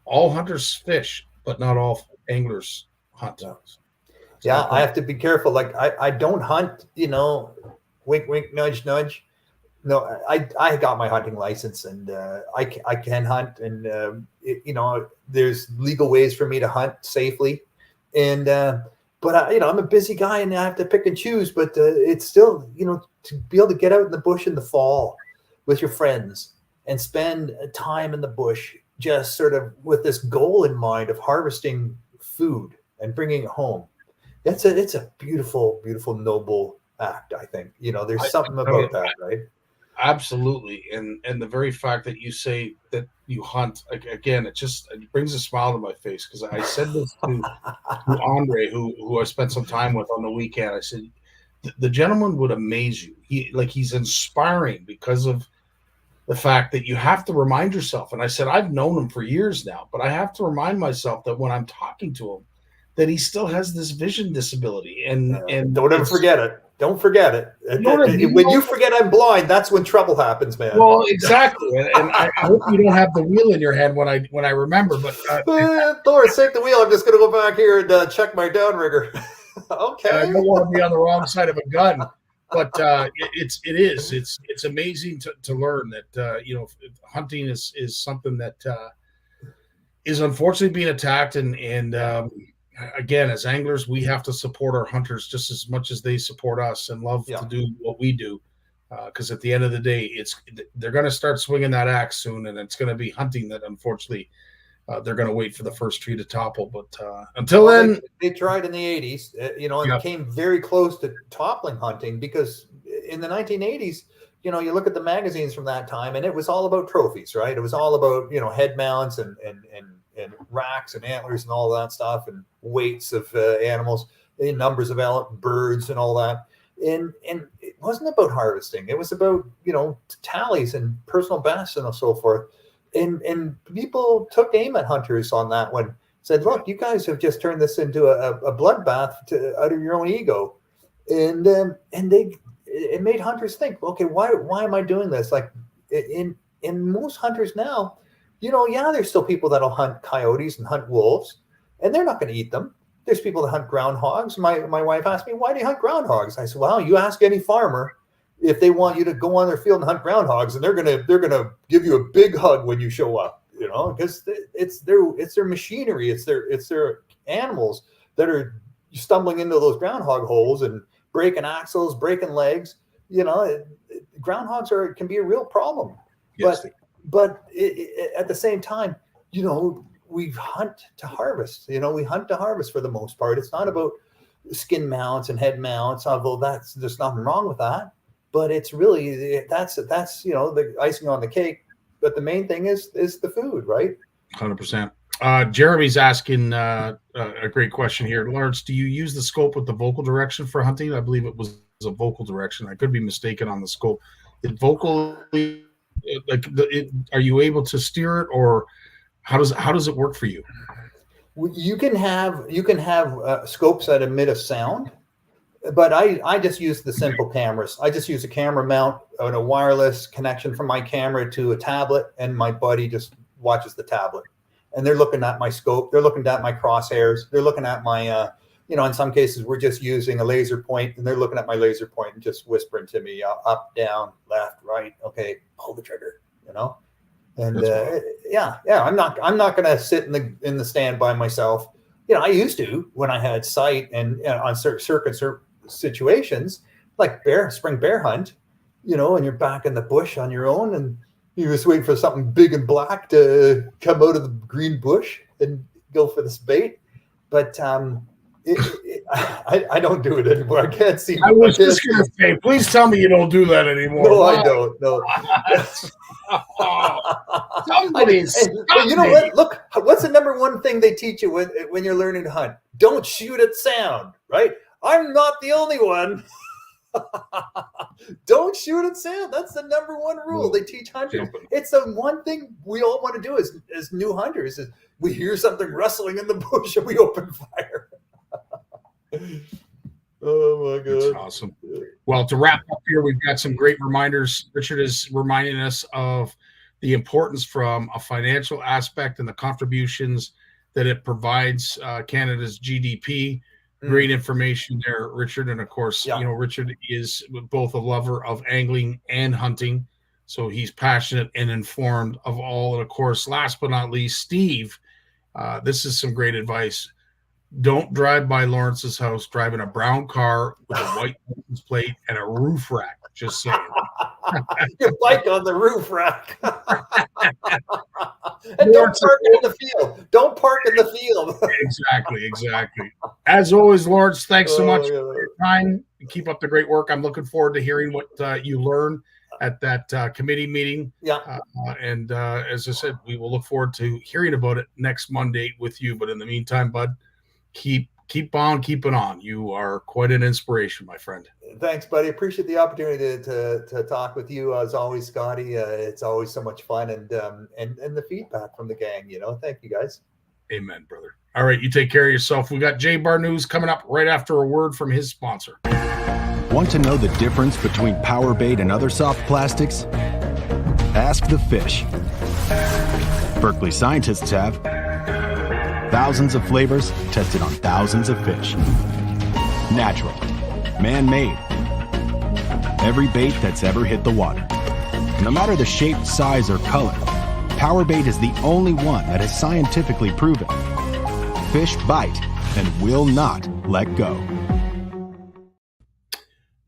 All hunters fish, but not all anglers hunt. Yeah, I have to be careful. Like I don't hunt, wink, wink, nudge, nudge. No, I got my hunting license, and I can hunt, and there's legal ways for me to hunt safely, and but I'm a busy guy, and I have to pick and choose. But it's still, to be able to get out in the bush in the fall with your friends and spend time in the bush, just sort of with this goal in mind of harvesting food and bringing it home. It's a beautiful, beautiful, noble act. I think there's something about that, right? Absolutely, and the very fact that you say that you hunt, again, it brings a smile to my face, because I said this to Andre, who I spent some time with on the weekend. I said, the gentleman would amaze you. He's inspiring because of the fact that you have to remind yourself. And I said, I've known him for years now, but I have to remind myself that when I'm talking to him, that he still has this vision disability. And don't ever forget it. Don't forget it. When you forget I'm blind, that's when trouble happens, man. Well, exactly. And I hope you don't have the wheel in your hand when I remember. But Thor, take the wheel. I'm just going to go back here and check my downrigger. Okay. I don't want to be on the wrong side of a gun. But it's amazing to learn that hunting is something that is unfortunately being attacked, and again, as anglers, we have to support our hunters just as much as they support us, and love to do what we do, because at the end of the day, they're going to start swinging that axe soon, and it's going to be hunting that unfortunately they're going to wait for the first tree to topple. But until then, they tried in the 80s, and it came very close to toppling hunting, because in the 1980s, you look at the magazines from that time, and it was all about trophies, right? It was all about head mounts and racks and antlers and all that stuff, and weights of animals, and numbers of birds and all that. And it wasn't about harvesting. It was about tallies and personal bests and so forth. And people took aim at hunters on that one. Said, look, you guys have just turned this into a bloodbath out of your own ego, and it made hunters think, okay, why am I doing this? Like in most hunters now, there's still people that'll hunt coyotes and hunt wolves, and they're not going to eat them. There's people that hunt groundhogs. My wife asked me, why do you hunt groundhogs? I said, well, you ask any farmer if they want you to go on their field and hunt groundhogs, and they're gonna give you a big hug when you show up, because it's their machinery, it's their animals that are stumbling into those groundhog holes and breaking axles, breaking legs. Groundhogs can be a real problem. Yes. But at the same time, we hunt to harvest. We hunt to harvest for the most part. It's not about skin mounts and head mounts, although there's nothing wrong with that. But it's really that's the icing on the cake. But the main thing is the food, right? 100%. Jeremy's asking a great question here. Lawrence, do you use the scope with the vocal direction for hunting? I believe it was a vocal direction. I could be mistaken on the scope. Are you able to steer it, or how does it work for you? You can have scopes that emit a sound. But I just use the simple cameras. I just use a camera mount and a wireless connection from my camera to a tablet, and my buddy just watches the tablet. And they're looking at my scope. They're looking at my crosshairs. They're looking at my, in some cases, we're just using a laser point, and they're looking at my laser point and just whispering to me, up, down, left, right. Okay, pull the trigger, And I'm not going to sit in the stand by myself. I used to when I had sight and on certain situations, like spring bear hunt, and you're back in the bush on your own, and you just wait for something big and black to come out of the green bush and go for this bait. But I don't do it anymore. I can't see. I was just going to say, please tell me you don't do that anymore. No, I don't. No. You know what? Look, what's the number one thing they teach you when you're learning to hunt? Don't shoot at sound, right? I'm not the only one. Don't shoot at sound. That's the number one rule they teach hunters. It's the one thing we all want to do as new hunters is we hear something rustling in the bush and we open fire. Oh my God. That's awesome. Well, to wrap up here, we've got some great reminders. Richard is reminding us of the importance from a financial aspect and the contributions that it provides Canada's GDP. Great information there, Richard. And of course, Yeah. you know, Richard is both a lover of angling and hunting. So he's passionate and informed of all. And of course, last but not least, Steve, this is some great advice. Don't drive by Lawrence's house driving a brown car with a white license plate and a roof rack. Just saying. Your bike on the roof rack. And don't park it in the field. Don't park in the field. Exactly. As always, Lawrence, thanks so much yeah. for your time. Keep up the great work. I'm looking forward to hearing what you learn at that committee meeting. Yeah. And as I said, we will look forward to hearing about it next Monday with you. But in the meantime, bud, keep on keeping on. You are quite an inspiration, my friend. Thanks, buddy. Appreciate the opportunity to talk with you as always, Scotty. It's always so much fun, and the feedback from the gang. You know, thank you guys. Amen, brother. All right, you take care of yourself. We got Jay Barnucz coming up right after a word from his sponsor. Want to know the difference between power bait and other soft plastics? Ask the fish. Berkeley scientists have thousands of flavors tested on thousands of fish. Natural. Man-made. Every bait that's ever hit the water. No matter the shape, size, or color, power bait is the only one that is scientifically proven. Fish bite and will not let go.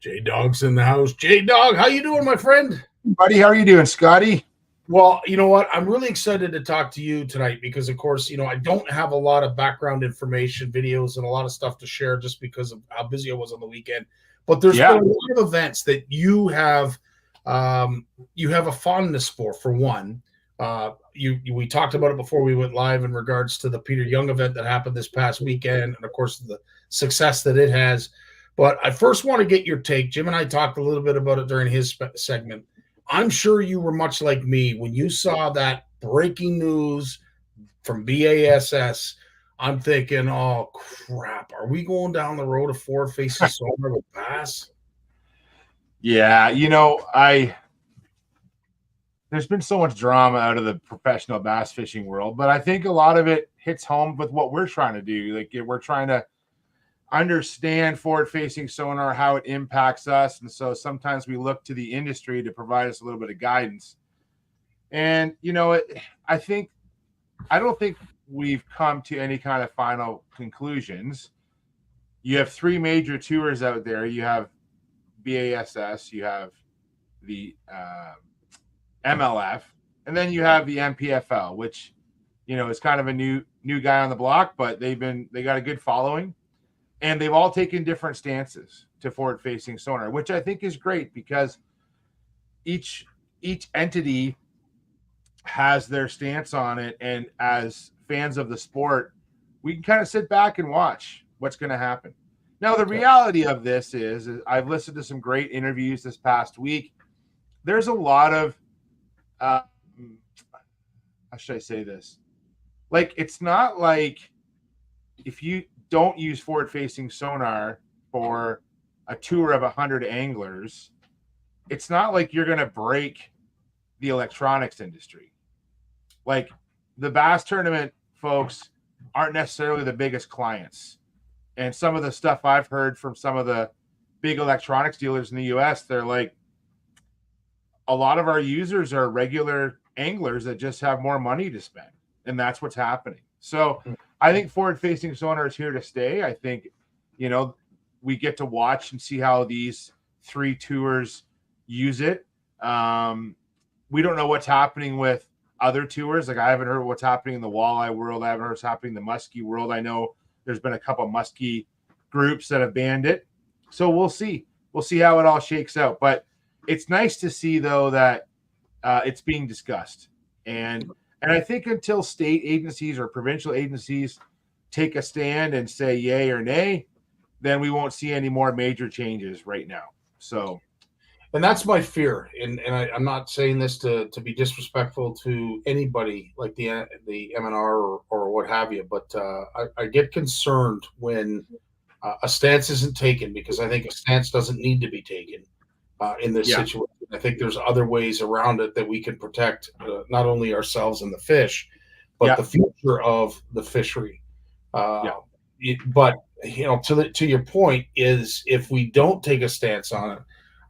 J-Dog's in the house. J-Dog, how you doing, my friend? Buddy, how are you doing, Scotty? Well, you know what? I'm really excited to talk to you tonight because, of course, you know, I don't have a lot of background information, videos, and a lot of stuff to share just because of how busy I was on the weekend. But there's been a lot of events that you have a fondness for one. We talked about it before we went live in regards to the Peter Young event that happened this past weekend, and of course the success that it has. But I first want to get your take. Jim and I talked a little bit about it during his segment. I'm sure you were much like me when you saw that breaking news from B.A.S.S. I'm thinking, oh crap, are we going down the road of forward-facing sonar with bass? Yeah, you know, there's been so much drama out of the professional bass fishing world, but I think a lot of it hits home with what we're trying to do. Like, we're trying to understand forward-facing sonar, how it impacts us, and so sometimes we look to the industry to provide us a little bit of guidance. And you know, I don't think we've come to any kind of final conclusions. You have three major tours out there. You have B.A.S.S, you have the MLF, and then you have the MPFL, which, you know, is kind of a new guy on the block, but they got a good following, and they've all taken different stances to forward-facing sonar, which I think is great because each entity has their stance on it, and as fans of the sport, we can kind of sit back and watch what's going to happen. Now, the reality of this is I've listened to some great interviews this past week. There's a lot of how should I say this? Like, it's not like if you don't use forward-facing sonar for a tour of 100 anglers, it's not like you're going to break the electronics industry. Like, the bass tournament folks aren't necessarily the biggest clients. And some of the stuff I've heard from some of the big electronics dealers in the US, they're like, a lot of our users are regular anglers that just have more money to spend. And that's what's happening. So I think forward-facing sonar is here to stay. I think, you know, we get to watch and see how these three tours use it. We don't know what's happening with other tours. Like, I haven't heard what's happening in the walleye world. I haven't heard what's happening in the muskie world. I know there's been a couple of muskie groups that have banned it. So we'll see. We'll see how it all shakes out. But it's nice to see, though, that it's being discussed. And I think until state agencies or provincial agencies take a stand and say yay or nay, then we won't see any more major changes right now. So, and that's my fear. And I'm not saying this to be disrespectful to anybody like the MNR or what have you, but I get concerned when a stance isn't taken, because I think a stance doesn't need to be taken in this situation. I think there's other ways around it that we can protect not only ourselves and the fish, but the future of the fishery. But to your point is, if we don't take a stance on it,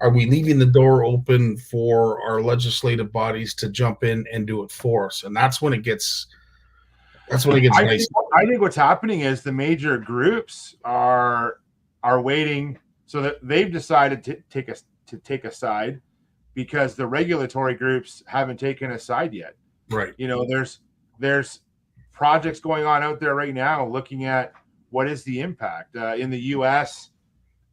are we leaving the door open for our legislative bodies to jump in and do it for us? And that's when it gets nice. I think what's happening is the major groups are waiting, so that they've decided to take a side, because the regulatory groups haven't taken a side yet. Right. There's projects going on out there right now looking at what is the impact in the U.S.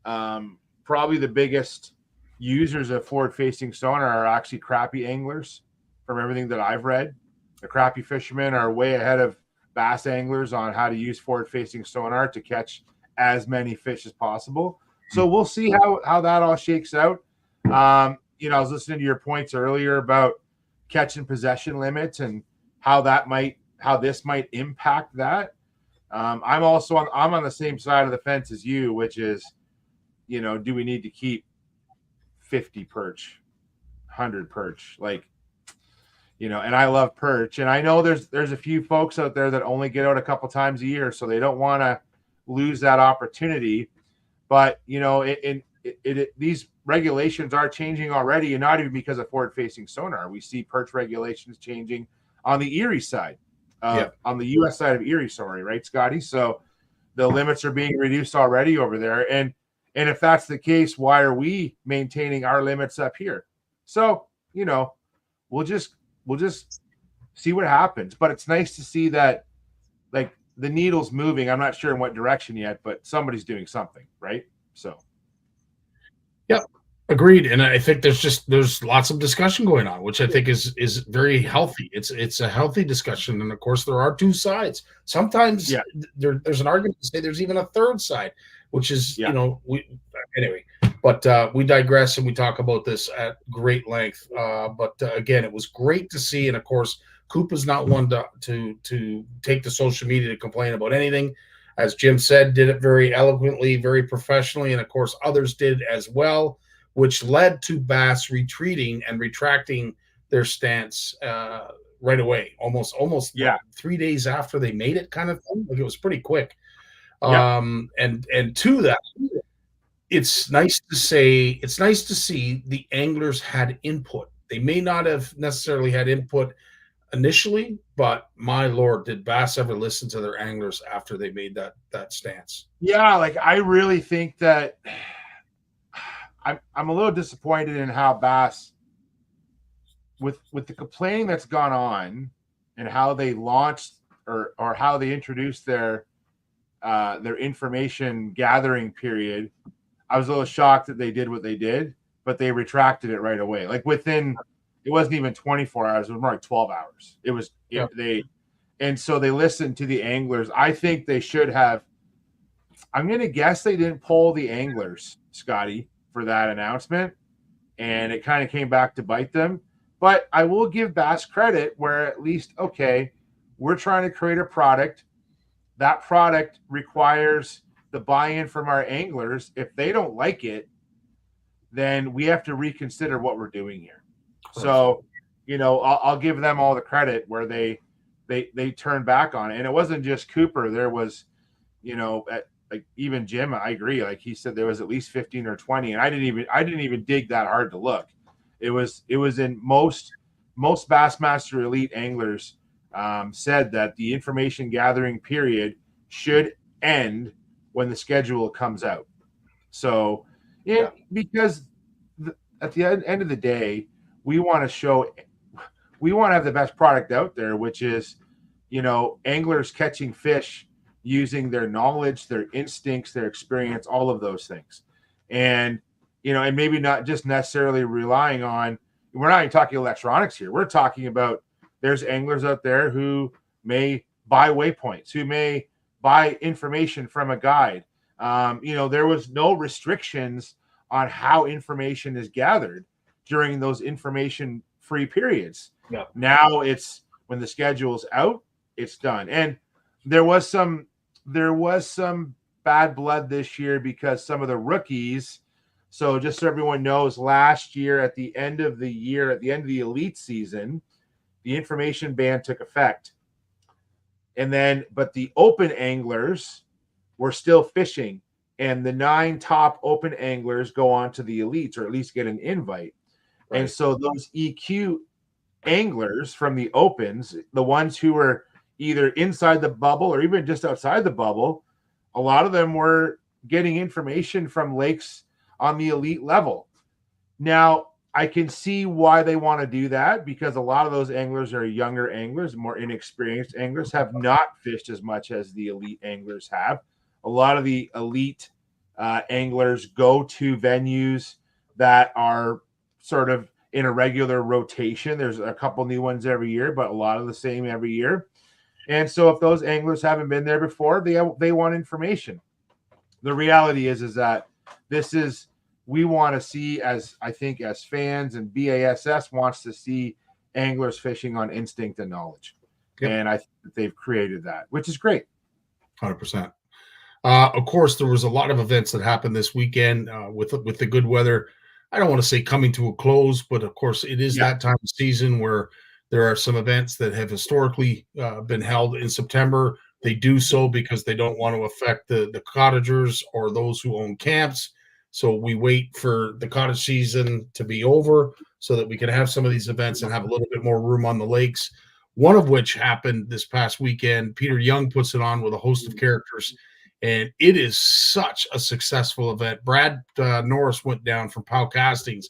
Probably the biggest users of forward-facing sonar are actually crappie anglers. From everything that I've read, the crappie fishermen are way ahead of bass anglers on how to use forward-facing sonar to catch as many fish as possible. So we'll see how that all shakes out. I was listening to your points earlier about catch and possession limits and how this might impact that. I'm on the same side of the fence as you, which is, do we need to keep 50 perch, 100 perch? And I love perch, and I know there's a few folks out there that only get out a couple times a year, so they don't want to lose that opportunity. But these regulations are changing already, and not even because of forward-facing sonar. We see perch regulations changing on the Erie side, on the U.S. side of Erie, sorry, right, Scotty? So the limits are being reduced already over there, and if that's the case, why are we maintaining our limits up here? So we'll just see what happens. But it's nice to see that, like, the needle's moving. I'm not sure in what direction yet, but somebody's doing something, right? So, yeah, agreed. And I think there's lots of discussion going on, which I think is very healthy. It's a healthy discussion, and of course there are two sides. Sometimes there's an argument to say there's even a third side, which is anyway. But we digress, and we talk about this at great length. But again, it was great to see, and of course, Koopa's not one to take to social media to complain about anything. As Jim said, did it very eloquently, very professionally, and of course, others did as well, which led to B.A.S.S retreating and retracting their stance right away, almost 3 days after they made it, kind of thing. Like, it was pretty quick. And to that, it's nice to see the anglers had input. They may not have necessarily had input initially, but my Lord, did B.A.S.S ever listen to their anglers after they made that stance? Yeah, like, I really think that I'm a little disappointed in how B.A.S.S, with the complaining that's gone on, and how they launched or how they introduced their information gathering period. I was a little shocked that they did what they did, but they retracted it right away. Like, it wasn't even 24 hours. It was more like 12 hours. And so they listened to the anglers. I think they should have. I'm going to guess they didn't poll the anglers, Scotty, for that announcement, and it kind of came back to bite them. But I will give B.A.S.S credit where, at least, okay, we're trying to create a product. That product requires the buy-in from our anglers. If they don't like it, then we have to reconsider what we're doing here. So, I'll give them all the credit where they turned back on it. And it wasn't just Cooper. There was, like, even Jim, I agree. Like, he said there was at least 15 or 20, and I didn't even dig that hard to look. It was in most Bassmaster Elite anglers said that the information gathering period should end when the schedule comes out. So, because at the end of the day, we want to have the best product out there, which is, anglers catching fish using their knowledge, their instincts, their experience, all of those things. And, and maybe not just necessarily relying on, we're not even talking electronics here. We're talking about, there's anglers out there who may buy waypoints, who may buy information from a guide. There was no restrictions on how information is gathered during those information-free periods. Yeah. Now it's, when the schedule's out, it's done. And there was some bad blood this year because some of the rookies. So just so everyone knows, last year at the end of the elite season, the information ban took effect. And then, but the open anglers we're still fishing, and the 9 top open anglers go on to the elites, or at least get an invite. Right. And so those EQ anglers from the opens, the ones who were either inside the bubble or even just outside the bubble, a lot of them were getting information from lakes on the elite level. Now, I can see why they want to do that, because a lot of those anglers are younger anglers, more inexperienced anglers, have not fished as much as the elite anglers have. A lot of the elite anglers go to venues that are sort of in a regular rotation. There's a couple new ones every year, but a lot of the same every year. And so if those anglers haven't been there before, they want information. The reality is that we want to see, as I think as fans, and B.A.S.S. wants to see anglers fishing on instinct and knowledge. Yep. And I think that they've created that, which is great. 100%. Of course, there was a lot of events that happened this weekend with the good weather. I don't want to say coming to a close, but of course it is that time of season where there are some events that have historically been held in September. They do so because they don't want to affect the cottagers or those who own camps. So we wait for the cottage season to be over so that we can have some of these events and have a little bit more room on the lakes. One of which happened this past weekend. Peter Young puts it on with a host of characters, and it is such a successful event. Brad Norris went down from Powell Castings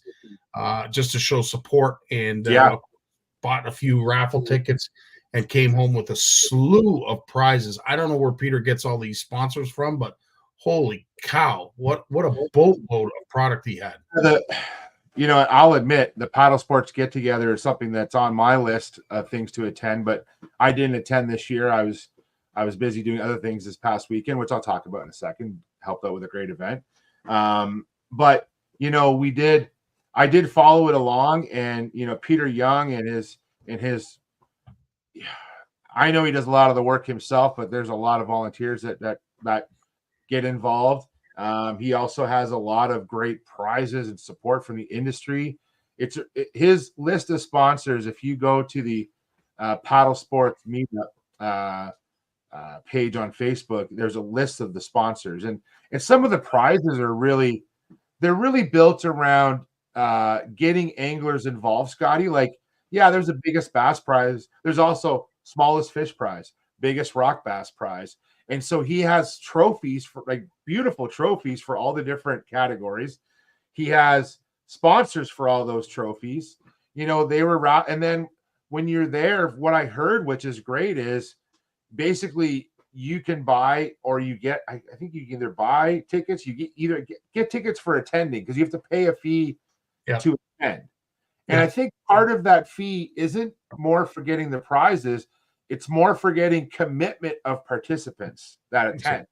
just to show support, and bought a few raffle tickets and came home with a slew of prizes. I don't know where Peter gets all these sponsors from, but holy cow, what a boatload of product he had. I'll admit the paddle sports get together is something that's on my list of things to attend, but I didn't attend this year. I was busy doing other things this past weekend, which I'll talk about in a second. Helped out with a great event. But I did follow it along, and Peter Young and his I know he does a lot of the work himself, but there's a lot of volunteers that get involved. He also has a lot of great prizes and support from the industry. His list of sponsors. If you go to the Paddle Sports Meetup page on Facebook, there's a list of the sponsors, and some of the prizes are really built around getting anglers involved, Scotty. Like, there's the biggest bass prize. There's also smallest fish prize, biggest rock bass prize. And so he has trophies for beautiful trophies for all the different categories. He has sponsors for all those trophies. They were and then when you're there, what I heard, which is great, is basically you can buy, or you get, I think you can either buy tickets, you get tickets for attending, because you have to pay a fee to attend. And I think part of that fee isn't more for getting the prizes, it's more for getting commitment of participants that attend.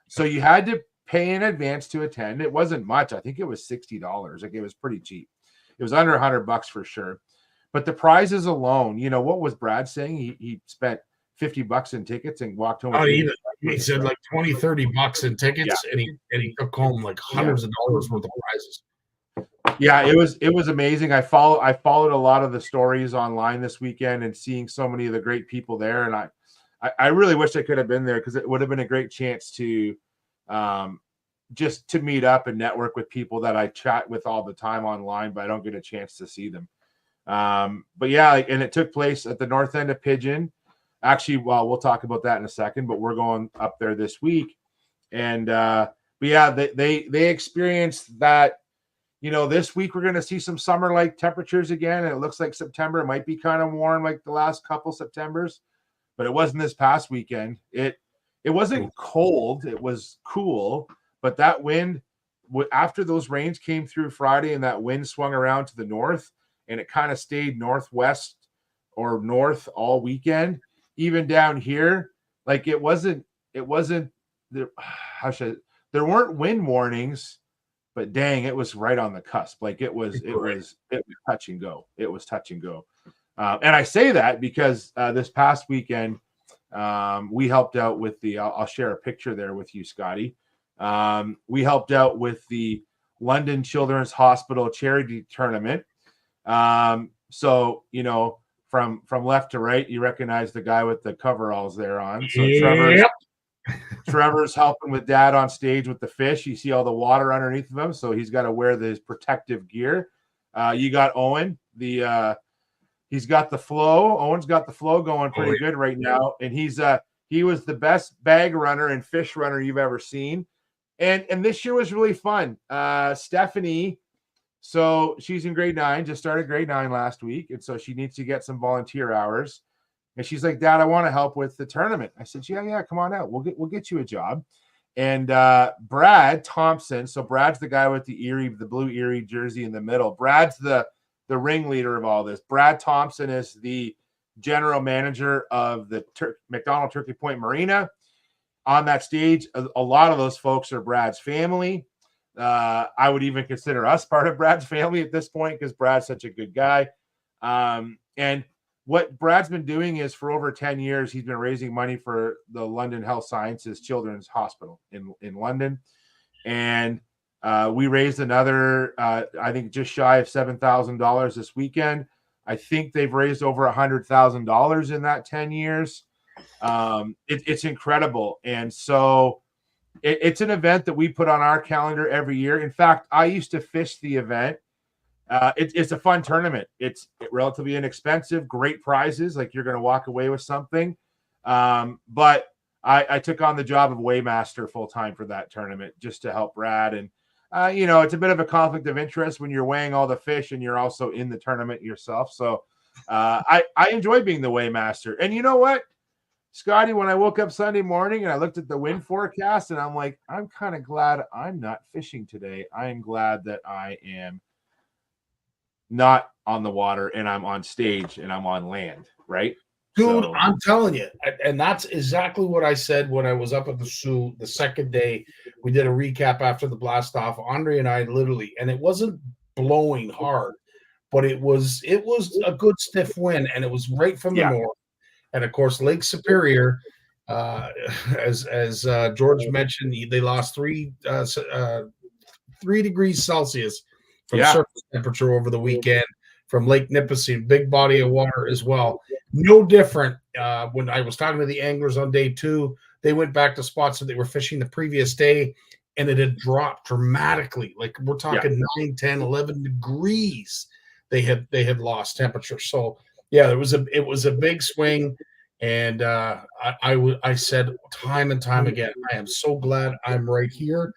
So you had to pay in advance to attend. It wasn't much. I think it was $60. It was pretty cheap. It was under $100 for sure. But the prizes alone, what was Brad saying? He spent $50 in tickets and walked home. He said like $20-$30 in tickets, and he took home like hundreds of dollars worth of prizes. Yeah, it was amazing. I followed a lot of the stories online this weekend, and seeing so many of the great people there. And I really wish I could have been there, because it would have been a great chance to just to meet up and network with people that I chat with all the time online, but I don't get a chance to see them. But and it took place at the north end of Pigeon. Actually, we'll talk about that in a second, but we're going up there this week. And they experienced that. This week we're going to see some summer-like temperatures again. And it looks like September might be kind of warm like the last couple Septembers, but it wasn't this past weekend. It wasn't cold. It was cool, but that wind, after those rains came through Friday and that wind swung around to the north, and it kind of stayed northwest or north all weekend, even down here, there weren't wind warnings, but dang, it was right on the cusp. It was touch and go. It was touch and go. And I say that because this past weekend, we helped out with I'll share a picture there with you, Scotty. We helped out with the London Children's Hospital charity tournament. So, from left to right, you recognize the guy with the coveralls there on. So Trevor's helping with Dad on stage with the fish. You see all the water underneath of him, so he's got to wear his protective gear. You got Owen, he's got the flow. Owen's got the flow going pretty good right now, and he was the best bag runner and fish runner you've ever seen. And this year was really fun. Stephanie, so she's in grade 9, just started grade 9 last week, and so she needs to get some volunteer hours. And she's like, Dad, I want to help with the tournament. I said, yeah, come on out. We'll get you a job. And Brad Thompson, so Brad's the guy with the blue Erie jersey in the middle. Brad's the ringleader of all this. Brad Thompson is the general manager of the McDonald Turkey Point Marina. On that stage, a lot of those folks are Brad's family. I would even consider us part of Brad's family at this point because Brad's such a good guy. And what Brad's been doing is for over 10 years, he's been raising money for the London Health Sciences Children's Hospital in London. And we raised another, I think, just shy of $7,000 this weekend. I think they've raised over $100,000 in that 10 years. It's incredible. And so it's an event that we put on our calendar every year. In fact, I used to fish the event. It's a fun tournament. It's relatively inexpensive, great prizes. Like you're going to walk away with something. But I took on the job of weighmaster full time for that tournament just to help Brad. And, it's a bit of a conflict of interest when you're weighing all the fish and you're also in the tournament yourself. So I enjoy being the weighmaster. And you know what, Scotty, when I woke up Sunday morning and I looked at the wind forecast and I'm like, I'm kind of glad I'm not fishing today. I am glad that I am not on the water and I'm on stage and I'm on land, right? Dude, So, I'm telling you, and that's exactly what I said when I was up at the Sioux the second day. We did a recap after the blast off. Andre and I literally, and it wasn't blowing hard, but it was a good stiff wind, and it was right from the north. And of course, Lake Superior, as George mentioned, they lost 3 degrees Celsius from surface temperature over the weekend from Lake Nipissing, big body of water as well. No different. When I was talking to the anglers on day 2, they went back to spots that they were fishing the previous day, and it had dropped dramatically. Like we're talking 9, 10, 11 degrees. They had lost temperature. So yeah, it was a big swing. And I said time and time again, I am so glad I'm right here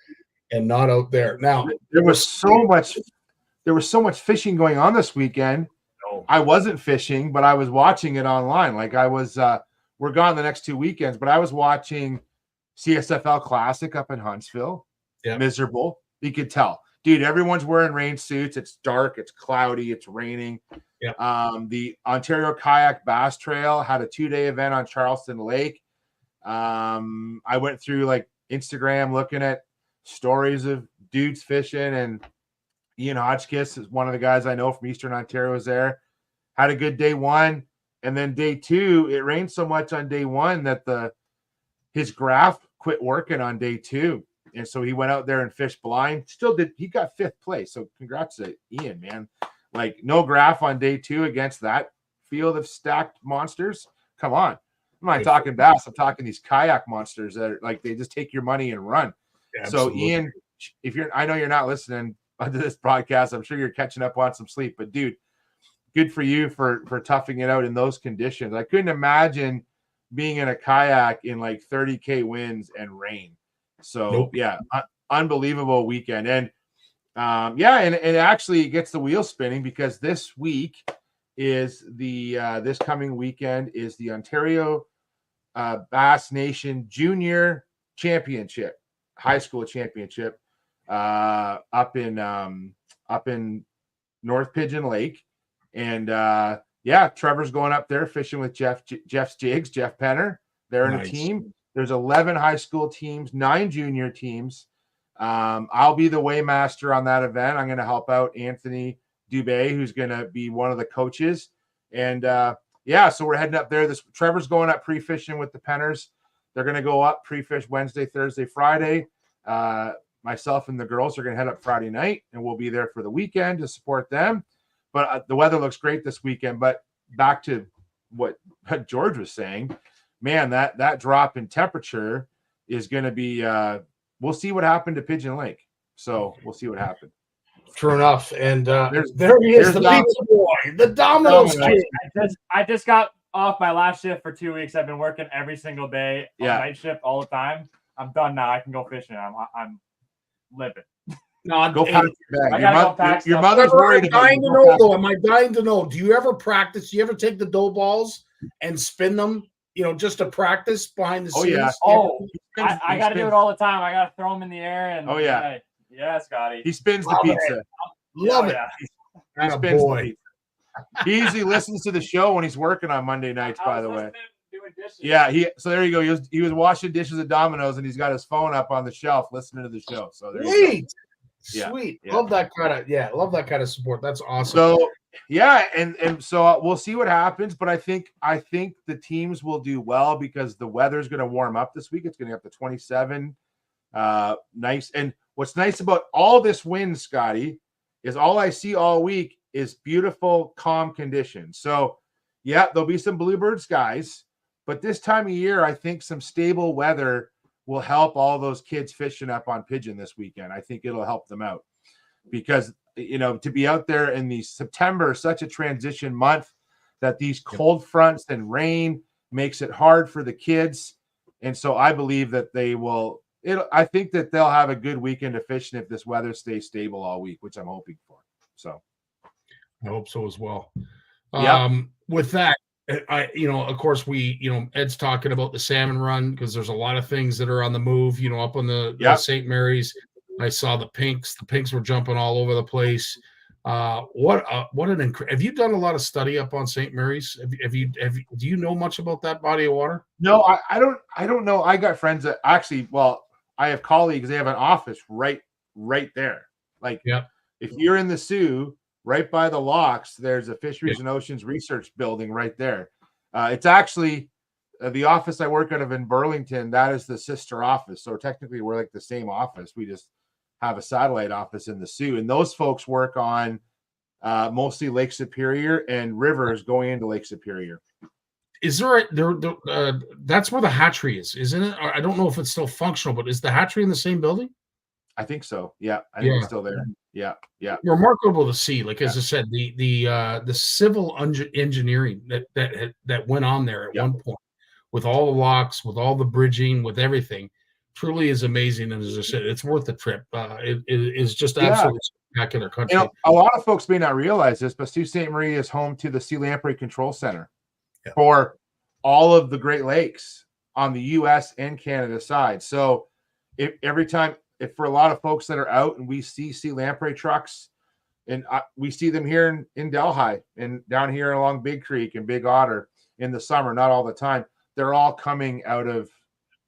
and not out there. Now there was so much fishing going on this weekend. I wasn't fishing, but I was watching it online. Like I was, we're gone the next 2 weekends, but I was watching CSFL Classic up in Huntsville. Yeah. Miserable. You could tell, dude, everyone's wearing rain suits. It's dark. It's cloudy. It's raining. Yeah. The Ontario Kayak Bass Trail had a 2-day event on Charleston Lake. I went through like Instagram looking at stories of dudes fishing, and Ian Hotchkiss is one of the guys I know from Eastern Ontario was there. Had a good day 1, and then day 2, it rained so much on day 1 that his graph quit working on day 2. And so he went out there and fished blind. He got 5th place. So congrats to Ian, man. Like no graph on day 2 against that field of stacked monsters. Come on. I'm not talking bass. I'm talking these kayak monsters that are like, they just take your money and run. Yeah, so Ian, I know you're not listening to this broadcast. I'm sure you're catching up on some sleep, but dude, good for you for toughing it out in those conditions. I couldn't imagine being in a kayak in like 30K winds and rain. So yeah, unbelievable weekend. And and it actually gets the wheel spinning because this week is this coming weekend is the Ontario Bass Nation Junior Championship, high school championship up in North Pigeon Lake. And Trevor's going up there fishing with Jeff's Jigs, Jeff Penner. They're in a team. There's 11 high school teams, 9 junior teams. I'll be the weighmaster on that event. I'm going to help out Anthony Dubé, who's going to be one of the coaches. And so we're heading up there. Trevor's going up pre-fishing with the Penners. They're going to go up pre-fish Wednesday, Thursday, Friday. Myself and the girls are going to head up Friday night, and we'll be there for the weekend to support them. But the weather looks great this weekend. But back to what George was saying, man, that drop in temperature is going to be. We'll see what happened to Pigeon Lake. So we'll see what happened. True enough. And There's- there he is, there's the pizza boy, the Domino's Domino's. King. I just got off my last shift for 2 weeks. I've been working every single day, Yeah. night shift all the time. I'm done now. I can go fishing. I'm living. No, Go pack your bag. I gotta go pack Your stuff. mother's worried I'm about dying you. to Go know pack- though. Am I dying to know? Do you ever practice? Do you ever take the dough balls and spin them? Just to practice behind the Oh, scenes. yeah. Oh, spins- I he got to do spins- it all the time. I got to throw them in the air and. Oh, yeah. Yeah, Scotty. He spins the Love it. pizza. Love Oh, it. yeah. He Atta spins the boy. pizza. He usually listens to the show when he's working on Monday nights, I by was the way. listening, doing dishes. Yeah, so there you go. He was washing dishes at Domino's, and he's got his phone up on the shelf listening to the show. So there you go. Sweet. Yeah, Sweet. yeah. Love that kind of support. That's awesome. So yeah, and so we'll see what happens, but I think the teams will do well because the weather's going to warm up this week. It's going to get up to 27. Nice. And what's nice about all this wind, Scotty, is all I see all week is beautiful, calm conditions. So yeah, there'll be some bluebird skies, but this time of year, I think some stable weather will help all those kids fishing up on Pigeon this weekend. I think it'll help them out because, to be out there in the September, such a transition month that these cold fronts and rain makes it hard for the kids. And so I believe that I think that they'll have a good weekend of fishing if this weather stays stable all week, which I'm hoping for. So I hope so as well. Yeah. With that, of course, Ed's talking about the salmon run because there's a lot of things that are on the move, up on the St. Mary's. I saw the pinks. The pinks were jumping all over the place. Have you done a lot of study up on St. Mary's? Do you know much about that body of water? No, I don't know. I got friends that actually, I have colleagues. They have an office right there. Like, if you're in the Sioux, right by the locks, there's a Fisheries and Oceans Research Building right there. It's actually the office I work out of in Burlington. That is the sister office. So technically, we're like the same office. We just have a satellite office in the Sioux, and those folks work on mostly Lake Superior and rivers going into Lake Superior. Is there that's where the hatchery is, isn't it? I don't know if it's still functional, but is the hatchery in the same building? I think so. Yeah, I think it's still there. Yeah. Remarkable to see. Like as I said, the civil engineering that went on there at one point, with all the locks, with all the bridging, with everything, truly is amazing. And as I said, it's worth the trip. It is just absolutely spectacular country. A lot of folks may not realize this, but Sault Ste. Marie is home to the Sea Lamprey Control Center for all of the Great Lakes on the U.S. and Canada side. So if for a lot of folks that are out and we see sea lamprey trucks, and we see them here in Delhi and down here along Big Creek and Big Otter in the summer, not all the time, they're all coming out of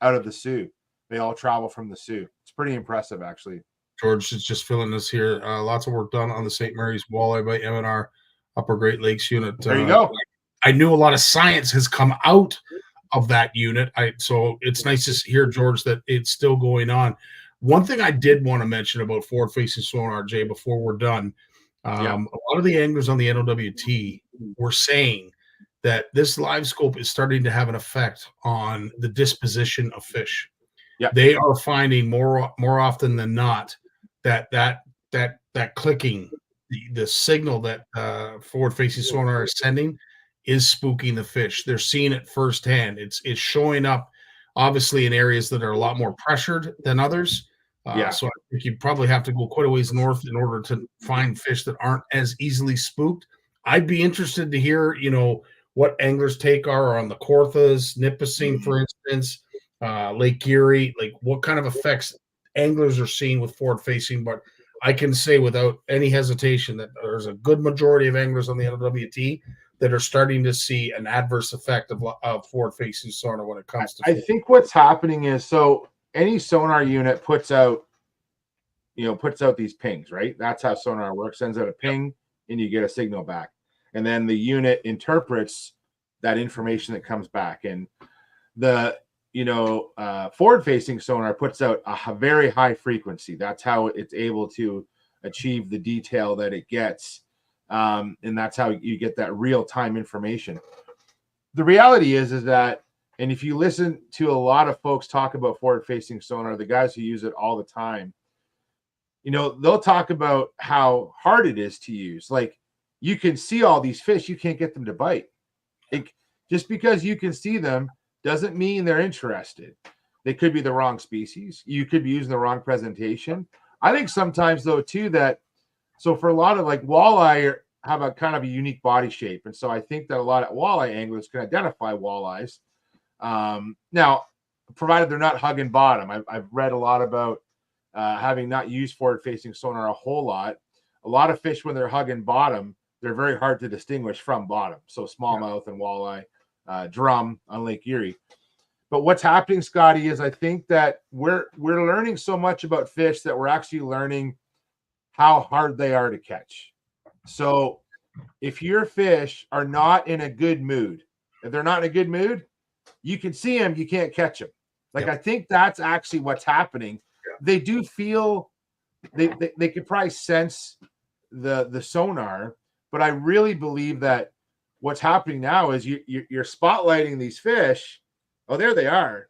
the Sioux. They all travel from the Sioux. It's pretty impressive, actually. George is just filling this here. Lots of work done on the St. Mary's Walleye by M&R Upper Great Lakes unit. There you go. I knew a lot of science has come out of that unit. So it's nice to hear, George, that it's still going on. One thing I did want to mention about forward-facing sonar, Jay, before we're done, a lot of the anglers on the NOWT were saying that this live scope is starting to have an effect on the disposition of fish. Yeah, they are finding more often than not that clicking, the signal that forward-facing sonar is sending is spooking the fish. They're seeing it firsthand. It's showing up, obviously, in areas that are a lot more pressured than others. So I think you probably have to go quite a ways north in order to find fish that aren't as easily spooked. I'd be interested to hear, what anglers' take are on the Kawarthas, Nipissing, for instance, Lake Erie, like what kind of effects anglers are seeing with forward-facing. But I can say without any hesitation that there's a good majority of anglers on the NWT that are starting to see an adverse effect of forward-facing sonar when it comes to I think what's happening is, so any sonar unit puts out these pings, right? That's how sonar works. Sends out a ping and you get a signal back. And then the unit interprets that information that comes back. And the, forward-facing sonar puts out a very high frequency. That's how it's able to achieve the detail that it gets. And that's how you get that real-time information. The reality is that And if you listen to a lot of folks talk about forward-facing sonar, the guys who use it all the time, you know, they'll talk about how hard it is to use. Like, you can see all these fish, you can't get them to bite. Just because you can see them doesn't mean they're interested. They could be the wrong species. You could be using the wrong presentation. I think sometimes, though, too, that so for a lot of like walleye have a kind of a unique body shape. And so I think that a lot of walleye anglers can identify walleyes. Now, provided they're not hugging bottom. I've read a lot about having not used forward-facing sonar a whole lot. A lot of fish, when they're hugging bottom, they're very hard to distinguish from bottom. So smallmouth and walleye, drum on Lake Erie. But what's happening, Scotty, is I think that we're learning so much about fish that we're actually learning how hard they are to catch. So if your fish are not in a good mood, if they're not in a good mood, you can see them, you can't catch them. Like, I think that's actually what's happening. They do feel, they could probably sense the sonar, but I really believe that what's happening now is you're spotlighting these fish. Oh, there they are,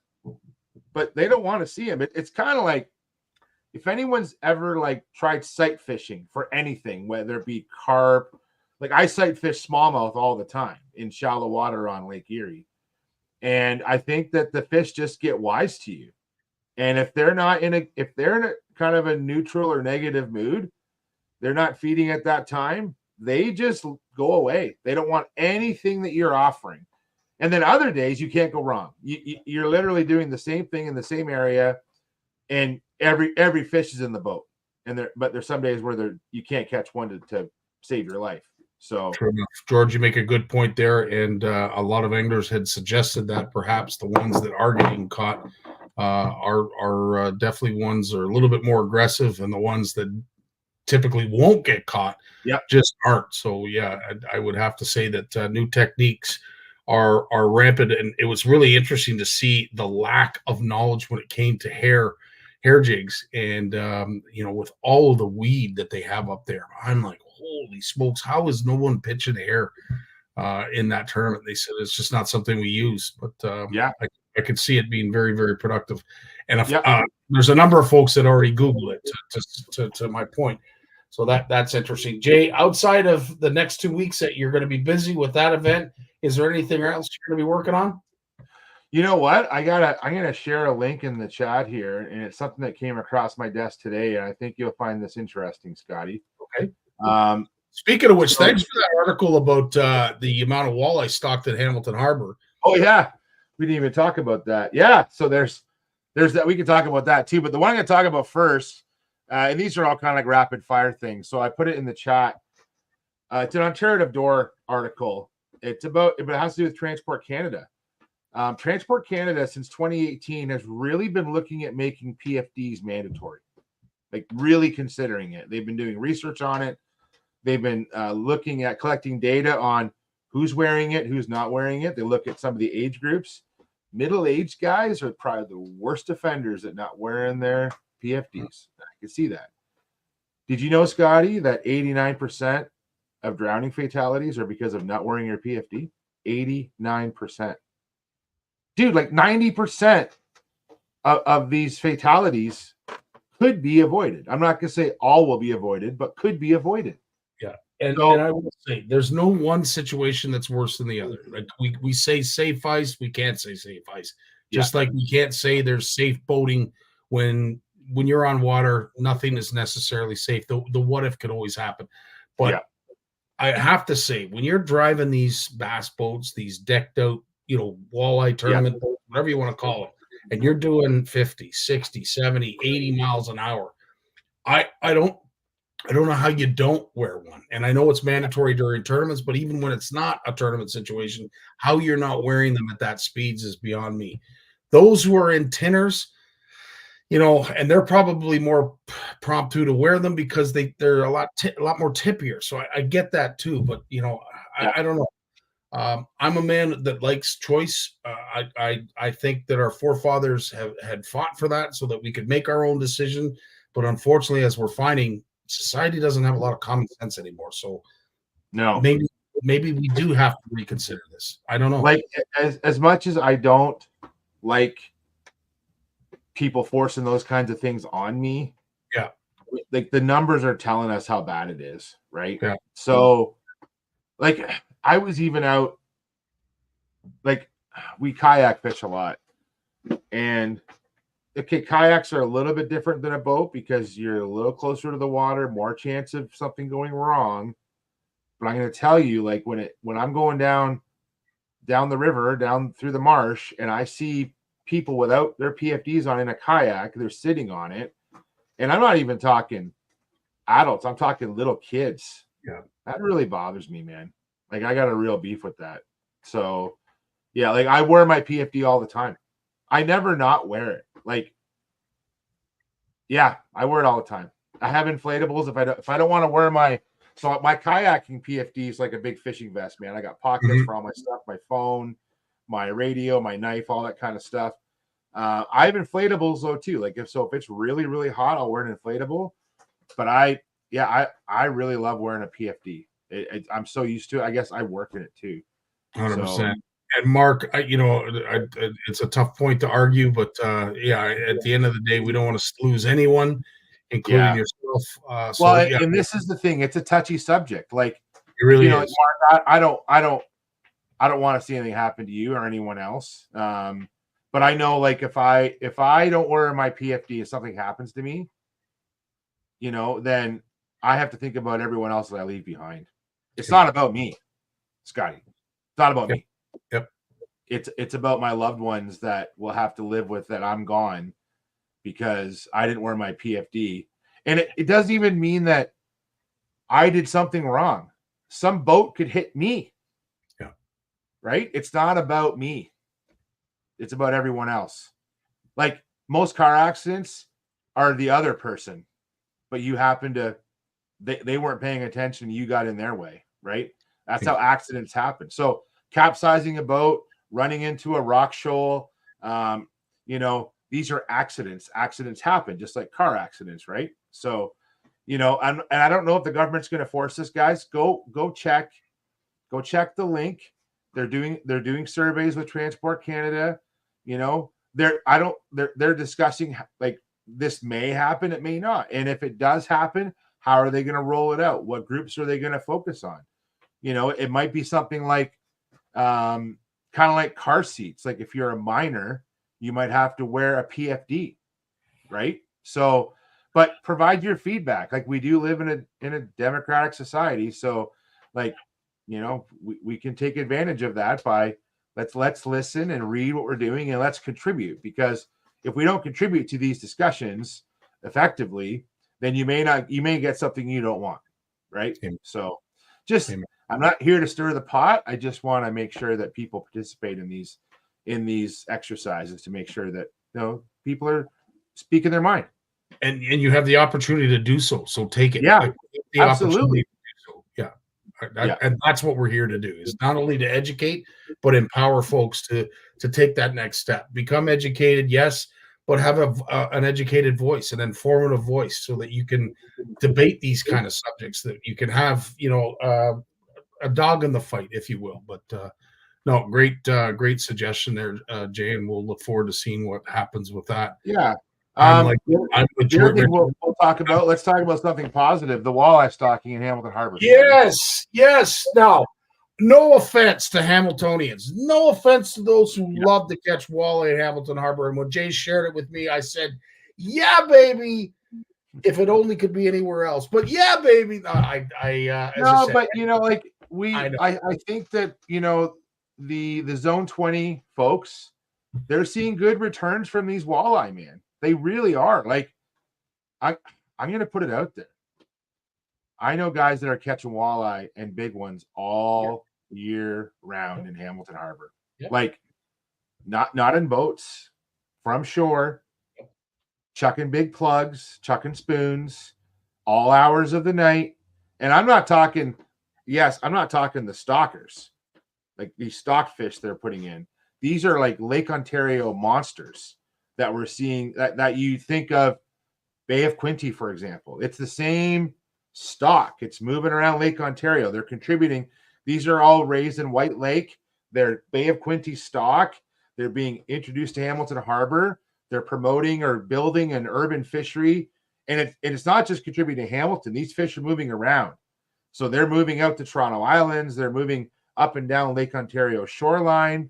but they don't want to see them. It's kind of like, if anyone's ever like tried sight fishing for anything, whether it be carp, like I sight fish smallmouth all the time in shallow water on Lake Erie. And I think that the fish just get wise to you. And if they're in a kind of a neutral or negative mood, they're not feeding at that time, they just go away. They don't want anything that you're offering. And then other days you can't go wrong. You're literally doing the same thing in the same area, and every fish is in the boat. But there's some days where you can't catch one to save your life. So, true enough. George, you make a good point there, and a lot of anglers had suggested that perhaps the ones that are getting caught are definitely ones that are a little bit more aggressive, and the ones that typically won't get caught just aren't. So yeah, I would have to say that new techniques are rampant, and it was really interesting to see the lack of knowledge when it came to hair jigs, and you know, with all of the weed that they have up there, I'm like, holy smokes, how is no one pitching hair in that tournament? They said it's just not something we use, but I could see it being very, very productive. And if, there's a number of folks that already Google it to my point. So that's interesting. Jay, outside of the next 2 weeks that you're going to be busy with that event, is there anything else you're going to be working on? You know what? I'm gonna share a link in the chat here, and it's something that came across my desk today, and I think you'll find this interesting, Scotty. Okay. Speaking of which, thanks for that article about the amount of walleye stocked at Hamilton Harbor. Oh yeah, we didn't even talk about that. Yeah, so there's that. We can talk about that too, but the one I'm going to talk about first, and these are all kind of like rapid fire things. So I put it in the chat. It's an Ontario Door article. It has to do with Transport Canada. Transport Canada since 2018 has really been looking at making PFDs mandatory, like really considering it. They've been doing research on it. They've been looking at collecting data on who's wearing it, who's not wearing it. They look at some of the age groups. Middle-aged guys are probably the worst offenders at not wearing their PFDs. I can see that. Did you know, Scotty, that 89% of drowning fatalities are because of not wearing your PFD? 89%. Dude, like 90% of these fatalities could be avoided. I'm not going to say all will be avoided, but could be avoided. Yeah. And I will say there's no one situation that's worse than the other. Like we say safe ice, we can't say safe ice. Just like we can't say there's safe boating when you're on water, nothing is necessarily safe. The what if could always happen. But I have to say, when you're driving these bass boats, these decked out, you know, walleye tournament boats, whatever you want to call it, and you're doing 50, 60, 70, 80 miles an hour, I don't know how you don't wear one. And I know it's mandatory during tournaments, but even when it's not a tournament situation, how you're not wearing them at that speeds is beyond me. Those who are in tinners, you know, and they're probably more prompt to wear them because they're a lot more tippier. So I get that too, but you know, I don't know. I'm a man that likes choice. I think that our forefathers had fought for that so that we could make our own decision. But unfortunately, as we're finding, society doesn't have a lot of common sense anymore. So no, maybe maybe we do have to reconsider this. I don't know. Like as much as I don't like people forcing those kinds of things on me. Yeah. Like the numbers are telling us how bad it is, right? Yeah. So like I was even out, like we kayak fish a lot. And okay, kayaks are a little bit different than a boat because you're a little closer to the water, more chance of something going wrong. But I'm going to tell you, like when I'm going down the river, down through the marsh, and I see people without their PFDs on in a kayak, they're sitting on it. And I'm not even talking adults, I'm talking little kids. Yeah. That really bothers me, man. Like I got a real beef with that. So yeah, like I wear my PFD all the time. I never not wear it. Like, yeah, I wear it all the time. I have inflatables if I don't want to wear my kayaking PFD is like a big fishing vest, man. I got pockets for all my stuff, my phone, my radio, my knife, all that kind of stuff. I have inflatables though too. Like if it's really, really hot, I'll wear an inflatable. But I really love wearing a PFD. I'm so used to it. I guess I work in it too. 100%. And Mark, it's a tough point to argue, but at the end of the day, we don't want to lose anyone, including yourself. And this is the thing; it's a touchy subject. Like it really is. Mark, I don't want to see anything happen to you or anyone else. But I know, like, if I don't wear my PFD, if something happens to me, then I have to think about everyone else that I leave behind. It's not about me, Scotty. It's not about me. Yep. It's about my loved ones that will have to live with that I'm gone because I didn't wear my PFD. And it doesn't even mean that I did something wrong. Some boat could hit me. Yeah. Right? It's not about me. It's about everyone else. Like most car accidents are the other person, but you happen to, they weren't paying attention. You got in their way, right? That's how accidents happen. So capsizing a boat, running into a rock shoal, these are accidents. Accidents happen just like car accidents, right? So, and I don't know if the government's going to force this, guys. Go check the link. They're doing surveys with Transport Canada. They're discussing like this may happen, it may not. And if it does happen, how are they going to roll it out? What groups are they going to focus on? It might be something like kind of like car seats. Like if you're a minor, you might have to wear a PFD, right? So, but provide your feedback. Like we do live in a democratic society. So like, we can take advantage of that by let's listen and read what we're doing and let's contribute, because if we don't contribute to these discussions effectively, then you may get something you don't want. Right. Amen. So just, Amen. I'm not here to stir the pot. I just want to make sure that people participate in these exercises to make sure that people are speaking their mind. And you have the opportunity to do so. So take it. Yeah, absolutely. And that's what we're here to do, is not only to educate, but empower folks to take that next step. Become educated, yes, but have an educated voice, an informative voice, so that you can debate these kind of subjects, that you can have, a dog in the fight, if you will. But no, great suggestion there, Jay, and we'll look forward to seeing what happens with that. Yeah. Let's talk about something positive. The walleye stocking in Hamilton Harbor. Yes. Now, no offense to Hamiltonians, no offense to those who love to catch walleye in Hamilton Harbor. And when Jay shared it with me, I said, "Yeah, baby. If it only could be anywhere else." But yeah, baby. I think that the Zone 20 folks, they're seeing good returns from these walleye, man. They really are. Like, I'm going to put it out there. I know guys that are catching walleye and big ones all year round in Hamilton Harbor. Yeah. Like, not in boats, from shore, chucking big plugs, chucking spoons, all hours of the night. And I'm not talking the stockers, like these stock fish they're putting in. These are like Lake Ontario monsters that we're seeing, that you think of Bay of Quinte, for example. It's the same stock. It's moving around Lake Ontario. They're contributing. These are all raised in White Lake. They're Bay of Quinte stock. They're being introduced to Hamilton Harbor. They're promoting or building an urban fishery. And it's not just contributing to Hamilton. These fish are moving around. So they're moving out to Toronto Islands. They're moving up and down Lake Ontario shoreline.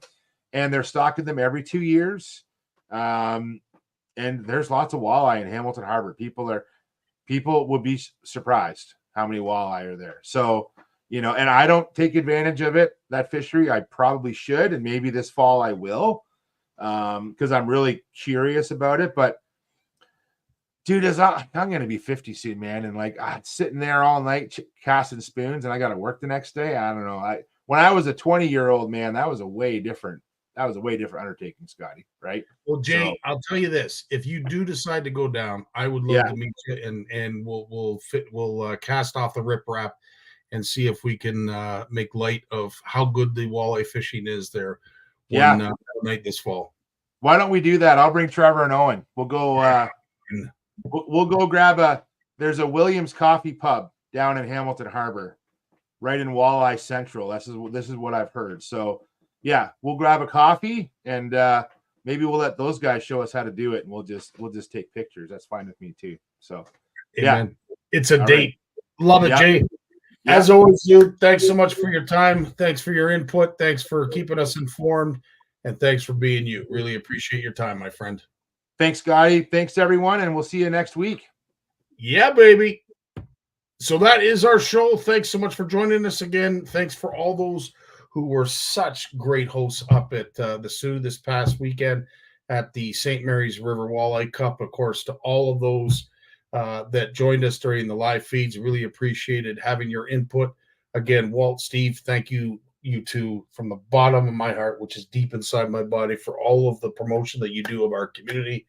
And they're stocking them every 2 years. And there's lots of walleye in Hamilton Harbor. People would be surprised how many walleye are there. So, and I don't take advantage of it, that fishery. I probably should. And maybe this fall I will, because I'm really curious about it. But dude, I'm going to be 50 soon, man. And like, sitting there all night casting spoons and I got to work the next day. I don't know. When I was a 20-year-old, man, that was a way different undertaking, Scotty. Right. Well, Jay, I'll tell you this. If you do decide to go down, I would love to meet you and we'll cast off the riprap and see if we can make light of how good the walleye fishing is there one night this fall. Why don't we do that? I'll bring Trevor and Owen. We'll go we'll go grab there's a Williams Coffee Pub down in Hamilton Harbor, right in Walleye Central. This is what I've heard. So yeah, we'll grab a coffee and maybe we'll let those guys show us how to do it, and we'll just take pictures. That's fine with me too. So Amen. It's a All date. right. Love it, Yeah. Jay. Yeah. As always, dude, thanks so much for your time. Thanks for your input. Thanks for keeping us informed. And thanks for being you. Really appreciate your time, my friend. Thanks, Scotty. Thanks, everyone. And we'll see you next week. Yeah, baby. So that is our show. Thanks so much for joining us again. Thanks for all those who were such great hosts up at the Sioux this past weekend at the St. Mary's River Walleye Cup. Of course, to all of those that joined us during the live feeds. Really appreciated having your input. Again, Walt, Steve, thank you two from the bottom of my heart, which is deep inside my body, for all of the promotion that you do of our community.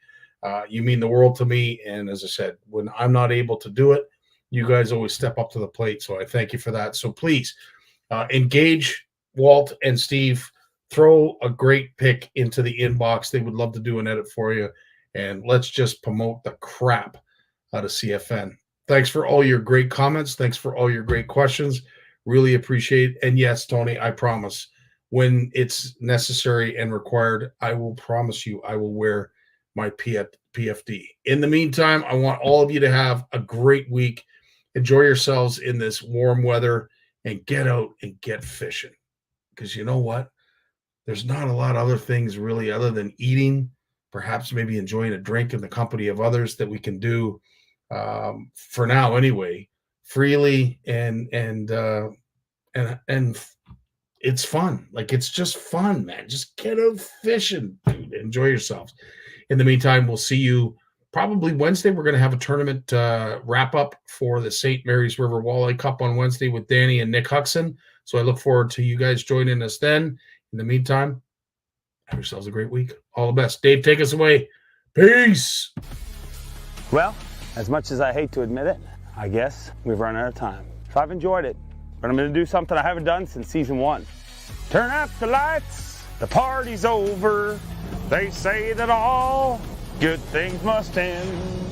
You mean the world to me. And as I said, when I'm not able to do it, you guys always step up to the plate. So I thank you for that. So please engage Walt and Steve. Throw a great pick into the inbox. They would love to do an edit for you. And let's just promote the crap out of CFN. Thanks for all your great comments. Thanks for all your great questions. Really appreciate it. And yes, Tony, I promise when it's necessary and required, I will promise you I will wear my PFD. In the meantime, I want all of you to have a great week. Enjoy yourselves in this warm weather and get out and get fishing. Because you know what? There's not a lot of other things really other than eating, perhaps maybe enjoying a drink in the company of others that we can do for now anyway, freely and it's fun. Like, it's just fun, man. Just get out fishing, dude. Enjoy yourselves. In the meantime, we'll see you probably Wednesday. We're going to have a tournament wrap up for the St. Mary's River Walleye Cup on Wednesday with Danny and Nick Huxon. So I look forward to you guys joining us then. In the meantime, have yourselves a great week. All the best. Dave, take us away. Peace. Well, as much as I hate to admit it, I guess we've run out of time. So I've enjoyed it, but I'm going to do something I haven't done since season 1. Turn out the lights, the party's over. They say that all good things must end.